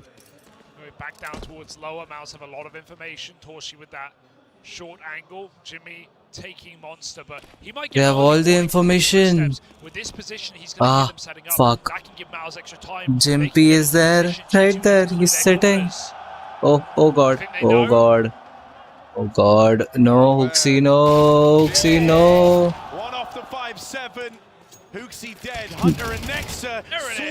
Going back down towards lower. Maus have a lot of information. Torshi with that short angle. Jimmy taking Monster, but he might They get have all the information. with this position. He's going to get them setting up. Fuck. That can give Mouse extra time. Jimpy is there, right there. He's sitting. Oh god. Oh god. Oh god. No, Hooksy, no. Hooksy, no. 1 off the 5-7. Hooksy dead. Hunter and Nexa.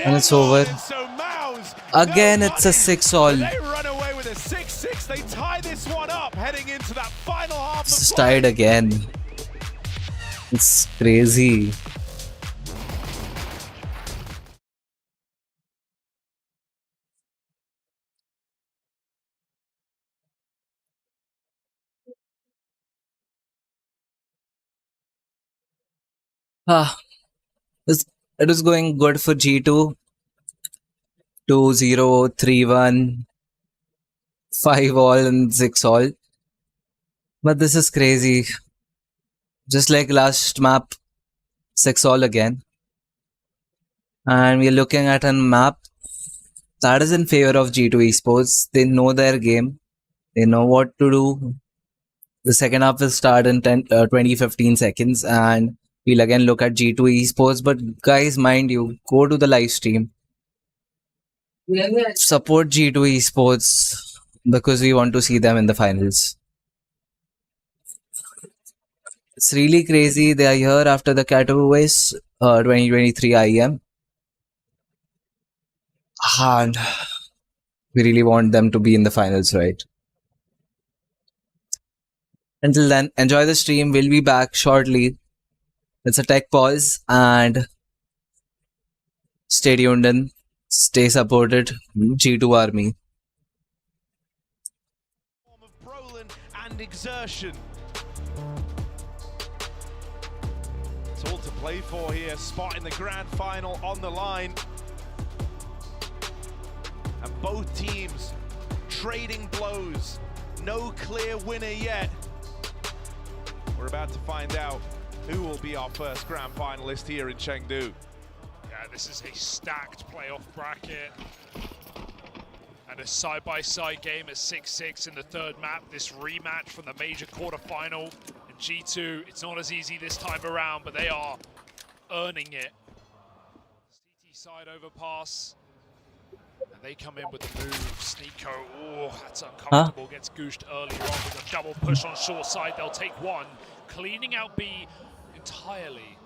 And it's over. So Mouse. Again, it's a 6-all. They run away with a 6-6. They tie this one up heading into that final half. This is tied again. It's crazy. It was going good for G2. 2-0, 3-1, 5-all and 6-all. But this is crazy. Just like last map, 6-all again. And we're looking at a map that is in favor of G2 Esports. They know their game. They know what to do. The second half will start in 20-15 seconds. And we'll again look at G2 Esports. But guys, mind you, go to the live stream. Support G2 Esports because we want to see them in the finals. It's really crazy. They are here after the Katowice 2023 IEM. And we really want them to be in the finals, right? Until then, enjoy the stream. We'll be back shortly. It's a tech pause and stay tuned in. Stay supported. G2 Army. And exertion. It's all to play for here. Spot in the grand final on the line. And both teams trading blows. No clear winner yet. We're about to find out who will be our first grand finalist here in Chengdu. Yeah, this is a stacked playoff bracket. And a side-by-side game at 6-6 in the third map. This rematch from the major quarterfinal. And G2, it's not as easy this time around, but they are earning it. CT side overpass. And they come in with the move. Sneeko, oh, that's uncomfortable. Gets gooshed earlier on with a double push on short side. They'll take one. Cleaning out B entirely.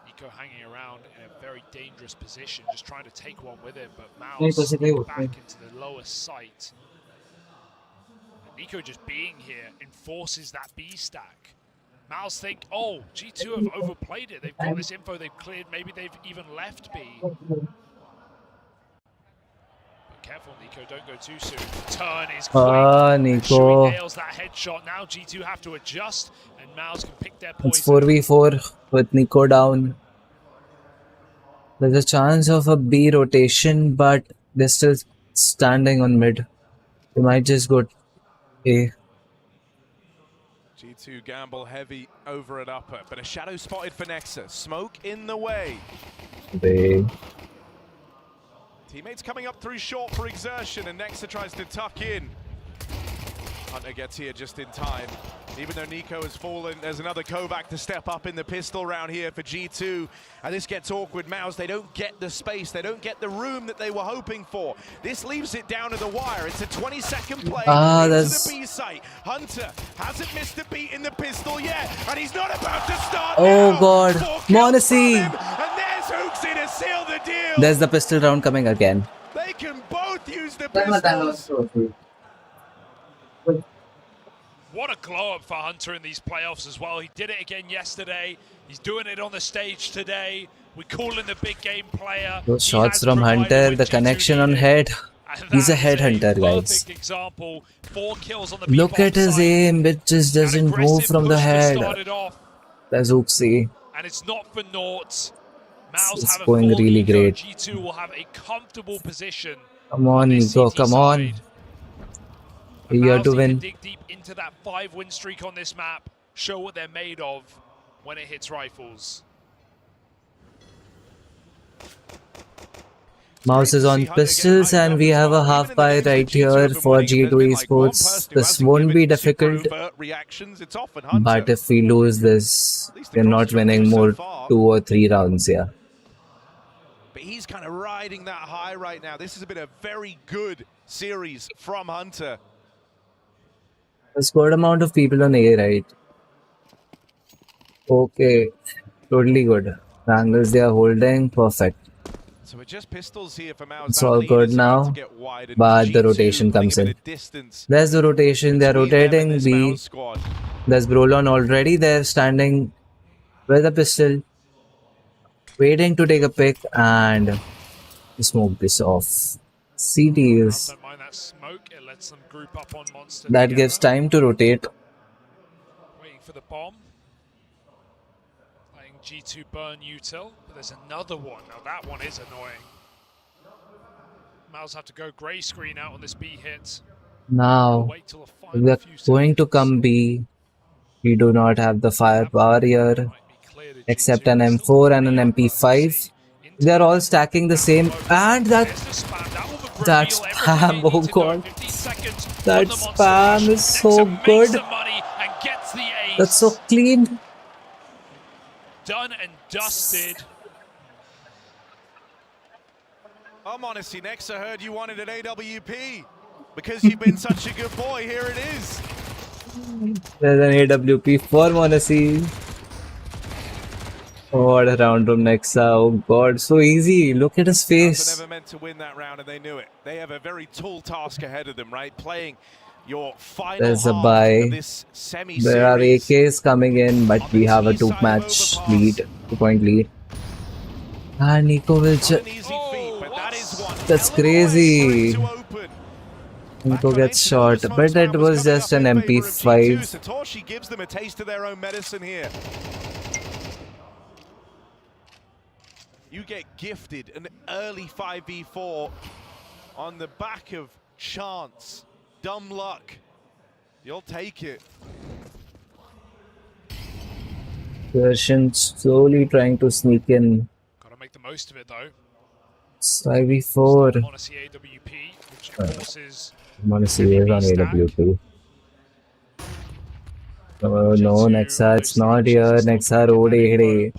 Nico hanging around in a very dangerous position, just trying to take one with him, but Mouse back into the lower site. And Nico just being here enforces that B stack. Mouse think, oh, G2 have overplayed it. They've got this info they've cleared. Maybe they've even left B. But careful, Nico, don't go too soon. The turn is quick. Nico. Nails that headshot. Now G2 have to adjust, and Mouse can pick their poison. It's 4v4 with Nico down. There's a chance of a B rotation, but they're still standing on mid. They might just go A. G2 gamble heavy over at upper, but a shadow spotted for Nexa. Smoke in the way. B. Teammates coming up through short for exertion, and Nexa tries to tuck in. Hunter gets here just in time. Even though Nico has fallen, there's another Kovac to step up in the pistol round here for G2. And this gets awkward. Mouse, they don't get the space. They don't get the room that they were hoping for. This leaves it down to the wire. It's a 20-second play into the B site. Hunter hasn't missed a beat in the pistol yet, and he's not about to start Oh now. god, Monacy! And there's Hooksy to seal the deal. There's the pistol round coming again. They can both use the pistols. What a glow up for Hunter in these playoffs as well. He did it again yesterday. He's doing it on the stage today. We call him the big game player. Those shots from Hunter, the connection on head. He's a headhunter, guys. Example. 4 kills on the Look at his aim, it just doesn't move from the head. There's Hooksy. And it's not for naught. Mouse It's have going a full really Nico. great. G2 will have a comfortable position. Come on, Nico, come on. You're to win. Dig deep into that 5-win streak on this map. Show what they're made of when it hits rifles. Mouse is on pistols, and we have a half buy right here for G2 Esports. This won't be difficult, but if we lose this, we're not winning more 2 or 3 rounds here. But he's kind of riding that high right now. This has been a very good series from Hunter. There's good amount of people on A, right? Okay, totally good. The angles they are holding, perfect. So we're just pistols here for Mao's. It's all good now, but the rotation comes in. There's the rotation, they're rotating B. There's Brolon already there standing with a pistol, waiting to take a pick and smoke this off. CTs. That gives time to rotate. Waiting for the bomb. Letting G2 burn util, but there's another one. Now that one is annoying. Mouse have to go grey screen out on this B hit. Now, we're going to come B. We do not have the firepower here, except an M4 and an MP5. They're all stacking the same, and that's spam. Oh god, that spam is so good. That's so clean. Done and dusted. Oh, Monacy, next I heard you wanted an AWP. Because you've been such a good boy, here it is. There's an AWP for Monacy. Oh, what a round from Nexa. Oh god, so easy. Look at his face. Never meant to win that round, and they knew it. They have a very tall task ahead of them, right? Playing your final There's a half buy. of this semi-series. There are AKs coming in, but we have a 2-match lead, 2-point lead. And Nico will that's crazy. Nico gets shot, but it was just an MP5. Satoshi gives them a taste of their own medicine here. You get gifted an early 5v4 on the back of chance, dumb luck. You'll take it. Version slowly trying to sneak in. Gotta make the most of it though. It's 5v4. Monacy AWP, which of course is Monacy is on AWP. Oh no, Nexa, it's not here. Nexa road A.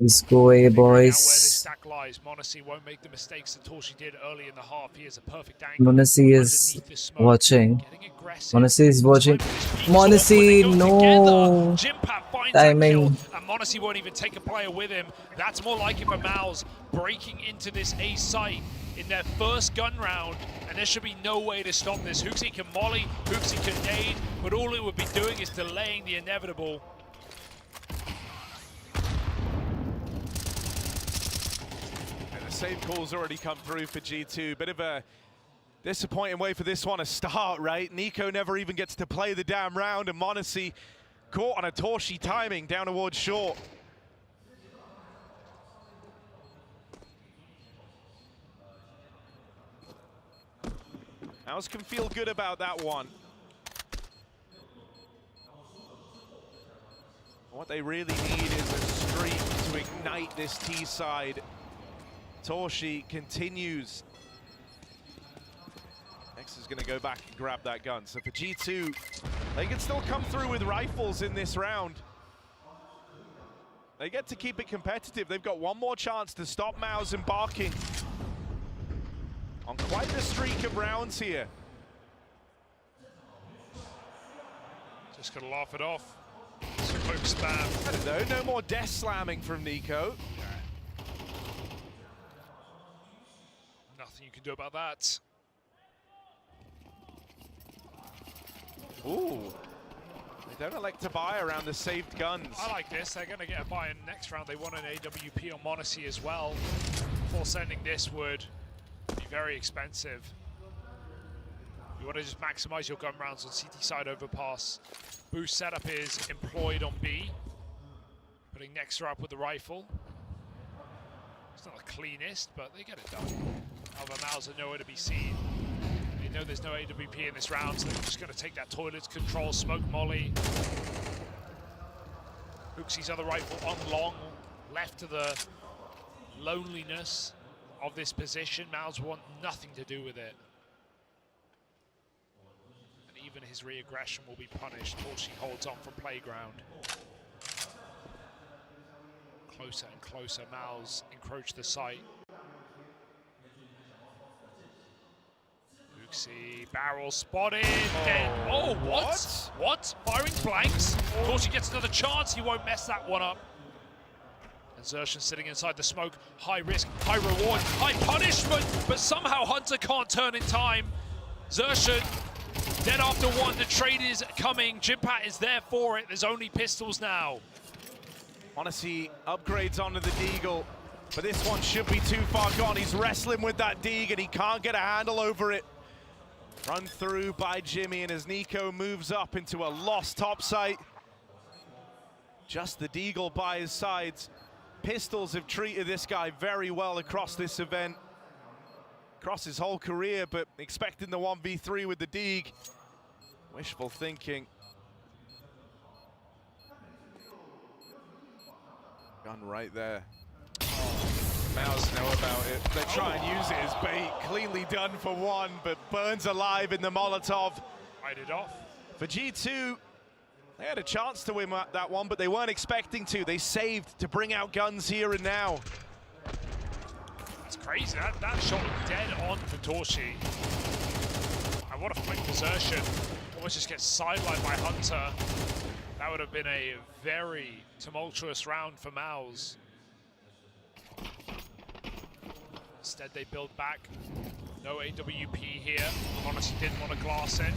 Let's go A, boys. Monacy won't make the mistakes that Torshi did early in the half. He has a perfect angle. Monacy is watching. Monacy is watching. Monacy, no. Timing. And Monacy won't even take a player with him. That's more like it for Mouse breaking into this A site in their first gun round, and there should be no way to stop this. Hooksy can molly, Hooksy can nade, but all it would be doing is delaying the inevitable. And the save call's already come through for G2. Bit of a disappointing way for this one to start, right? Nico never even gets to play the damn round, and Monacy caught on a Torshi timing down towards short. Mouse can feel good about that one. What they really need is a streak to ignite this T side. Torshi continues. Next is going to go back and grab that gun. So for G2, they can still come through with rifles in this round. They get to keep it competitive. They've got one more chance to stop Mao's embarking on quite the streak of rounds here. Just gonna laugh it off. Smoke spam. I don't know, no more death slamming from Nico. Nothing you can do about that. Ooh. They don't elect to buy around the saved guns. I like this. They're gonna get a buy in the next round. They want an AWP on Monacy as well. Before sending this would be very expensive. You want to just maximize your gun rounds on CT side overpass. Boost setup is employed on B. Putting Nexa up with the rifle. It's not the cleanest, but they get it done. However, Mouse are nowhere to be seen. They know there's no AWP in this round, so they're just going to take that toilet control, smoke molly. Hooksy's other rifle on long, left to the loneliness. of this position. Maus want nothing to do with it. And even his re-aggression will be punished. Torchy holds on from playground. Closer and closer, Maus encroach the site. Luxi, barrel spotted. Oh, what? What? Firing blanks. Torchy gets another chance. He won't mess that one up. And Zershan sitting inside the smoke. High risk, high reward, high punishment. But somehow Hunter can't turn in time. Zershan dead after one. The trade is coming. Jimpat is there for it. There's only pistols now. Honesty upgrades onto the Deagle, but this one should be too far gone. He's wrestling with that Deagle and he can't get a handle over it. Run through by Jimmy, and as Nico moves up into a lost top site, just the Deagle by his sides. Pistols have treated this guy very well across this event, across his whole career, but expecting the 1v3 with the Deagle. Wishful thinking. Gun right there. Maus know about it. They try and use it as bait. Cleanly done for one, but burns alive in the Molotov. Fight it off. For G2, they had a chance to win that one, but they weren't expecting to. They saved to bring out guns here and now. It's crazy. That shot dead on for Torchy. And what a flick desertion. Almost just gets sidelined by Hunter. That would have been a very tumultuous round for Maus. Instead, they build back. No AWP here. Honestly, didn't want to glass in.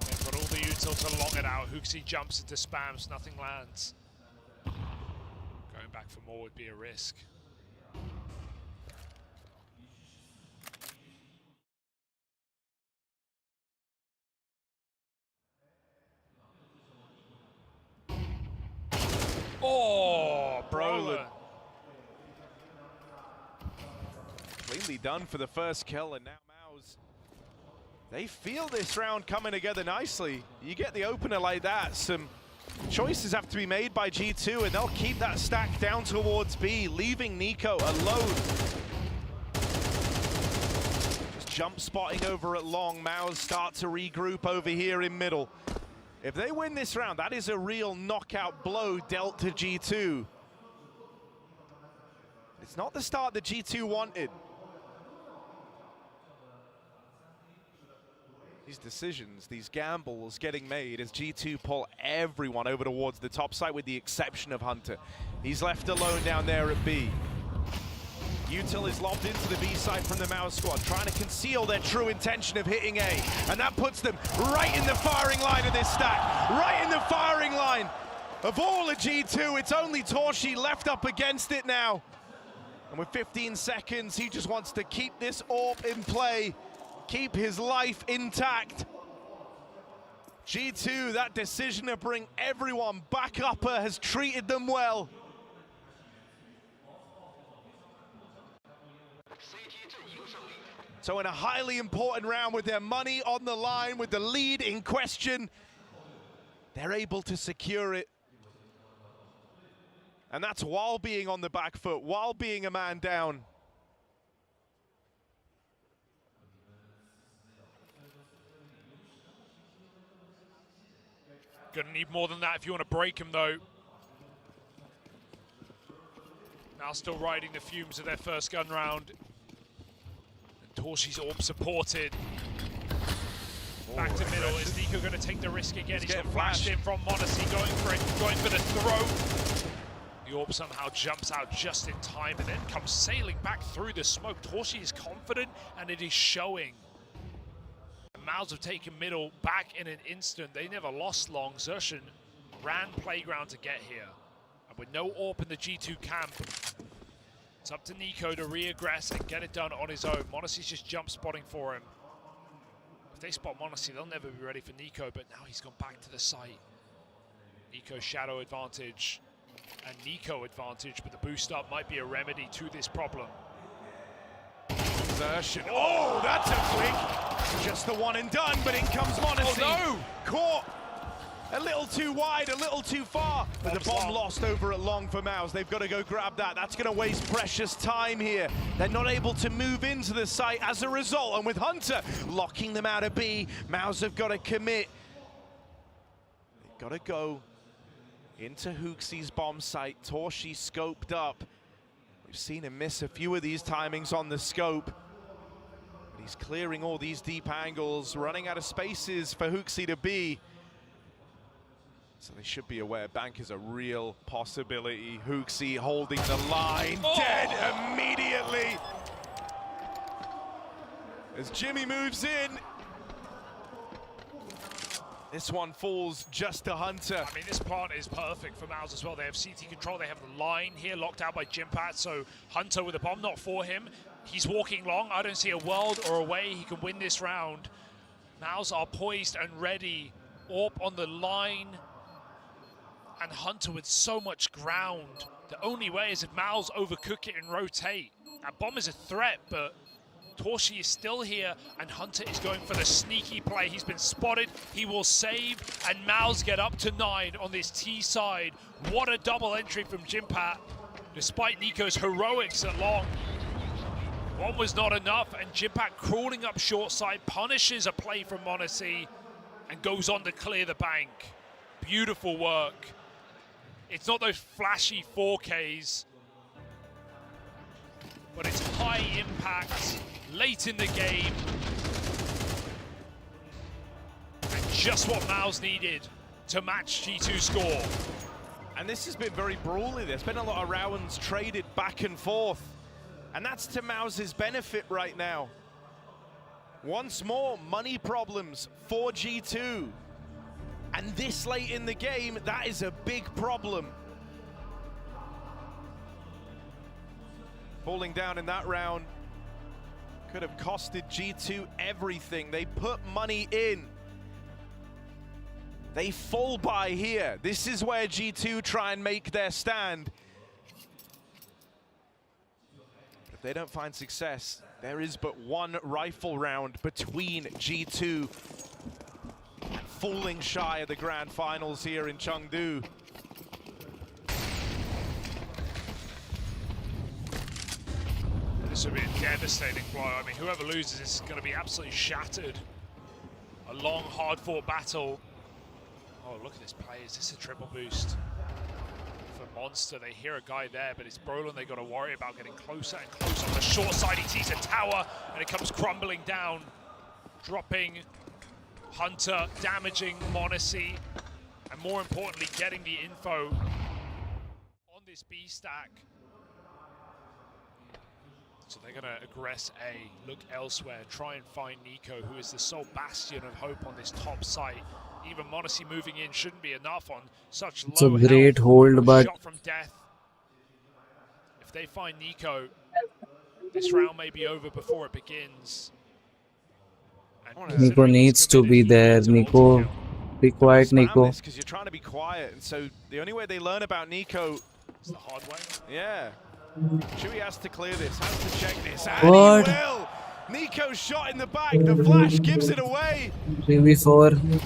They've got all the util to long it out. Hooksy jumps into spams, nothing lands. Going back for more would be a risk. Oh, Brolin. Cleanly done for the first kill, and now Maus, they feel this round coming together nicely. You get the opener like that, some choices have to be made by G2, and they'll keep that stack down towards B, leaving Nico alone. Just jump spotting over at long. Maus start to regroup over here in middle. If they win this round, that is a real knockout blow dealt to G2. It's not the start that G2 wanted. These decisions, these gambles getting made as G2 pull everyone over towards the top side with the exception of Hunter. He's left alone down there at B. Util is lobbed into the B side from the Maus squad, trying to conceal their true intention of hitting A. And that puts them right in the firing line of this stack. Right in the firing line of all of G2. It's only Torchy left up against it now. And with 15 seconds, he just wants to keep this AWP in play, keep his life intact. G2, that decision to bring everyone back upper has treated them well. So in a highly important round with their money on the line, with the lead in question, they're able to secure it. And that's while being on the back foot, while being a man down. Gonna need more than that if you want to break him, though. Now still riding the fumes of their first gun round. Torchy's AWP supported. Back to middle. Is Nico going to take the risk again? He's got flashed in from Monacy, going for it, going for the throw. The AWP somehow jumps out just in time and then comes sailing back through the smoke. Torchy is confident and it is showing. And Maus have taken middle back in an instant. They never lost long. Zershan ran playground to get here. And with no AWP in the G2 camp, it's up to Nico to re-aggress and get it done on his own. Monacy's just jump spotting for him. If they spot Monacy, they'll never be ready for Nico, but now he's gone back to the site. Nico's shadow advantage and Nico advantage, but the boost up might be a remedy to this problem. Zershan. Oh, that's a flick. Just the one and done, but in comes Monacy. Oh no! Caught A little too wide, a little too far. But the bomb lost over at long for Maus. They've got to go grab that. That's going to waste precious time here. They're not able to move into the site as a result. And with Hunter locking them out of B, Maus have got to commit. They've got to go into Hooxie's bomb site. Torshi scoped up. We've seen him miss a few of these timings on the scope. But he's clearing all these deep angles, running out of spaces for Hooxie to be. So they should be aware Bank is a real possibility. Hooxie holding the line, dead immediately. As Jimmy moves in, this one falls just to Hunter. I mean, this plant is perfect for Maus as well. They have CT control, they have the line here locked out by Jimpat, so Hunter with a bomb, not for him. He's walking long. I don't see a world or a way he can win this round. Maus are poised and ready. Orp on the line. And Hunter with so much ground. The only way is if Maus overcook it and rotate. That bomb is a threat, but Torshi is still here, and Hunter is going for the sneaky play. He's been spotted, he will save, and Maus get up to 9 on this T side. What a double entry from Jimpat, despite Nico's heroics at long. One was not enough, and Jimpat crawling up short side, punishes a play from m0NESY, and goes on to clear the bank. Beautiful work. It's not those flashy 4Ks, but it's high impact, late in the game. And just what Maus needed to match G2's score. And this has been very brawly. There's been a lot of rounds traded back and forth. And that's to Maus's benefit right now. Once more, money problems for G2. And this late in the game, that is a big problem. Falling down in that round could have costed G2 everything. They put money in. They fall by here. This is where G2 try and make their stand. But if they don't find success, there is but one rifle round between G2 falling shy of the grand finals here in Chengdu. This would be a devastating blow. I mean, whoever loses is going to be absolutely shattered. A long, hard-fought battle. Oh, look at this play. Is this a triple boost for Monster? They hear a guy there, but it's Brolin they got to worry about, getting closer and closer. On the short side, he sees a tower, and it comes crumbling down, dropping Hunter, damaging m0NESY, and more importantly, getting the info on this B stack. So they're going to aggress A, look elsewhere, try and find Nico, who is the sole bastion of hope on this top site. Even m0NESY moving in shouldn't be enough on such It's a low great health. hold, but Shot from death. If they find Nico, this round may be over before it begins. Nico needs to be there. Nico, be quiet, Nico. Because you're trying to be quiet, and so the only way they learn about Nico is the hard way. Yeah. Chewy has to clear this, has to check this, and What? he will! Nico's shot in the back, the flash gives it away! 3v4.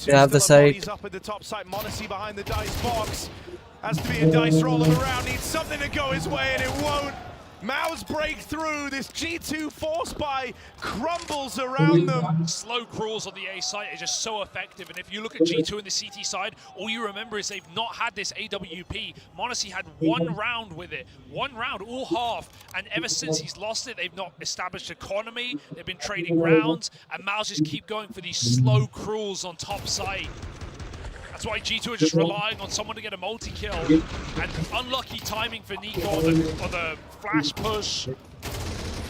They have the site. Up at the top side, m0NESY behind the dice box. Has to be a dice roll of the round, needs something to go his way, and it won't. Maus break through, this G2 force buy crumbles around them. Slow crawls on the A site is just so effective, and if you look at G2 in the CT side, all you remember is they've not had this AWP. m0NESY had one round with it, one round, all half, and ever since he's lost it, they've not established economy, they've been trading rounds, and Maus just keep going for these slow crawls on top site. That's why G2 are just relying on someone to get a multi-kill. And unlucky timing for Nico on the flash push.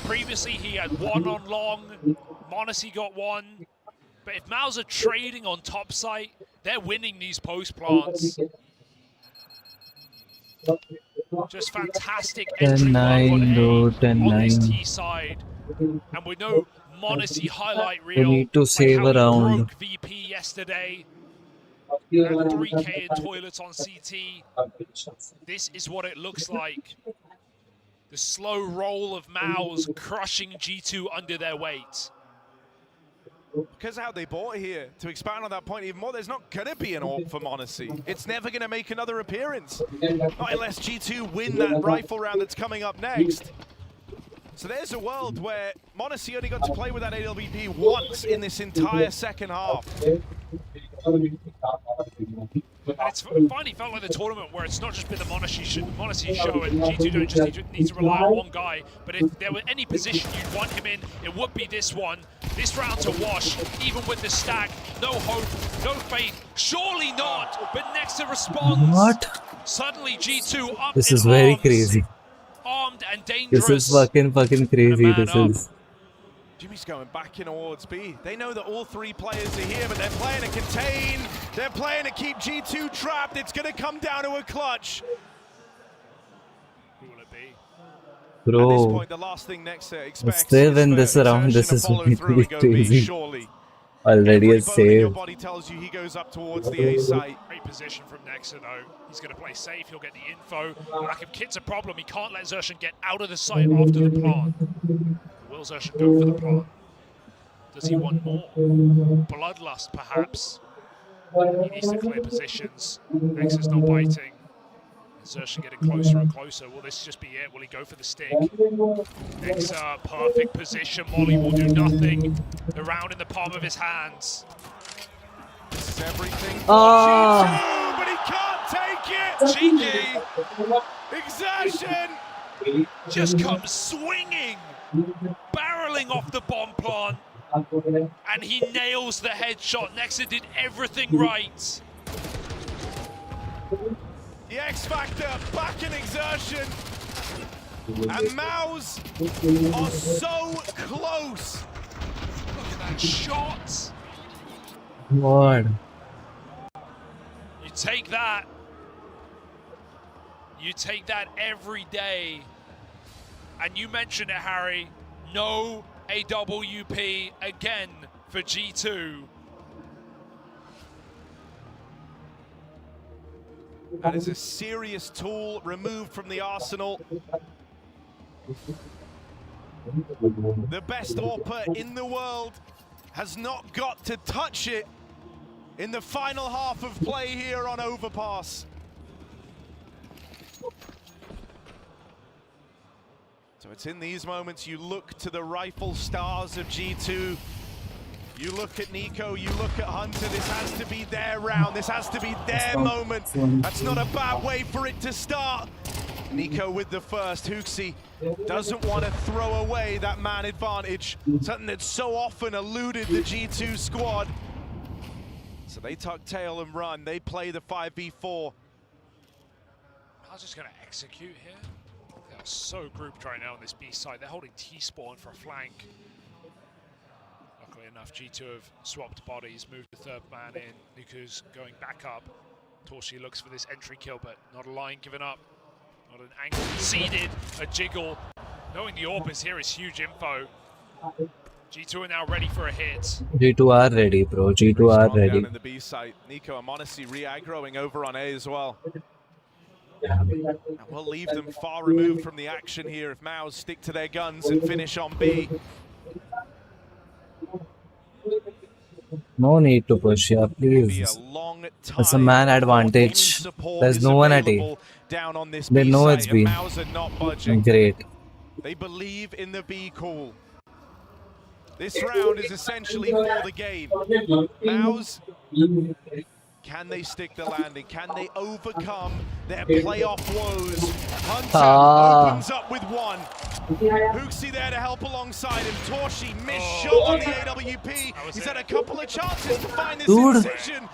Previously, he had one on long. m0NESY got one. But if Maus are trading on top site, they're winning these post plants. Just fantastic entry on this T side. And we know m0NESY highlight reel. We need to save a round. Broke VP yesterday. And 3K in toilets on CT. This is what it looks like. The slow roll of Maus crushing G2 under their weight. Because how they bought here, to expand on that point even more, there's not going to be an AWP for m0NESY. It's never going to make another appearance. Not unless G2 win that rifle round that's coming up next. So there's a world where m0NESY only got to play with that AWP once in this entire second half. And it's finally felt like the tournament where it's not just been the m0NESY show and G2 don't just need to rely on one guy, but if there were any position you'd want him in, it would be this one. This round to wash, even with the stack, no hope, no faith, surely not, but Nexa responds. What? Suddenly G2 up This in is very arms, crazy. armed and dangerous. This is fucking crazy. This is. Jimmy's going back in towards B. They know that all three players are here, but they're playing to contain. They're playing to keep G2 trapped. It's going to come down to a clutch. Who will it be? At this Bro, point, the last thing Nexa expects still is in for this round. Exertion This to is follow very through and go B, crazy. surely. Already Every a bone in your save. body tells you he goes up towards the A site. Great position from Nexa though. He's going to play safe, he'll get the info. The lack of kit's a problem, he can't let Xerxen get out of the site after the plant. Will Xerxen go for the plant? Does he want more? Bloodlust perhaps? He needs to clear positions. Nexa's not biting. Xerxen getting closer and closer. Will this just be it? Will he go for the stick? Nexa, perfect position. Molly will do nothing. The round in the palm of his hands. This is everything. Ah. G2, but he can't take it. Cheeky. Exertion. Just comes swinging, barreling off the bomb plant, and he nails the headshot. Nexa did everything right. The X Factor back in Exertion. And Mouse are so close. Look at that shot. What? You take that. You take that every day. And you mentioned it, Harry. No AWP again for G2. That is a serious tool removed from the arsenal. The best AWPer in the world has not got to touch it in the final half of play here on Overpass. So it's in these moments you look to the rifle stars of G2. You look at Nico, you look at Hunter, this has to be their round, this has to be their moment. That's not a bad way for it to start. Nico with the first. Hooksy doesn't want to throw away that man advantage, something that's so often eluded the G2 squad. So they tuck tail and run, they play the 5v4. I was just going to execute here. They are so grouped right now on this B side. They're holding T-spawn for a flank. Luckily enough, G2 have swapped bodies, moved the third man in. Nuku's going back up. Torshi looks for this entry kill, but not a line given up. Not an angle conceded, a jiggle. Knowing the AWP is here is huge info. G2 are now ready for a hit. G2 are ready, bro. G2 are ready. Down in the B site. Nico and m0NESY re-aggroing over on A as well. And we'll leave them far removed from the action here if Maus stick to their guns and finish on B. No need to push here, please. It's a man advantage. There's no one at A. They know it's B. Great. They believe in the B call. This round is essentially for the game. Maus, can they stick the landing? Can they overcome their playoff woes? Hunter opens up with one. Hooksy there to help alongside him. Torshi missed shot on the AWP. He's had a couple of chances to find this incision.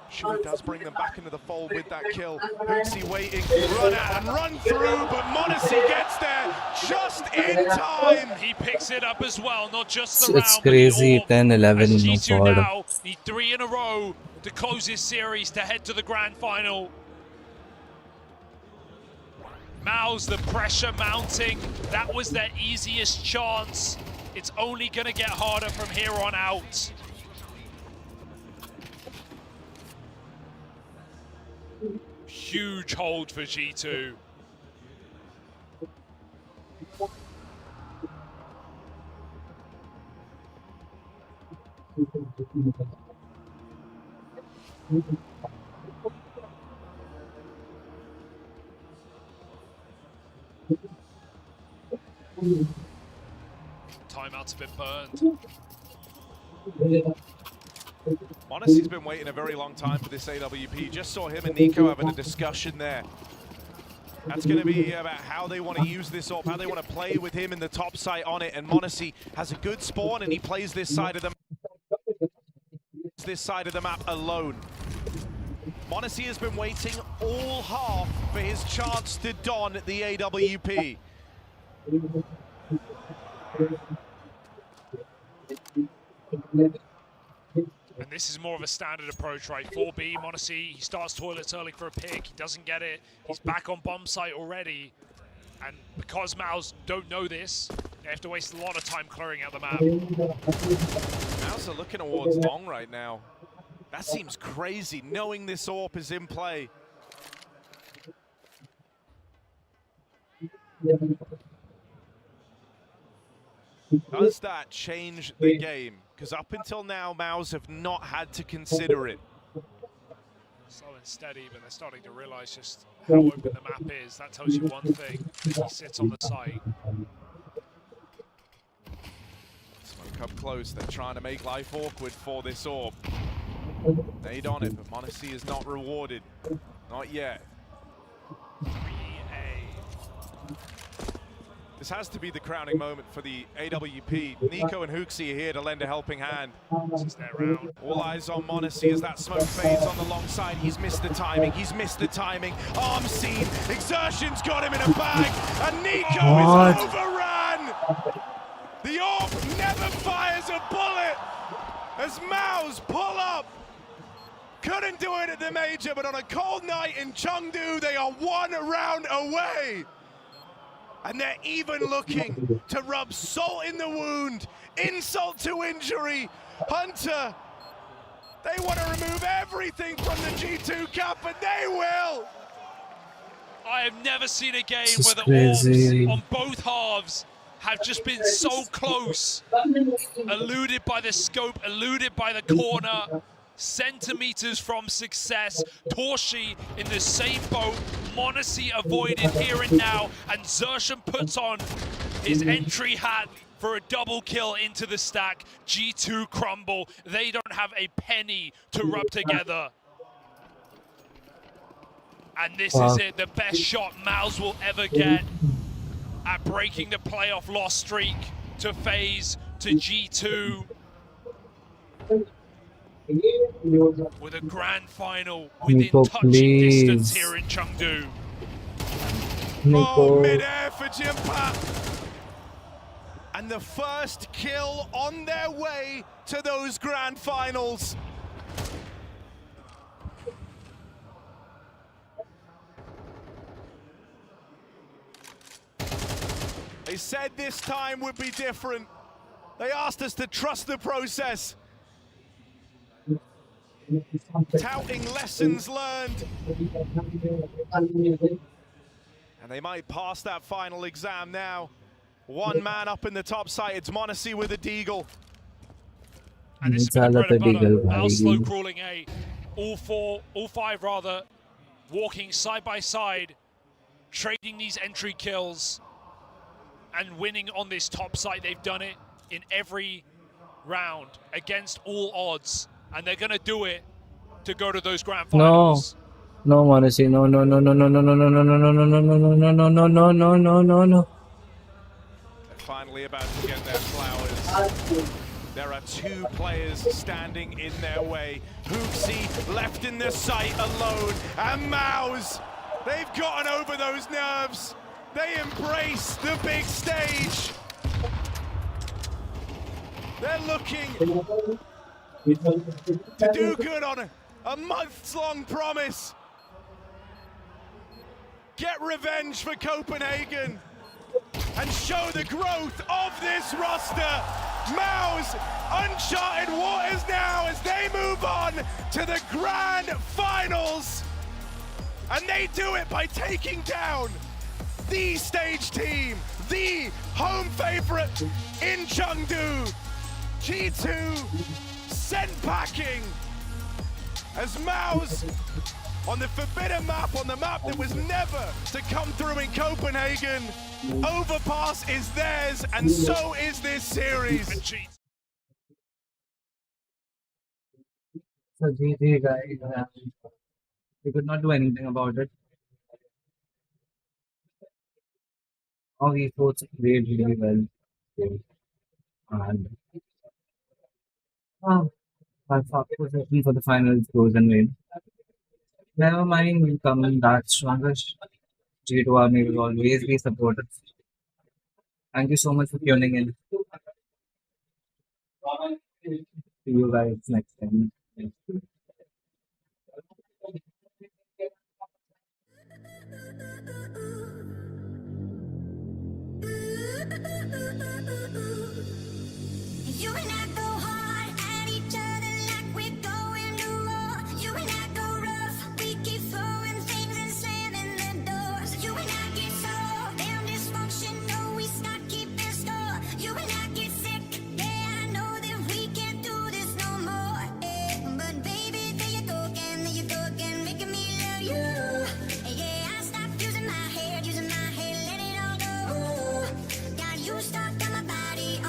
Sure does bring them back into the fold with that kill. Hooksy waiting, run out and run through, but m0NESY gets there just in time. He picks it up as well, not just the It's round, crazy. 10, 11 as no G2 forward. now need 3 in a row to close this series to head to the grand final. Maus, the pressure mounting. That was their easiest chance. It's only going to get harder from here on out. Huge hold for G2. Timeout's been burned. Monacy's been waiting a very long time for this AWP. Just saw him and Nico having a discussion there. That's going to be about how they want to use this AWP, how they want to play with him in the top site on it. And Monacy has a good spawn, and he plays this side of the map alone. Monacy has been waiting all half for his chance to don the AWP. And this is more of a standard approach, right? 4B, Monacy, he starts toilets early for a pick, he doesn't get it, he's back on bomb site already. And because Maus don't know this, they have to waste a lot of time clearing out the map. Maus are looking towards long right now. That seems crazy, knowing this AWP is in play. Does that change the game? Because up until now, Maus have not had to consider it. Slow and steady, but they're starting to realize just how open the map is. That tells you one thing, he sits on the site. Smoke up close, they're trying to make life awkward for this AWP. Nade on it, but Monacy is not rewarded. Not yet. 3A. This has to be the crowning moment for the AWP. Nico and Hooksy are here to lend a helping hand. This is their round. All eyes on Monacy as that smoke fades on the long side. He's missed the timing, he's missed the timing. Arm seam, Exertion's got him in a bag, and Nico is overrun! The AWP never fires a bullet as Maus pull up. Couldn't do it at the major, but on a cold night in Chengdu, they are one round away. And they're even looking to rub salt in the wound, insult to injury. Hunter, they want to remove everything from the G2 Cup, and they will. I have never seen a game where the AWPs on both halves have just been so close. Eluded by the scope, eluded by the corner. Centimeters from success. Torshi in the same boat. Monacy avoided here and now, and Xertion puts on his entry hat for a double kill into the stack. G2 crumble. They don't have a penny to rub together. And this is it, the best shot Maus will ever get at breaking the playoff loss streak to FaZe, to G2. With a grand final within Nico, touching distance here in Chengdu. Oh, mid-air for Jimpa. And the first kill on their way to those grand finals. They said this time would be different. They asked us to trust the process. Touting lessons learned. And they might pass that final exam now. One man up in the top side, it's Monacy with a deagle. And this has been the bread and butter. Now slow crawling A. All five rather, walking side by side, trading these entry kills and winning on this top side. They've done it in every round against all odds. And they're going to do it to go to those grand finals. No, Monacy, no. They're finally about to get their flowers. There are two players standing in their way. Hooksy left in the site alone, and Maus, they've gotten over those nerves. They embrace the big stage. They're looking to do good on a months-long promise. Get revenge for Copenhagen and show the growth of this roster. Maus, uncharted waters now as they move on to the grand finals. And they do it by taking down the stage team, the home favorite in Chengdu. G2 sent packing as Maus on the forbidden map, on the map that was never to come through in Copenhagen. Overpass is theirs, and so is this series. So GG guys, we could not do anything about it. Our esports played really well. And our position for the finals goes and win. Never mind, we'll come back stronger. G2 Army will always be supportive. Thank you so much for tuning in. See you guys next time. You and I go hard at each other like we're going to war. You and I go rough, we keep throwing things and slamming the doors. You and I get so damn dysfunctional, we start keeping score. You and I get sick, yeah, I know that we can't do this no more. But baby, there you go again, making me love you. Yeah, I stopped using my head, let it all go. Got you stuck on my body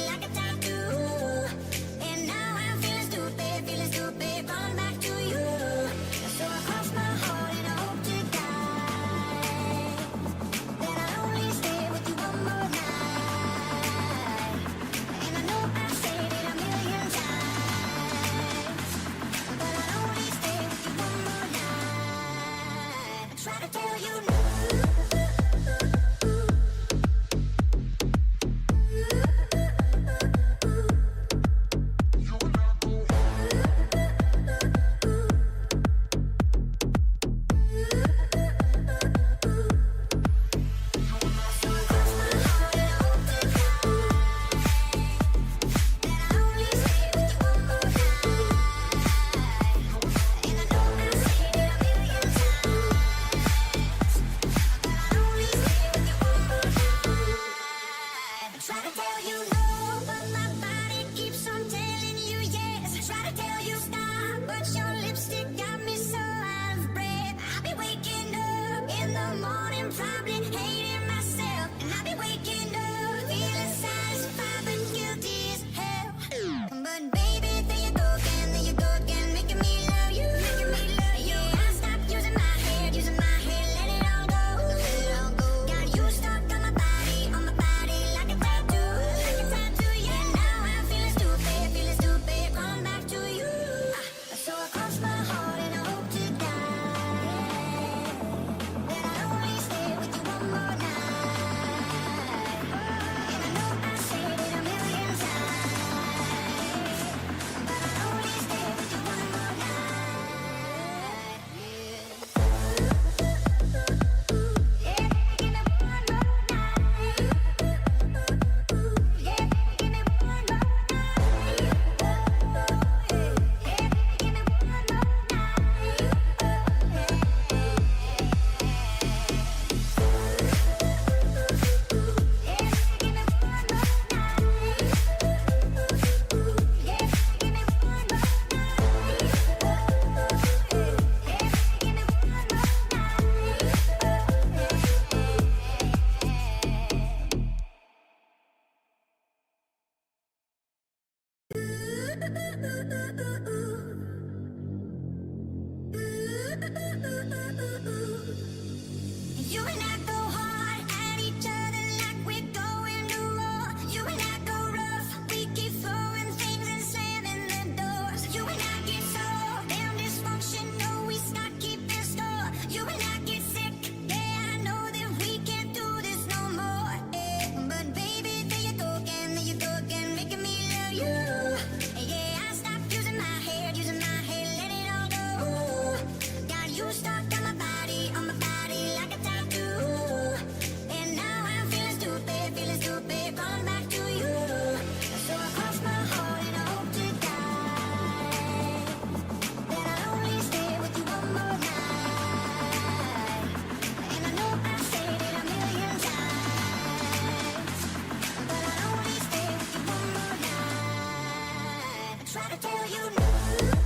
like a tattoo. And now I'm feeling stupid, running back to you. So I cross my heart and I hope to die that I'll only stay with you one more night. And I know I said it a million times, but I'll only stay with you one more night. I try to tell you no. Try to tell you no, but my body keeps on telling you yes. Try to tell you stop, but your lipstick got me so out of breath. I'll be waking up in the morning, probably hating myself. And I'll be waking up feeling satisfied but guilty as hell. But baby, there you go again, making me love you. Yeah, I stopped using my head, let it all go. Got you stuck on my body like a tattoo. Yeah, now I'm feeling stupid, running back to you. So I cross my heart and I hope to die that I'll only stay with you one more night. And I know I said it a million times, but I'll only stay with you one more night. Yeah, give me one more night. Yeah, give me one more night. Yeah, give me one more You and I go hard at each other like we're going to war. You and I go rough, we keep throwing things and slamming the doors. You and I get so damn dysfunctional, we start keeping score. You and I get sick, yeah, I know that we can't do this no more. But baby, there you go again, making me love you. Yeah, I stopped using my head, let it all go. Got you stuck on my body like a tattoo. try to tell you no.